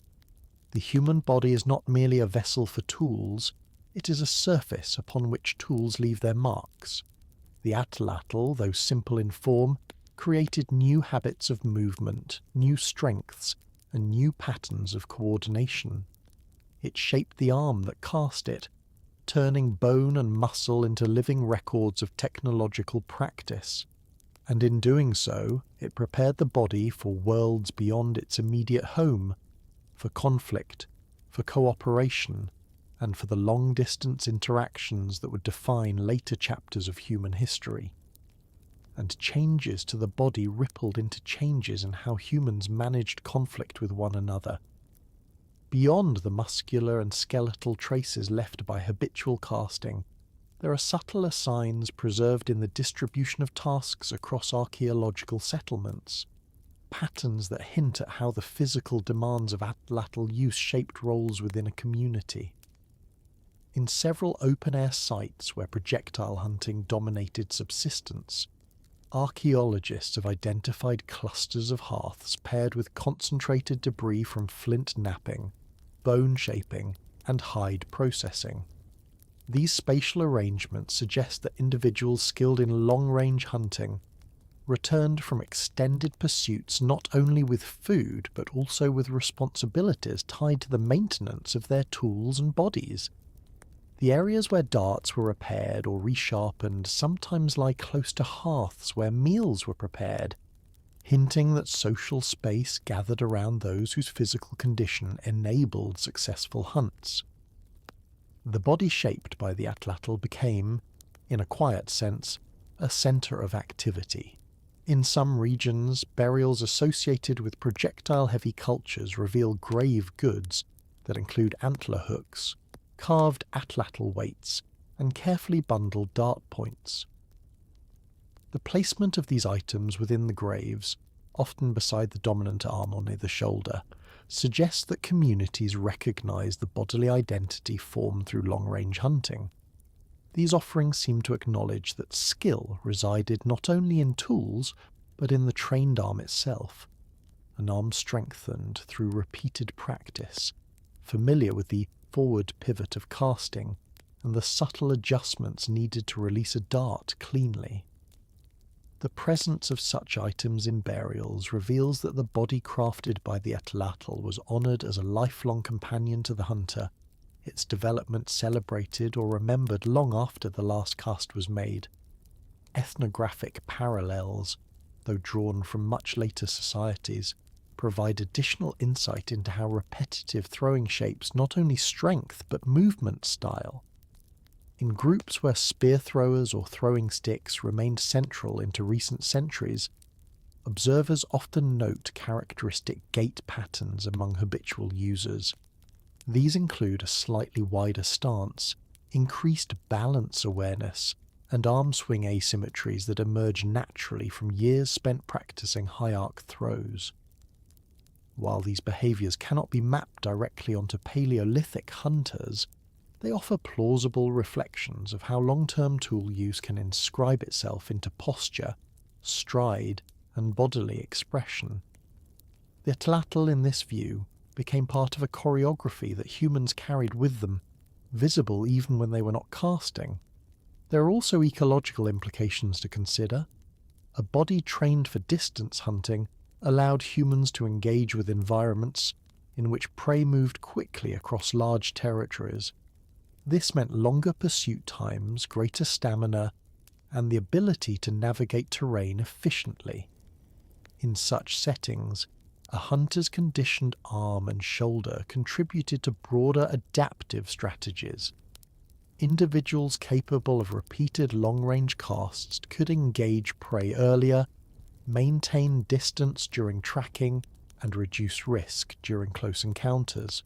The human body is not merely a vessel for tools, it is a surface upon which tools leave their marks. The Atlatl, though simple in form, created new habits of movement, new strengths, and new patterns of coordination. It shaped the arm that cast it, turning bone and muscle into living records of technological practice. And in doing so, it prepared the body for worlds beyond its immediate home, for conflict, for cooperation, and for the long-distance interactions that would define later chapters of human history. And changes to the body rippled into changes in how humans managed conflict with one another. Beyond the muscular and skeletal traces left by habitual casting, there are subtler signs preserved in the distribution of tasks across archaeological settlements, patterns that hint at how the physical demands of Atlatl use shaped roles within a community. In several open-air sites where projectile hunting dominated subsistence, archaeologists have identified clusters of hearths paired with concentrated debris from flint knapping, bone shaping, and hide processing. These spatial arrangements suggest that individuals skilled in long-range hunting returned from extended pursuits not only with food but also with responsibilities tied to the maintenance of their tools and bodies. The areas where darts were repaired or resharpened sometimes lie close to hearths where meals were prepared, hinting that social space gathered around those whose physical condition enabled successful hunts. The body shaped by the Atlatl became, in a quiet sense, a centre of activity. In some regions, burials associated with projectile-heavy cultures reveal grave goods that include antler hooks, carved Atlatl weights, and carefully bundled dart points. The placement of these items within the graves, often beside the dominant arm or near the shoulder, suggests that communities recognize the bodily identity formed through long-range hunting. These offerings seem to acknowledge that skill resided not only in tools, but in the trained arm itself, an arm strengthened through repeated practice, familiar with the forward pivot of casting and the subtle adjustments needed to release a dart cleanly. The presence of such items in burials reveals that the body crafted by the Atlatl was honoured as a lifelong companion to the hunter, its development celebrated or remembered long after the last cast was made. Ethnographic parallels, though drawn from much later societies, provide additional insight into how repetitive throwing shapes not only strength but movement style. In groups where spear throwers or throwing sticks remained central into recent centuries, observers often note characteristic gait patterns among habitual users. These include a slightly wider stance, increased balance awareness, and arm swing asymmetries that emerge naturally from years spent practicing high arc throws. While these behaviours cannot be mapped directly onto Paleolithic hunters, they offer plausible reflections of how long-term tool use can inscribe itself into posture, stride, and bodily expression. The Atlatl, in this view, became part of a choreography that humans carried with them, visible even when they were not casting. There are also ecological implications to consider. A body trained for distance hunting allowed humans to engage with environments in which prey moved quickly across large territories. This meant longer pursuit times, greater stamina, and the ability to navigate terrain efficiently. In such settings, a hunter's conditioned arm and shoulder contributed to broader adaptive strategies. Individuals capable of repeated long-range casts could engage prey earlier, maintain distance during tracking, and reduce risk during close encounters.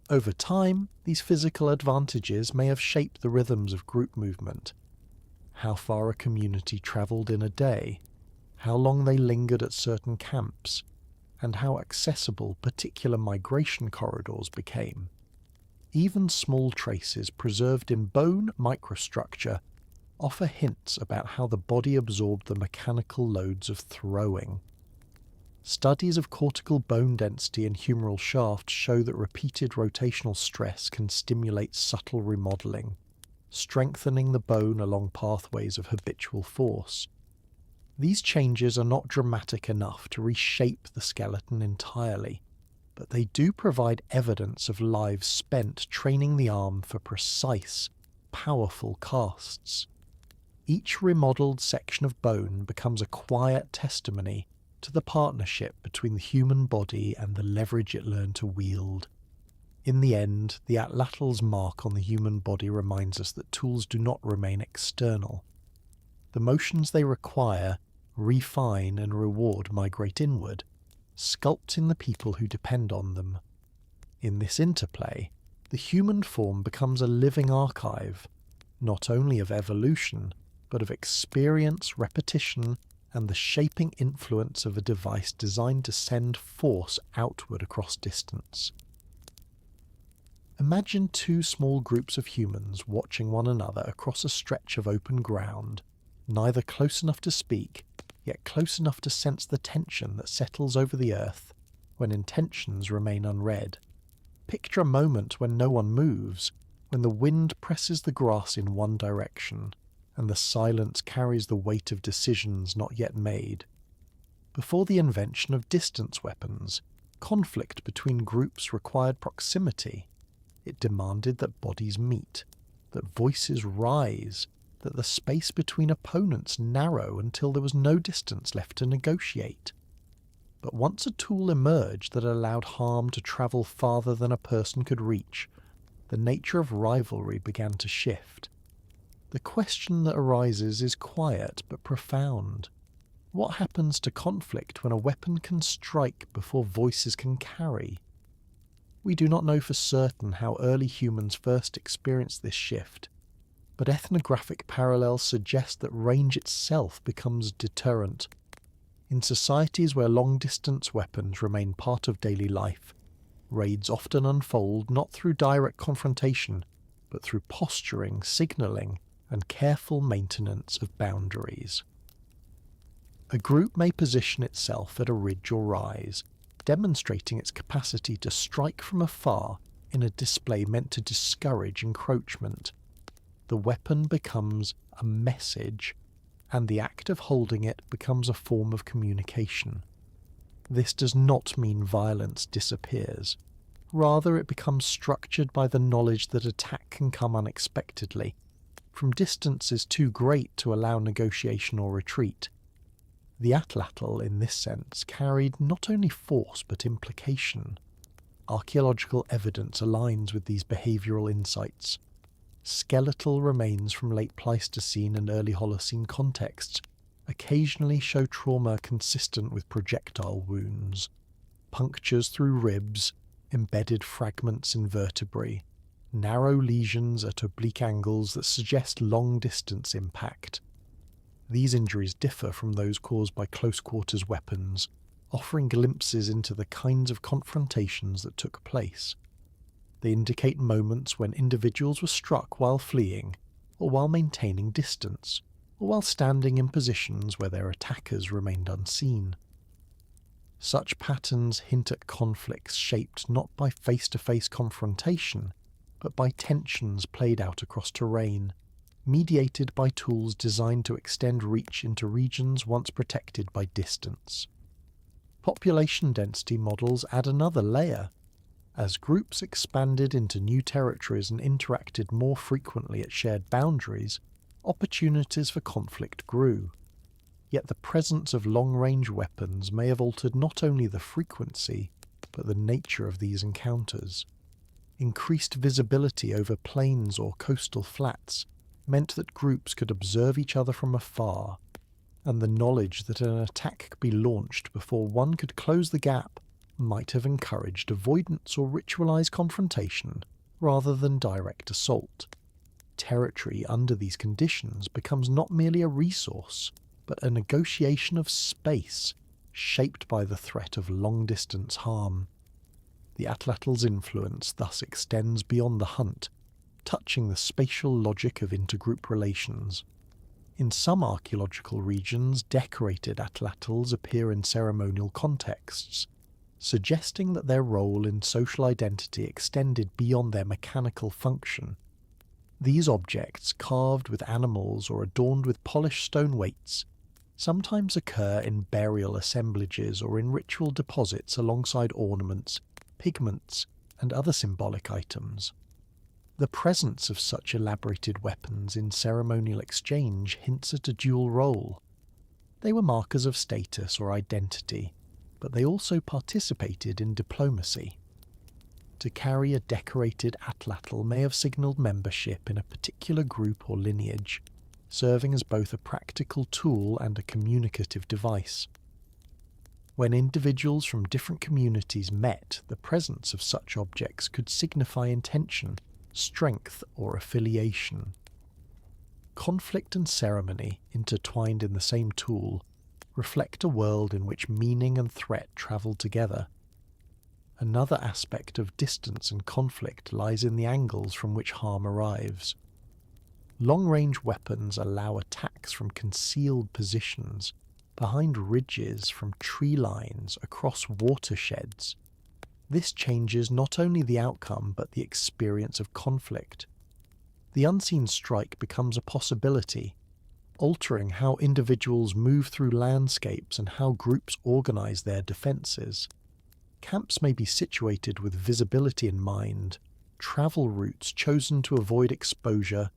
Over time, these physical advantages may have shaped the rhythms of group movement. How far a community travelled in a day, how long they lingered at certain camps, and how accessible particular migration corridors became. Even small traces preserved in bone microstructure offer hints about how the body absorbed the mechanical loads of throwing. Studies of cortical bone density in humeral shafts show that repeated rotational stress can stimulate subtle remodeling, strengthening the bone along pathways of habitual force. These changes are not dramatic enough to reshape the skeleton entirely, but they do provide evidence of lives spent training the arm for precise, powerful casts. Each remodelled section of bone becomes a quiet testimony to the partnership between the human body and the leverage it learned to wield. In the end, the Atlatl's mark on the human body reminds us that tools do not remain external. The motions they require, refine and reward migrate inward, sculpting the people who depend on them. In this interplay, the human form becomes a living archive, not only of evolution, but of experience, repetition, and the shaping influence of a device designed to send force outward across distance. Imagine two small groups of humans watching one another across a stretch of open ground, neither close enough to speak, yet close enough to sense the tension that settles over the earth when intentions remain unread. Picture a moment when no one moves, when the wind presses the grass in one direction, and the silence carries the weight of decisions not yet made. Before the invention of distance weapons, conflict between groups required proximity. It demanded that bodies meet, that voices rise, that the space between opponents narrow until there was no distance left to negotiate. But once a tool emerged that allowed harm to travel farther than a person could reach, the nature of rivalry began to shift. The question that arises is quiet but profound. What happens to conflict when a weapon can strike before voices can carry? We do not know for certain how early humans first experienced this shift, but ethnographic parallels suggest that range itself becomes deterrent. In societies where long-distance weapons remain part of daily life, raids often unfold not through direct confrontation, but through posturing, signalling, and careful maintenance of boundaries. A group may position itself at a ridge or rise, demonstrating its capacity to strike from afar in a display meant to discourage encroachment. The weapon becomes a message, and the act of holding it becomes a form of communication. This does not mean violence disappears. Rather, it becomes structured by the knowledge that attack can come unexpectedly, from distances too great to allow negotiation or retreat. The Atlatl, in this sense, carried not only force but implication. Archaeological evidence aligns with these behavioural insights. Skeletal remains from late Pleistocene and early Holocene contexts occasionally show trauma consistent with projectile wounds. Punctures through ribs, embedded fragments in vertebrae, narrow lesions at oblique angles that suggest long-distance impact. These injuries differ from those caused by close-quarters weapons, offering glimpses into the kinds of confrontations that took place. They indicate moments when individuals were struck while fleeing, or while maintaining distance, or while standing in positions where their attackers remained unseen. Such patterns hint at conflicts shaped not by face-to-face confrontation, but by tensions played out across terrain, mediated by tools designed to extend reach into regions once protected by distance. Population density models add another layer. As groups expanded into new territories and interacted more frequently at shared boundaries, opportunities for conflict grew. Yet the presence of long-range weapons may have altered not only the frequency, but the nature of these encounters. Increased visibility over plains or coastal flats meant that groups could observe each other from afar, and the knowledge that an attack could be launched before one could close the gap might have encouraged avoidance or ritualized confrontation rather than direct assault. Territory under these conditions becomes not merely a resource, but a negotiation of space, shaped by the threat of long-distance harm. The Atlatl's influence thus extends beyond the hunt, touching the spatial logic of intergroup relations. In some archaeological regions, decorated atlatls appear in ceremonial contexts, suggesting that their role in social identity extended beyond their mechanical function. These objects, carved with animals or adorned with polished stone weights, sometimes occur in burial assemblages or in ritual deposits alongside ornaments, pigments, and other symbolic items. The presence of such elaborated weapons in ceremonial exchange hints at a dual role. They were markers of status or identity, but they also participated in diplomacy. To carry a decorated atlatl may have signalled membership in a particular group or lineage, serving as both a practical tool and a communicative device. When individuals from different communities met, the presence of such objects could signify intention, strength, or affiliation. Conflict and ceremony, intertwined in the same tool, reflect a world in which meaning and threat travel together. Another aspect of distance and conflict lies in the angles from which harm arrives. Long-range weapons allow attacks from concealed positions, behind ridges, from tree lines, across watersheds. This changes not only the outcome but the experience of conflict. The unseen strike becomes a possibility, altering how individuals move through landscapes and how groups organize their defenses. Camps may be situated with visibility in mind, travel routes chosen to avoid exposure,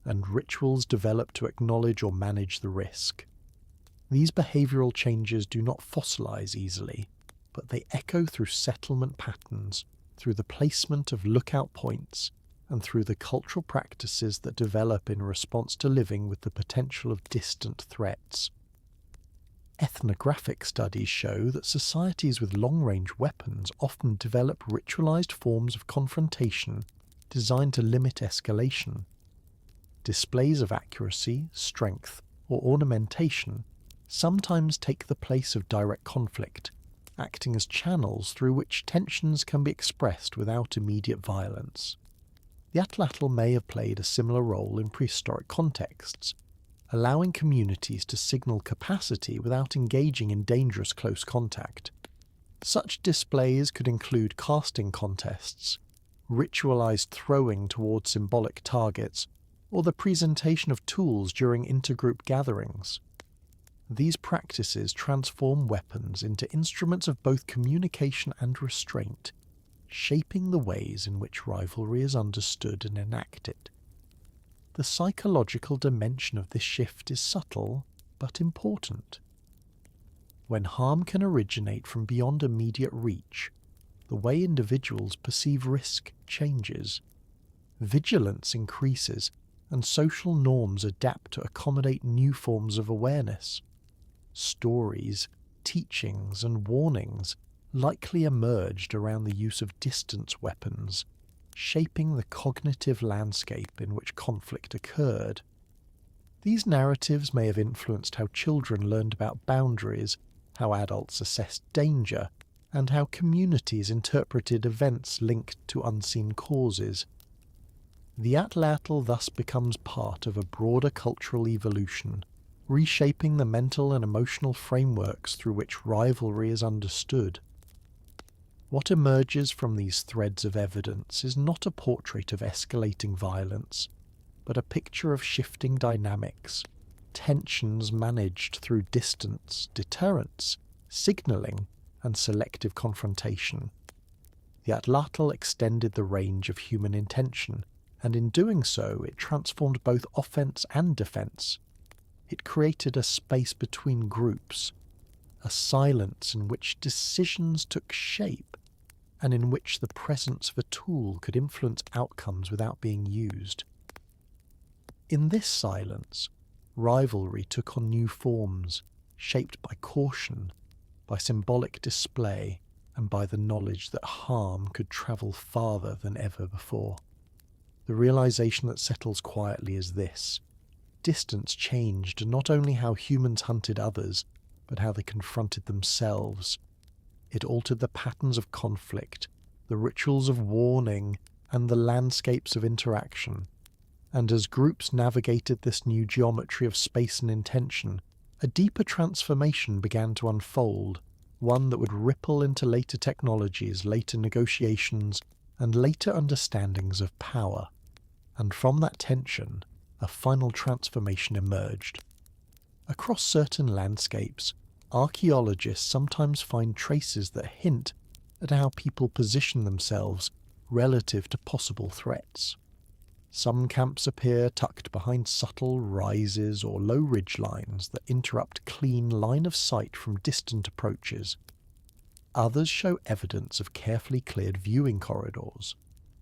and rituals developed to acknowledge or manage the risk. These behavioral changes do not fossilize easily, but they echo through settlement patterns, through the placement of lookout points, and through the cultural practices that develop in response to living with the potential of distant threats. Ethnographic studies show that societies with long-range weapons often develop ritualized forms of confrontation designed to limit escalation. Displays of accuracy, strength, or ornamentation sometimes take the place of direct conflict, acting as channels through which tensions can be expressed without immediate violence. The Atlatl may have played a similar role in prehistoric contexts, allowing communities to signal capacity without engaging in dangerous close contact. Such displays could include casting contests, ritualized throwing towards symbolic targets, or the presentation of tools during intergroup gatherings. These practices transform weapons into instruments of both communication and restraint, shaping the ways in which rivalry is understood and enacted. The psychological dimension of this shift is subtle, but important. When harm can originate from beyond immediate reach, the way individuals perceive risk changes. Vigilance increases, and social norms adapt to accommodate new forms of awareness. Stories, teachings, and warnings likely emerged around the use of distance weapons, shaping the cognitive landscape in which conflict occurred. These narratives may have influenced how children learned about boundaries, how adults assessed danger, and how communities interpreted events linked to unseen causes. The Atlatl thus becomes part of a broader cultural evolution, reshaping the mental and emotional frameworks through which rivalry is understood. What emerges from these threads of evidence is not a portrait of escalating violence, but a picture of shifting dynamics, tensions managed through distance, deterrence, signalling, and selective confrontation. The Atlatl extended the range of human intention, and in doing so it transformed both offense and defense. It created a space between groups, a silence in which decisions took shape, and in which the presence of a tool could influence outcomes without being used. In this silence, rivalry took on new forms, shaped by caution, by symbolic display, and by the knowledge that harm could travel farther than ever before. The realization that settles quietly is this: distance changed not only how humans hunted others, but how they confronted themselves. It altered the patterns of conflict, the rituals of warning, and the landscapes of interaction. And as groups navigated this new geometry of space and intention, a deeper transformation began to unfold, one that would ripple into later technologies, later negotiations, and later understandings of power. And from that tension, a final transformation emerged. Across certain landscapes, archaeologists sometimes find traces that hint at how people position themselves relative to possible threats. Some camps appear tucked behind subtle rises or low ridge lines that interrupt clean line of sight from distant approaches. Others show evidence of carefully cleared viewing corridors,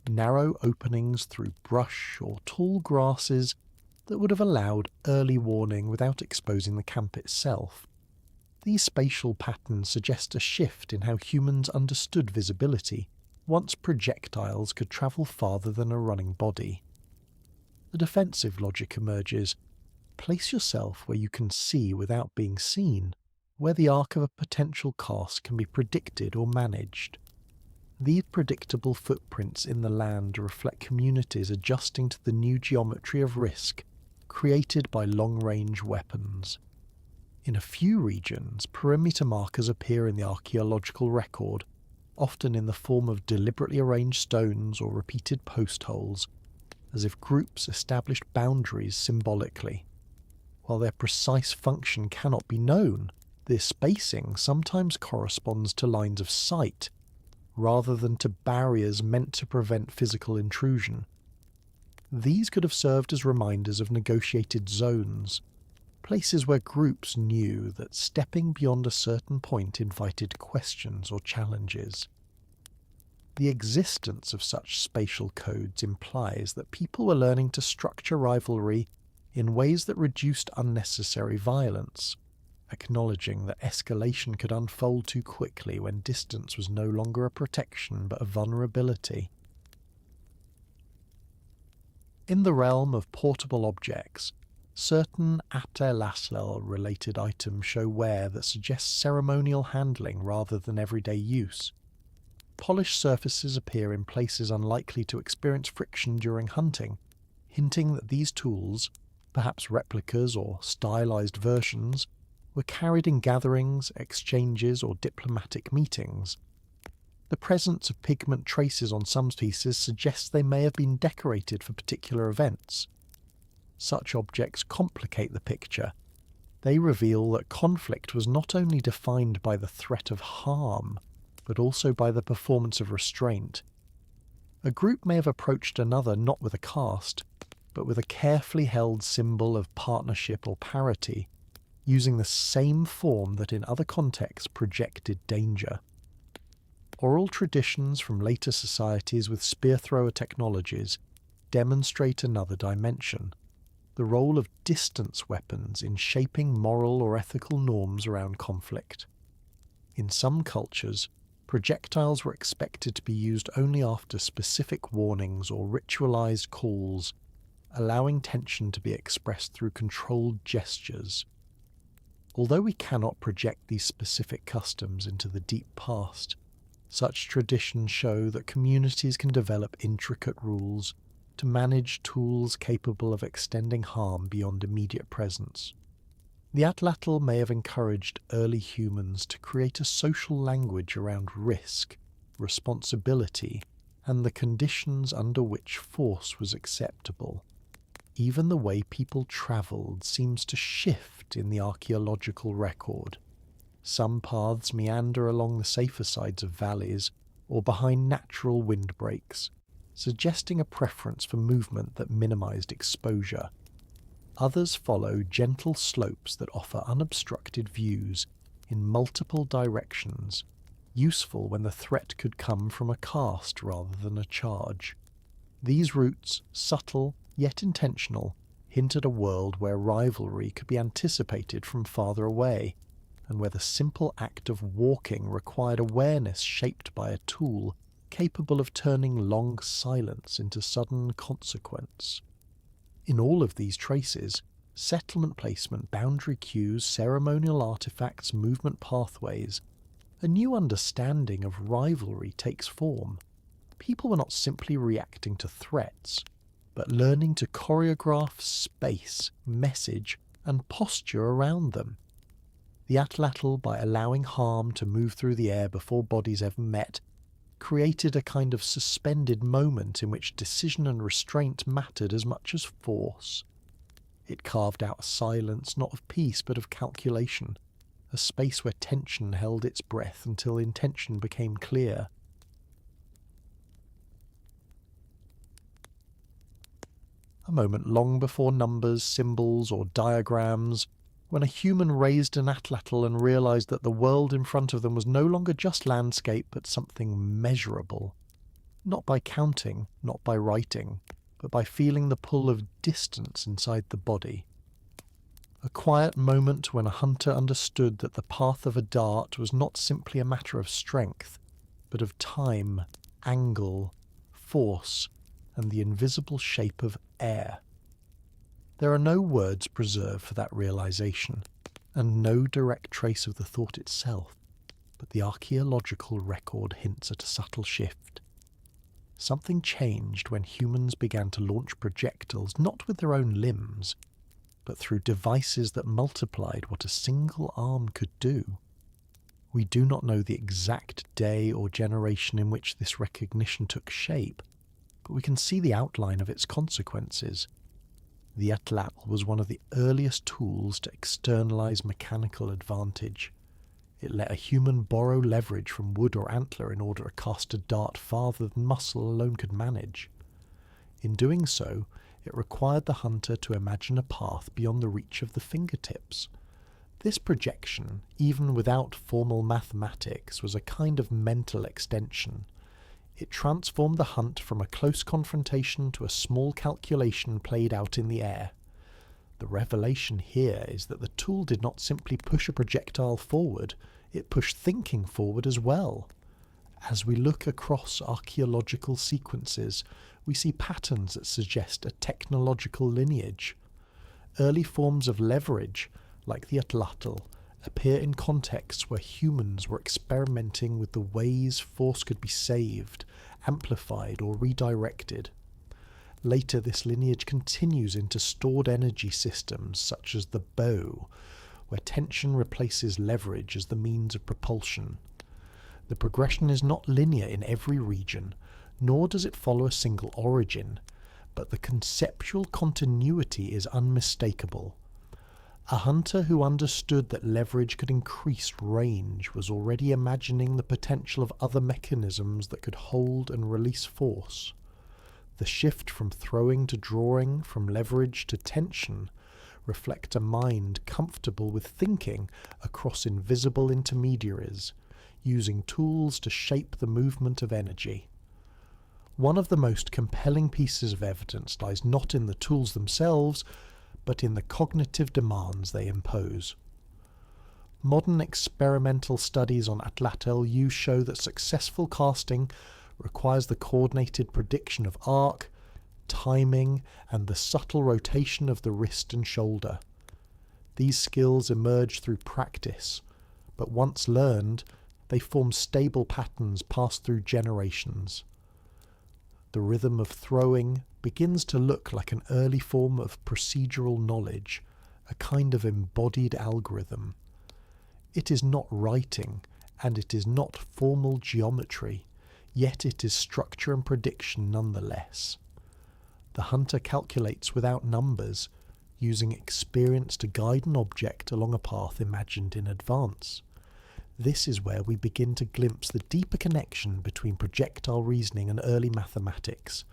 narrow openings through brush or tall grasses that would have allowed early warning without exposing the camp itself. These spatial patterns suggest a shift in how humans understood visibility once projectiles could travel farther than a running body. The defensive logic emerges. Place yourself where you can see without being seen, where the arc of a potential cast can be predicted or managed. These predictable footprints in the land reflect communities adjusting to the new geometry of risk created by long-range weapons. In a few regions, perimeter markers appear in the archaeological record, often in the form of deliberately arranged stones or repeated post holes, as if groups established boundaries symbolically. While their precise function cannot be known, their spacing sometimes corresponds to lines of sight, rather than to barriers meant to prevent physical intrusion. These could have served as reminders of negotiated zones, places where groups knew that stepping beyond a certain point invited questions or challenges. The existence of such spatial codes implies that people were learning to structure rivalry in ways that reduced unnecessary violence, acknowledging that escalation could unfold too quickly when distance was no longer a protection but a vulnerability. In the realm of portable objects, certain Atlatl-related items show wear that suggests ceremonial handling rather than everyday use. Polished surfaces appear in places unlikely to experience friction during hunting, hinting that these tools, perhaps replicas or stylized versions, were carried in gatherings, exchanges, or diplomatic meetings. The presence of pigment traces on some pieces suggests they may have been decorated for particular events. Such objects complicate the picture. They reveal that conflict was not only defined by the threat of harm, but also by the performance of restraint. A group may have approached another not with a cast, but with a carefully held symbol of partnership or parity, using the same form that in other contexts projected danger. Oral traditions from later societies with spear-thrower technologies demonstrate another dimension: the role of distance weapons in shaping moral or ethical norms around conflict. In some cultures, projectiles were expected to be used only after specific warnings or ritualized calls, allowing tension to be expressed through controlled gestures. Although we cannot project these specific customs into the deep past, such traditions show that communities can develop intricate rules to manage tools capable of extending harm beyond immediate presence. The Atlatl may have encouraged early humans to create a social language around risk, responsibility, and the conditions under which force was acceptable. Even the way people travelled seems to shift in the archaeological record. Some paths meander along the safer sides of valleys or behind natural windbreaks, suggesting a preference for movement that minimized exposure. Others follow gentle slopes that offer unobstructed views in multiple directions, useful when the threat could come from a cast rather than a charge. These routes, subtle yet intentional, hint at a world where rivalry could be anticipated from farther away, and where the simple act of walking required awareness shaped by a tool capable of turning long silence into sudden consequence. In all of these traces, settlement placement, boundary cues, ceremonial artifacts, movement pathways, a new understanding of rivalry takes form. People were not simply reacting to threats. but learning to choreograph space, message, and posture around them. The Atlatl, by allowing harm to move through the air before bodies ever met, created a kind of suspended moment in which decision and restraint mattered as much as force. It carved out a silence not of peace but of calculation, a space where tension held its breath until intention became clear. A moment long before numbers, symbols, or diagrams, when a human raised an Atlatl and realized that the world in front of them was no longer just landscape but something measurable. Not by counting, not by writing, but by feeling the pull of distance inside the body. A quiet moment when a hunter understood that the path of a dart was not simply a matter of strength, but of time, angle, force, and the invisible shape of air. There are no words preserved for that realization, and no direct trace of the thought itself, but the archaeological record hints at a subtle shift. Something changed when humans began to launch projectiles not with their own limbs, but through devices that multiplied what a single arm could do. We do not know the exact day or generation in which this recognition took shape, but we can see the outline of its consequences. The Atlatl was one of the earliest tools to externalize mechanical advantage. It let a human borrow leverage from wood or antler in order to cast a dart farther than muscle alone could manage. In doing so, it required the hunter to imagine a path beyond the reach of the fingertips. This projection, even without formal mathematics, was a kind of mental extension. It transformed the hunt from a close confrontation to a small calculation played out in the air. The revelation here is that the tool did not simply push a projectile forward, it pushed thinking forward as well. As we look across archaeological sequences, we see patterns that suggest a technological lineage. Early forms of leverage, like the Atlatl, appear in contexts where humans were experimenting with the ways force could be saved, amplified, or redirected. Later, this lineage continues into stored energy systems such as the bow, where tension replaces leverage as the means of propulsion. The progression is not linear in every region, nor does it follow a single origin, but the conceptual continuity is unmistakable. A hunter who understood that leverage could increase range was already imagining the potential of other mechanisms that could hold and release force. The shift from throwing to drawing, from leverage to tension, reflect a mind comfortable with thinking across invisible intermediaries, using tools to shape the movement of energy. One of the most compelling pieces of evidence lies not in the tools themselves, but in the cognitive demands they impose. Modern experimental studies on Atlatl show that successful casting requires the coordinated prediction of arc, timing, and the subtle rotation of the wrist and shoulder. These skills emerge through practice, but once learned, they form stable patterns passed through generations. The rhythm of throwing begins to look like an early form of procedural knowledge, a kind of embodied algorithm. It is not writing, and it is not formal geometry, yet it is structure and prediction nonetheless. The hunter calculates without numbers, using experience to guide an object along a path imagined in advance. This is where we begin to glimpse the deeper connection between projectile reasoning and early mathematics.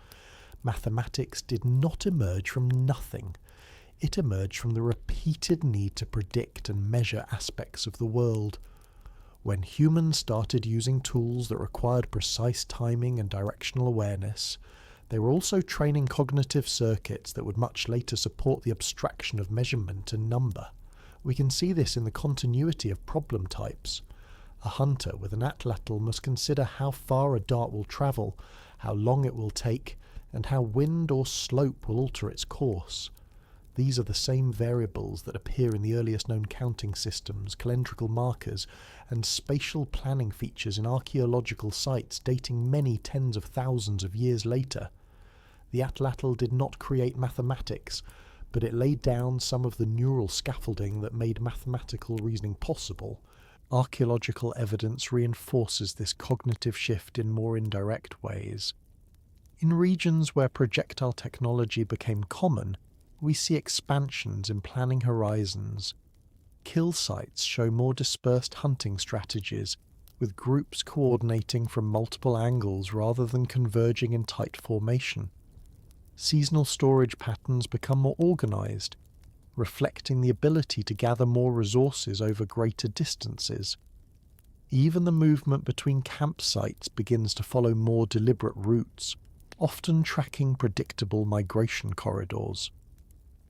Mathematics did not emerge from nothing. It emerged from the repeated need to predict and measure aspects of the world. When humans started using tools that required precise timing and directional awareness, they were also training cognitive circuits that would much later support the abstraction of measurement and number. We can see this in the continuity of problem types. A hunter with an Atlatl must consider how far a dart will travel, how long it will take, and how wind or slope will alter its course. These are the same variables that appear in the earliest known counting systems, calendrical markers, and spatial planning features in archaeological sites dating many tens of thousands of years later. The Atlatl did not create mathematics, but it laid down some of the neural scaffolding that made mathematical reasoning possible. Archaeological evidence reinforces this cognitive shift in more indirect ways. In regions where projectile technology became common, we see expansions in planning horizons. Kill sites show more dispersed hunting strategies, with groups coordinating from multiple angles rather than converging in tight formation. Seasonal storage patterns become more organized, reflecting the ability to gather more resources over greater distances. Even the movement between campsites begins to follow more deliberate routes, often tracking predictable migration corridors.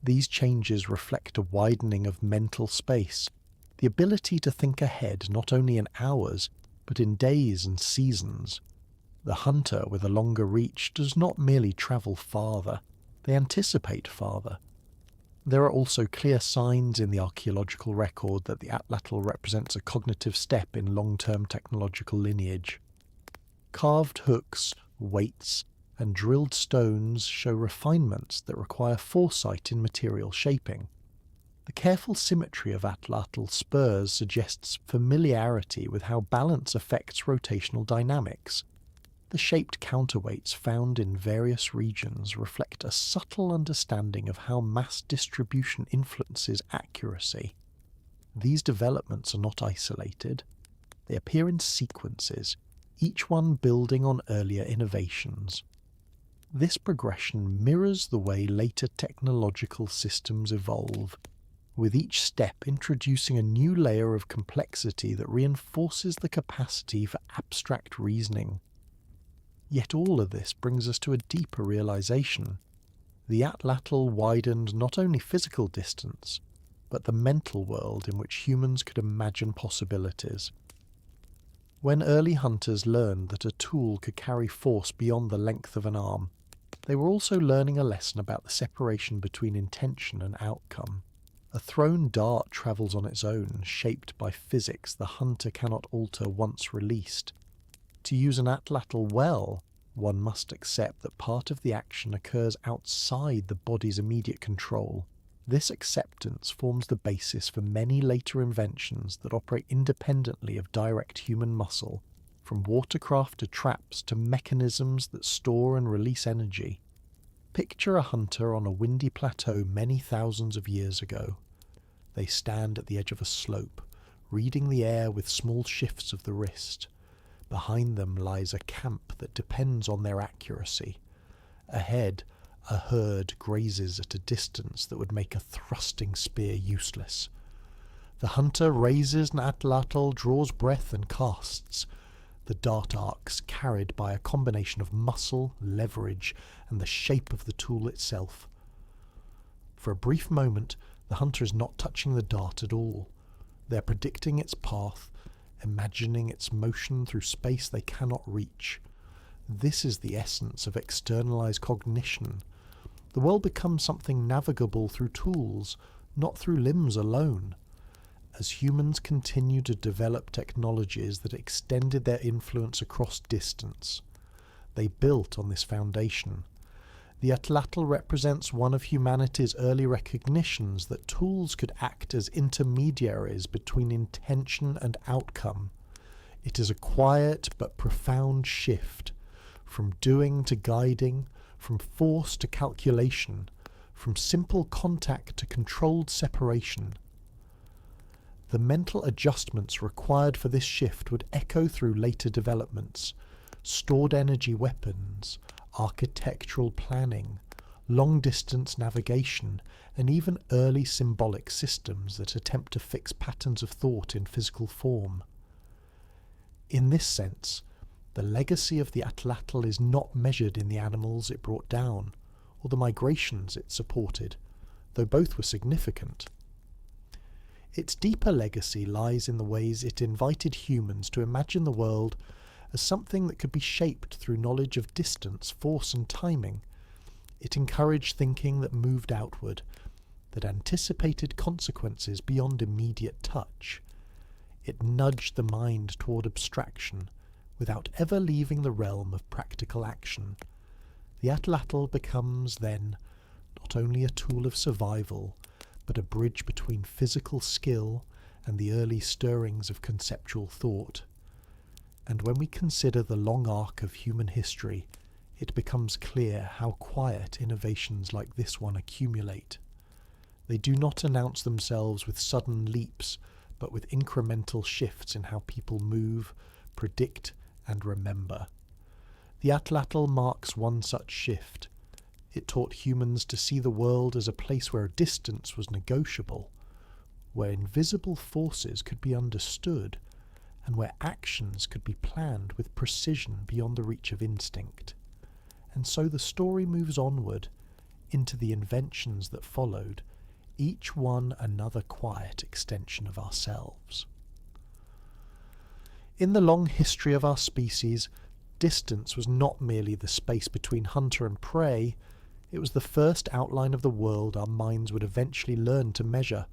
These changes reflect a widening of mental space, the ability to think ahead not only in hours, but in days and seasons. The hunter with a longer reach does not merely travel farther, they anticipate farther. There are also clear signs in the archaeological record that the Atlatl represents a cognitive step in long-term technological lineage. Carved hooks, weights, and drilled stones show refinements that require foresight in material shaping. The careful symmetry of Atlatl spurs suggests familiarity with how balance affects rotational dynamics. The shaped counterweights found in various regions reflect a subtle understanding of how mass distribution influences accuracy. These developments are not isolated. They appear in sequences, each one building on earlier innovations. This progression mirrors the way later technological systems evolve, with each step introducing a new layer of complexity that reinforces the capacity for abstract reasoning. Yet all of this brings us to a deeper realization. The Atlatl widened not only physical distance, but the mental world in which humans could imagine possibilities. When early hunters learned that a tool could carry force beyond the length of an arm, they were also learning a lesson about the separation between intention and outcome. A thrown dart travels on its own, shaped by physics the hunter cannot alter once released. To use an Atlatl well, one must accept that part of the action occurs outside the body's immediate control. This acceptance forms the basis for many later inventions that operate independently of direct human muscle, from watercraft to traps to mechanisms that store and release energy. Picture a hunter on a windy plateau many thousands of years ago. They stand at the edge of a slope, reading the air with small shifts of the wrist. Behind them lies a camp that depends on their accuracy. Ahead, a herd grazes at a distance that would make a thrusting spear useless. The hunter raises an Atlatl, draws breath and casts. The dart arcs carried by a combination of muscle, leverage, and the shape of the tool itself. For a brief moment, the hunter is not touching the dart at all. They are predicting its path, imagining its motion through space they cannot reach. This is the essence of externalized cognition. The world becomes something navigable through tools, not through limbs alone. As humans continue to develop technologies that extended their influence across distance, they built on this foundation. The Atlatl represents one of humanity's early recognitions that tools could act as intermediaries between intention and outcome. It is a quiet but profound shift, from doing to guiding, from force to calculation, from simple contact to controlled separation. The mental adjustments required for this shift would echo through later developments: stored energy weapons, architectural planning, long-distance navigation, and even early symbolic systems that attempt to fix patterns of thought in physical form. In this sense, the legacy of the Atlatl is not measured in the animals it brought down, or the migrations it supported, though both were significant. Its deeper legacy lies in the ways it invited humans to imagine the world as something that could be shaped through knowledge of distance, force, and timing. It encouraged thinking that moved outward, that anticipated consequences beyond immediate touch. It nudged the mind toward abstraction, without ever leaving the realm of practical action. The Atlatl becomes then not only a tool of survival, but a bridge between physical skill and the early stirrings of conceptual thought. And when we consider the long arc of human history, it becomes clear how quiet innovations like this one accumulate. They do not announce themselves with sudden leaps, but with incremental shifts in how people move, predict, and remember. The Atlatl marks one such shift. It taught humans to see the world as a place where distance was negotiable, where invisible forces could be understood, and where actions could be planned with precision beyond the reach of instinct. And so the story moves onward into the inventions that followed, each one another quiet extension of ourselves. In the long history of our species, distance was not merely the space between hunter and prey, it was the first outline of the world our minds would eventually learn to measure.